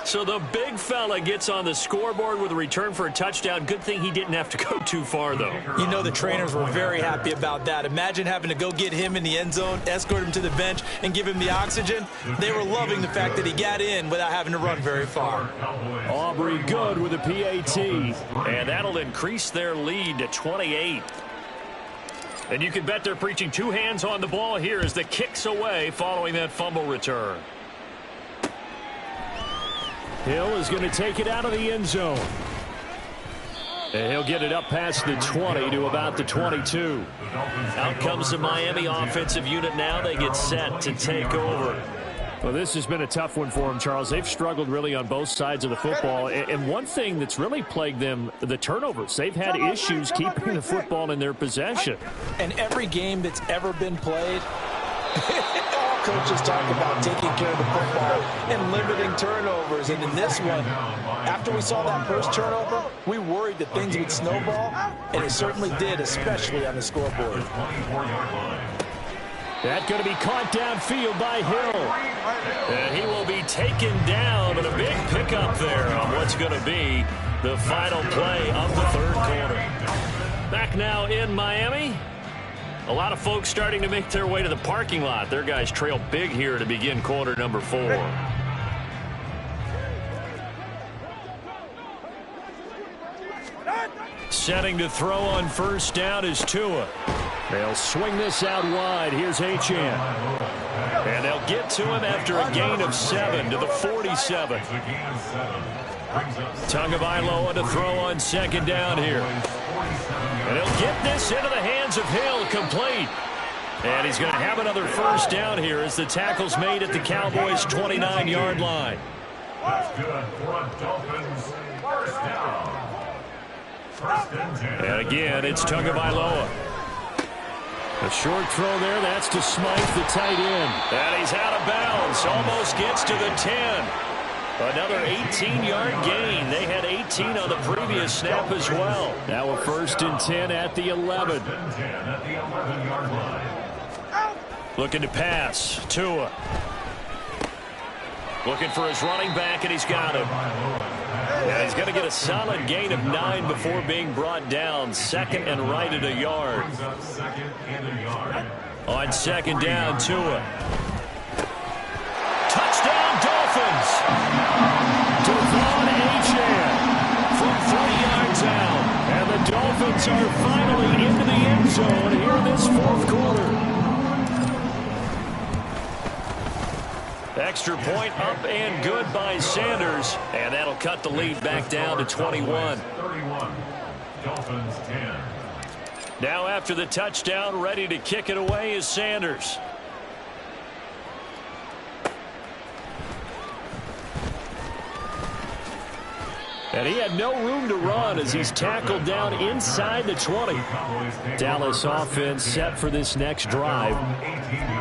So the big fella gets on the scoreboard with a return for a touchdown. Good thing he didn't have to go too far, though. You know the trainers were very happy about that. Imagine having to go get him in the end zone, escort him to the bench, and give him the oxygen. They were loving the fact that he got in without having to run very far. Aubrey good with a PAT. And that'll increase their lead to 28. And you can bet they're preaching 2 hands on the ball here as the kick's away following that fumble return. Hill is going to take it out of the end zone. And he'll get it up past the 20 to about the 22. Out comes the Miami offensive unit now. They get set to take over. Well, this has been a tough one for them, Charles. They've struggled really on both sides of the football. And one thing that's really plagued them, the turnovers. They've had issues keeping the football in their possession. And every game that's ever been played, all coaches talk about taking care of the football and limiting turnovers. And in this one, after we saw that first turnover, we worried that things would snowball, and it certainly did, especially on the scoreboard. That's going to be caught downfield by Hill. And he will be taken down, but a big pickup there on what's going to be the final play of the third quarter. Back now in Miami. A lot of folks starting to make their way to the parking lot. Their guys trail big here to begin quarter number 4. Setting to throw on first down is Tua. They'll swing this out wide. Here's Achane. And they'll get to him after a gain of 7 to the 47. Tagovailoa to throw on second down here. And he'll get this into the hands of Hill, complete. And he's going to have another first down here as the tackle's made at the Cowboys' 29-yard line. That's good for a Dolphins first down. First and 10. And again, it's Tagovailoa. A short throw there. That's to Smythe, the tight end. And he's out of bounds. Almost gets to the 10. Another 18-yard gain. They had 18 on the previous snap as well. Now a 1st and 10 at the 11. First and 10 at the 11-yard line. Looking to pass. Tua. Looking for his running back, and he's got him. And he's going to get a solid gain of 9 before being brought down. Second and right at a yard. On second down, Tua. Touchdown, Dolphins! Devon Achane From 3 yards out. And the Dolphins are finally into the end zone here in this 4th quarter. Extra point up and good by Sanders. And that'll cut the lead back down to 21. 31. Dolphins 10. Now after the touchdown, ready to kick it away is Sanders. And he had no room to run as he's tackled down inside the 20. Dallas offense set for this next drive.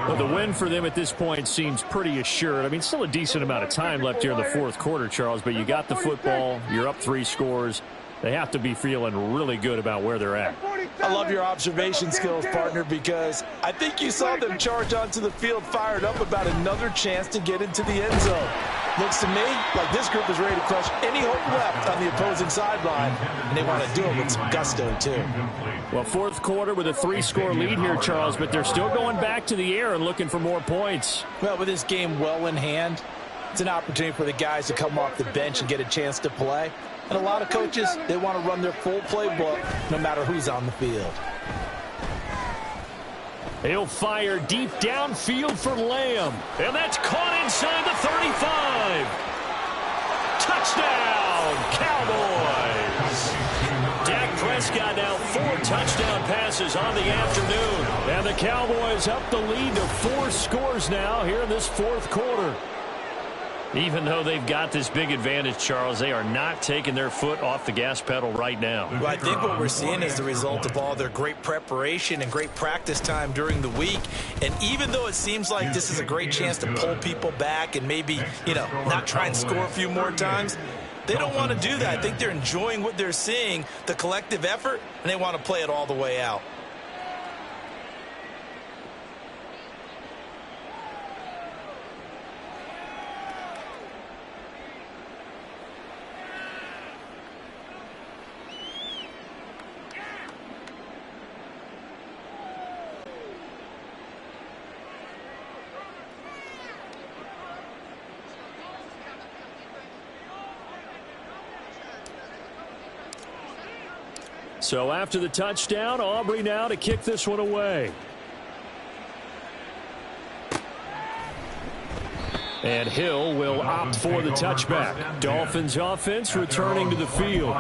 Well, the win for them at this point seems pretty assured. I mean, still a decent amount of time left here in the fourth quarter, Charles, but you got the football. You're up 3 scores. They have to be feeling really good about where they're at. I love your observation skills, partner, because I think you saw them charge onto the field fired up about another chance to get into the end zone. Looks to me like this group is ready to crush any hope left on the opposing sideline, and they want to do it with some gusto, too. Well, fourth quarter with a 3-score lead here, Charles, but they're still going back to the air and looking for more points. Well, with this game well in hand, it's an opportunity for the guys to come off the bench and get a chance to play. And a lot of coaches, they want to run their full playbook no matter who's on the field. He'll fire deep downfield for Lamb. And that's caught inside the 35. Touchdown, Cowboys. Dak Prescott now 4 touchdown passes on the afternoon. And the Cowboys up the lead to 4 scores now here in this fourth quarter. Even though they've got this big advantage, Charles, they are not taking their foot off the gas pedal right now. Well, I think what we're seeing is the result of all their great preparation and great practice time during the week. And even though it seems like this is a great chance to pull people back and maybe, not try and score a few more times, they don't want to do that. I think they're enjoying what they're seeing, the collective effort, and they want to play it all the way out. So after the touchdown, Aubrey now to kick this one away. And Hill will opt for the touchback. Dolphins offense returning to the field.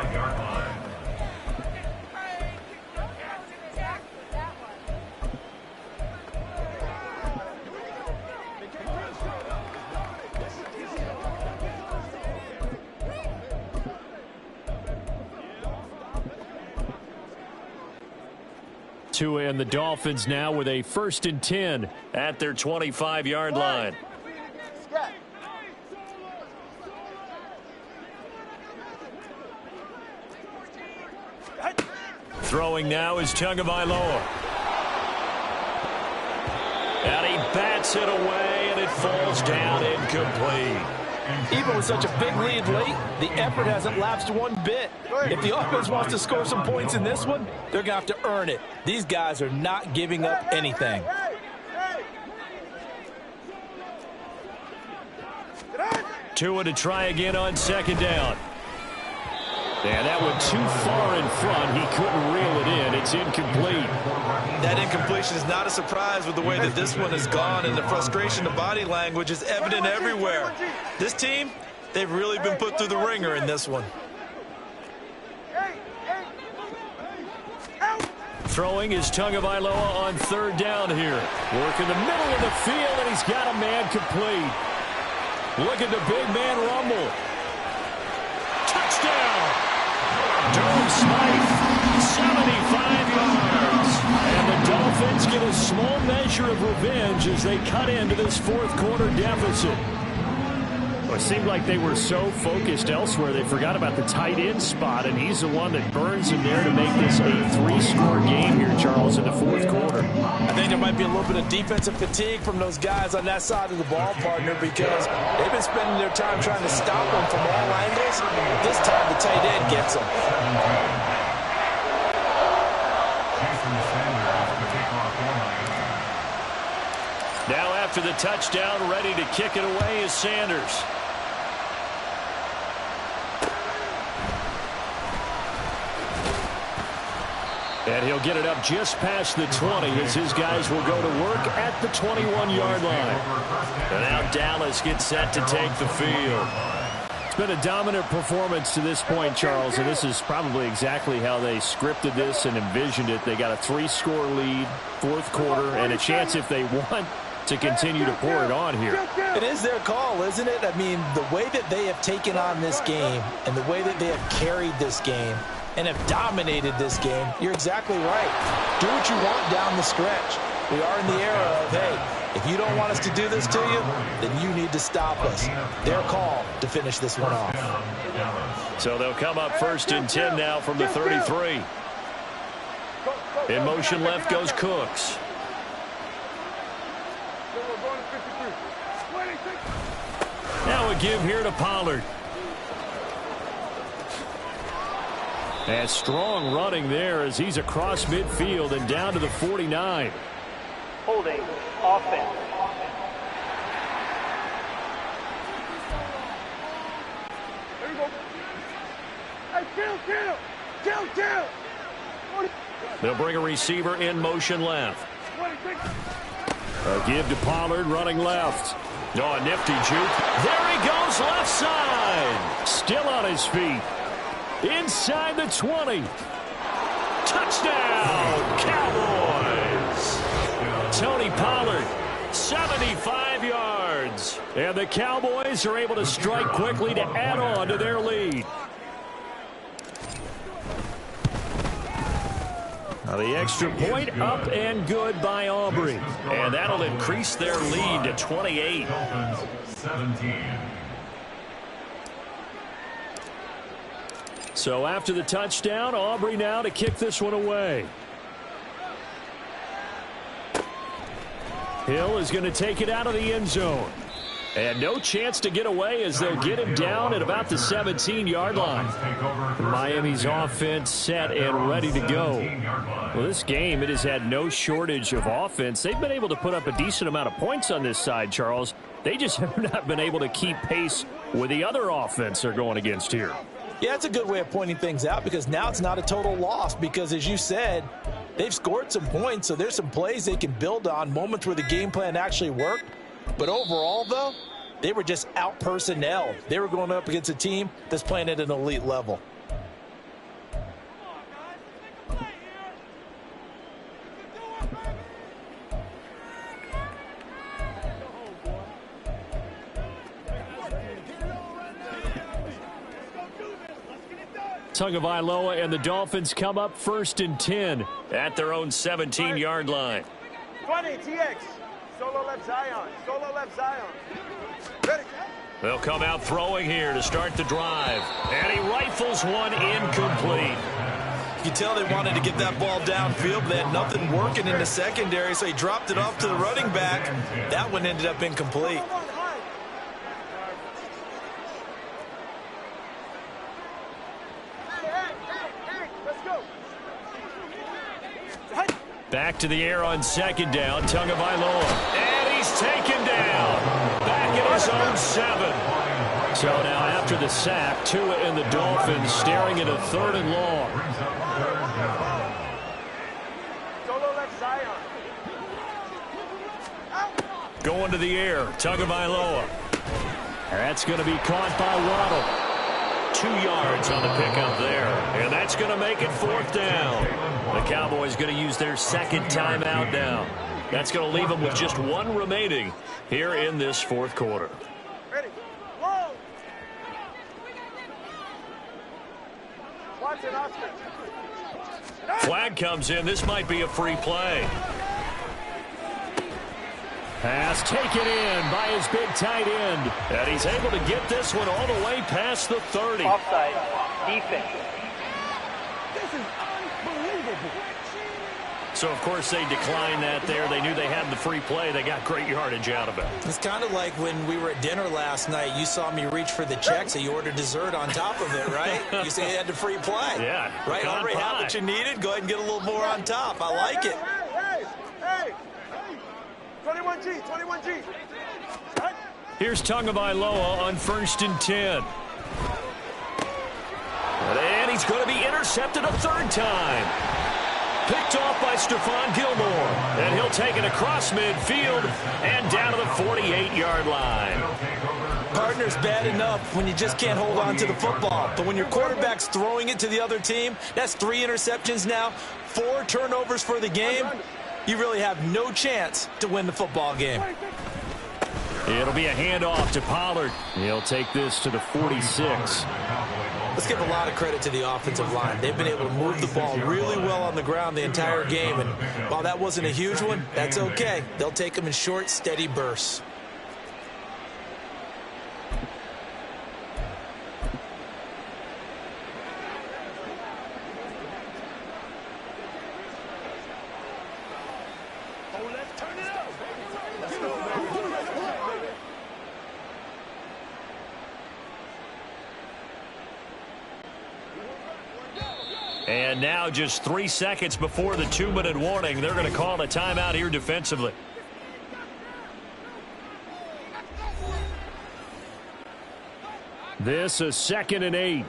And the Dolphins now with a 1st and 10 at their 25-yard line. Throwing now is Tagovailoa. And he bats it away, and it falls down incomplete. Even with such a big lead late, the effort hasn't lapsed one bit. If the offense wants to score some points in this one, they're going to have to earn it. These guys are not giving up anything. Tua to try again on 2nd down. And that went too far in front. He couldn't reel it in. It's incomplete. That incompletion is not a surprise with the way that this one has gone, and the frustration of body language is evident everywhere. This team, they've really been put through the ringer in this one. Throwing is Tagovailoa on 3rd down here. Work in the middle of the field, and he's got a man complete. Look at the big man rumble. Touchdown! Durham Smythe, 75 yards. And the Dolphins get a small measure of revenge as they cut into this fourth quarter deficit. Well, it seemed like they were so focused elsewhere they forgot about the tight end spot, and he's the one that burns in there to make this a 3-score game here, Charles, in the fourth quarter. I think there might be a little bit of defensive fatigue from those guys on that side of the ball, partner, because they've been spending their time trying to stop them from all angles. This time the tight end gets them. Now after the touchdown, ready to kick it away is Sanders. And he'll get it up just past the 20 as his guys will go to work at the 21-yard line. And now Dallas gets set to take the field. It's been a dominant performance to this point, Charles, and this is probably exactly how they scripted this and envisioned it. They got a 3-score lead, fourth quarter, and a chance if they want to continue to pour it on here. It is their call, isn't it? I mean, the way that they have taken on this game and the way that they have carried this game and have dominated this game, you're exactly right. Do what you want down the stretch. We are in the era of, hey, if you don't want us to do this to you, then you need to stop us. Their call to finish this one off. So they'll come up 1st and 10 now from the 33. In motion left goes Cooks. Now a give here to Pollard. And strong running there as he's across midfield and down to the 49. Holding offense. There you go. Hey, kill. They'll bring a receiver in motion left. A give to Pollard running left. Oh, a nifty juke. There he goes left side. Still on his feet. Inside the 20. Touchdown, Cowboys. Tony Pollard, 75 yards. And the Cowboys are able to strike quickly to add on to their lead. Now the extra point up and good by Aubrey. And that'll increase their lead to 28. 17. So after the touchdown, Aubrey now to kick this one away. Hill is going to take it out of the end zone. And no chance to get away as they'll get him down at about the 17-yard line. Miami's offense set and ready to go. Well, this game, it has had no shortage of offense. They've been able to put up a decent amount of points on this side, Charles. They just have not been able to keep pace with the other offense they're going against here. Yeah, it's a good way of pointing things out because now it's not a total loss because, as you said, they've scored some points, so there's some plays they can build on, moments where the game plan actually worked. But overall, though, they were just out-personnel. They were going up against a team that's playing at an elite level. Tagovailoa and the Dolphins come up 1st and 10 at their own 17-yard line. 20, TX. Solo left Zion. Ready. They'll come out throwing here to start the drive. And he rifles one incomplete. You can tell they wanted to get that ball downfield, but they had nothing working in the secondary, so he dropped it off to the running back. That one ended up incomplete. Back to the air on 2nd down, Tagovailoa. And he's taken down. Back at his own 7. So now after the sack, Tua and the Dolphins staring at a 3rd and long. Solo left Zion. Going to the air, Tagovailoa. That's going to be caught by Waddle. 2 yards on the pickup there. And that's going to make it 4th down. The Cowboys going to use their 2nd timeout now. That's going to leave them with just 1 remaining here in this 4th quarter. Ready. Whoa. Watson, Oscar. Flag comes in. This might be a free play. Pass taken in by his big tight end. And he's able to get this one all the way past the 30. Offside. Defense. This is unbelievable. So, of course, they declined that there. They knew they had the free play. They got great yardage out of it. It's kind of like when we were at dinner last night. You saw me reach for the check, so you ordered dessert on top of it, right? You said you had the free play. Yeah. Right, already had what you needed. Go ahead and get a little more on top. I like it. Hey. 21G. Here's Tagovailoa on 1st and 10. And he's going to be intercepted a 3rd time. Picked off by Stephon Gilmore. And he'll take it across midfield and down to the 48-yard line. Partner's bad enough when you just can't hold on to the football. But when your quarterback's throwing it to the other team, that's 3 interceptions now, 4 turnovers for the game. You really have no chance to win the football game. It'll be a handoff to Pollard. He'll take this to the 46. Let's give a lot of credit to the offensive line. They've been able to move the ball really well on the ground the entire game. And while that wasn't a huge one, that's okay. They'll take them in short, steady bursts. And now just 3 seconds before the 2-minute warning, they're going to call a timeout here defensively. This is 2nd and 8.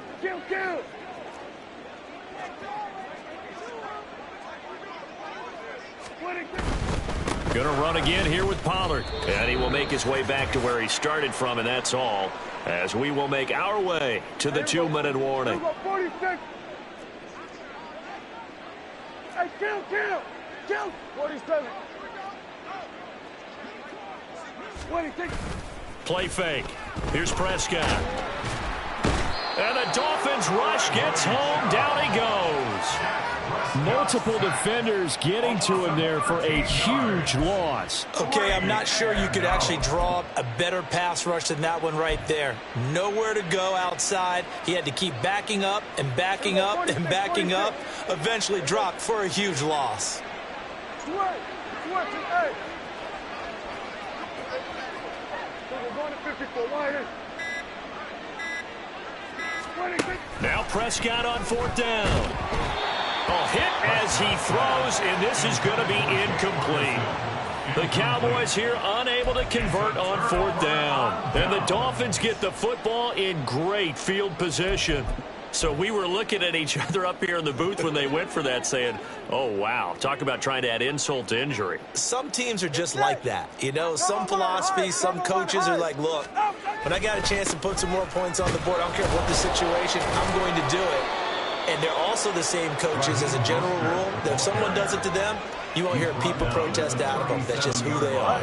Going to run again here with Pollard. And he will make his way back to where he started from, and that's all. As we will make our way to the 2-minute warning. Kill! 47. 26. Play fake. Here's Prescott. And the Dolphins rush gets home. Down he goes. Multiple defenders getting to him there for a huge loss. Okay, I'm not sure you could actually draw up a better pass rush than that one right there. Nowhere to go outside. He had to keep backing up and backing up and backing up. Eventually dropped for a huge loss. Now Prescott on 4th down. A hit as he throws, and this is going to be incomplete. The Cowboys here unable to convert on 4th down. And the Dolphins get the football in great field position. So we were looking at each other up here in the booth when they went for that saying, oh, wow, talk about trying to add insult to injury. Some teams are just like that. You know, some philosophies, some coaches are like, look, when I got a chance to put some more points on the board, I don't care what the situation, I'm going to do it. And they're also the same coaches as a general rule that if someone does it to them, you won't hear people protest out of them. That's just who they are.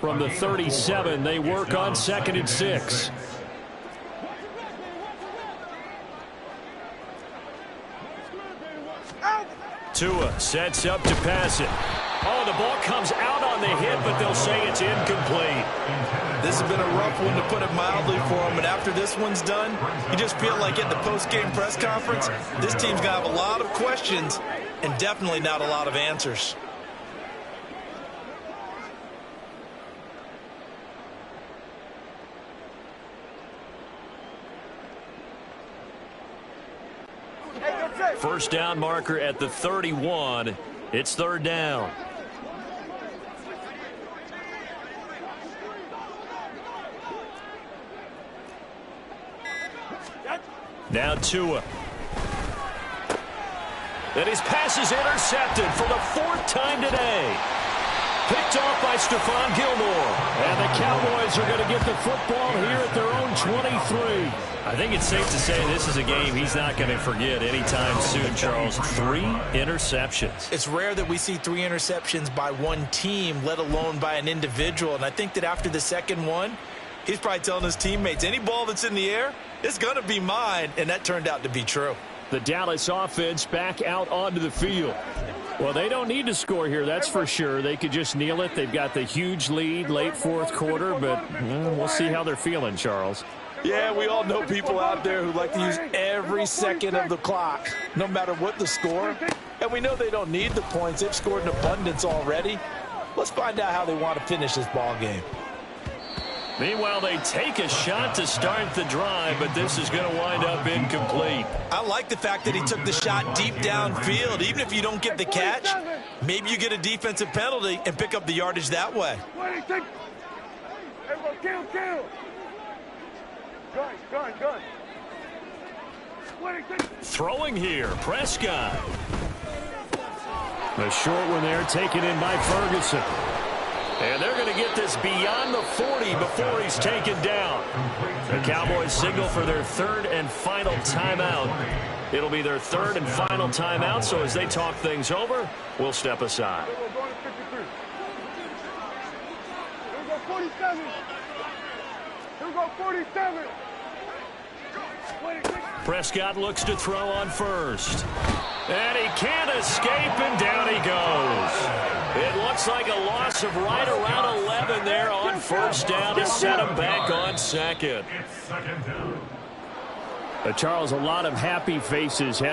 From the 37, they work on 2nd and 6. Tua sets up to pass it. Oh, the ball comes out on the hit, but they'll say it's incomplete. This has been a rough one, to put it mildly, for him. And after this one's done, you just feel like at the post-game press conference, this team's going to have a lot of questions and definitely not a lot of answers. First down marker at the 31. It's 3rd down. Now Tua. And his pass is intercepted for the 4th time today. Picked off by Stephon Gilmore. And the Cowboys are going to get the football here at their own 23. I think it's safe to say this is a game he's not going to forget anytime soon, Charles. 3 interceptions. It's rare that we see 3 interceptions by one team, let alone by an individual. And I think that after the second one, he's probably telling his teammates, any ball that's in the air, it's going to be mine. And that turned out to be true. The Dallas offense back out onto the field. Well, they don't need to score here, that's for sure. They could just kneel it. They've got the huge lead late 4th quarter, but we'll see how they're feeling, Charles. Yeah, we all know people out there who like to use every second of the clock, no matter what the score. And we know they don't need the points. They've scored in abundance already. Let's find out how they want to finish this ball game. Meanwhile, they take a shot to start the drive, but this is going to wind up incomplete. I like the fact that he took the shot deep downfield. Even if you don't get the catch, maybe you get a defensive penalty and pick up the yardage that way. Gun. Throwing here, Prescott. The short one there taken in by Ferguson. And they're going to get this beyond the 40 before he's taken down. The Cowboys signal for their third and final timeout. It'll be their third and final timeout, so as they talk things over, we'll step aside. Here we go, 47. Here we go, 47. Prescott looks to throw on first. And he can't escape, and down he goes. It looks like a loss of right around 11 there on first down to set him back on second. It's second down. Charles, a lot of happy faces heading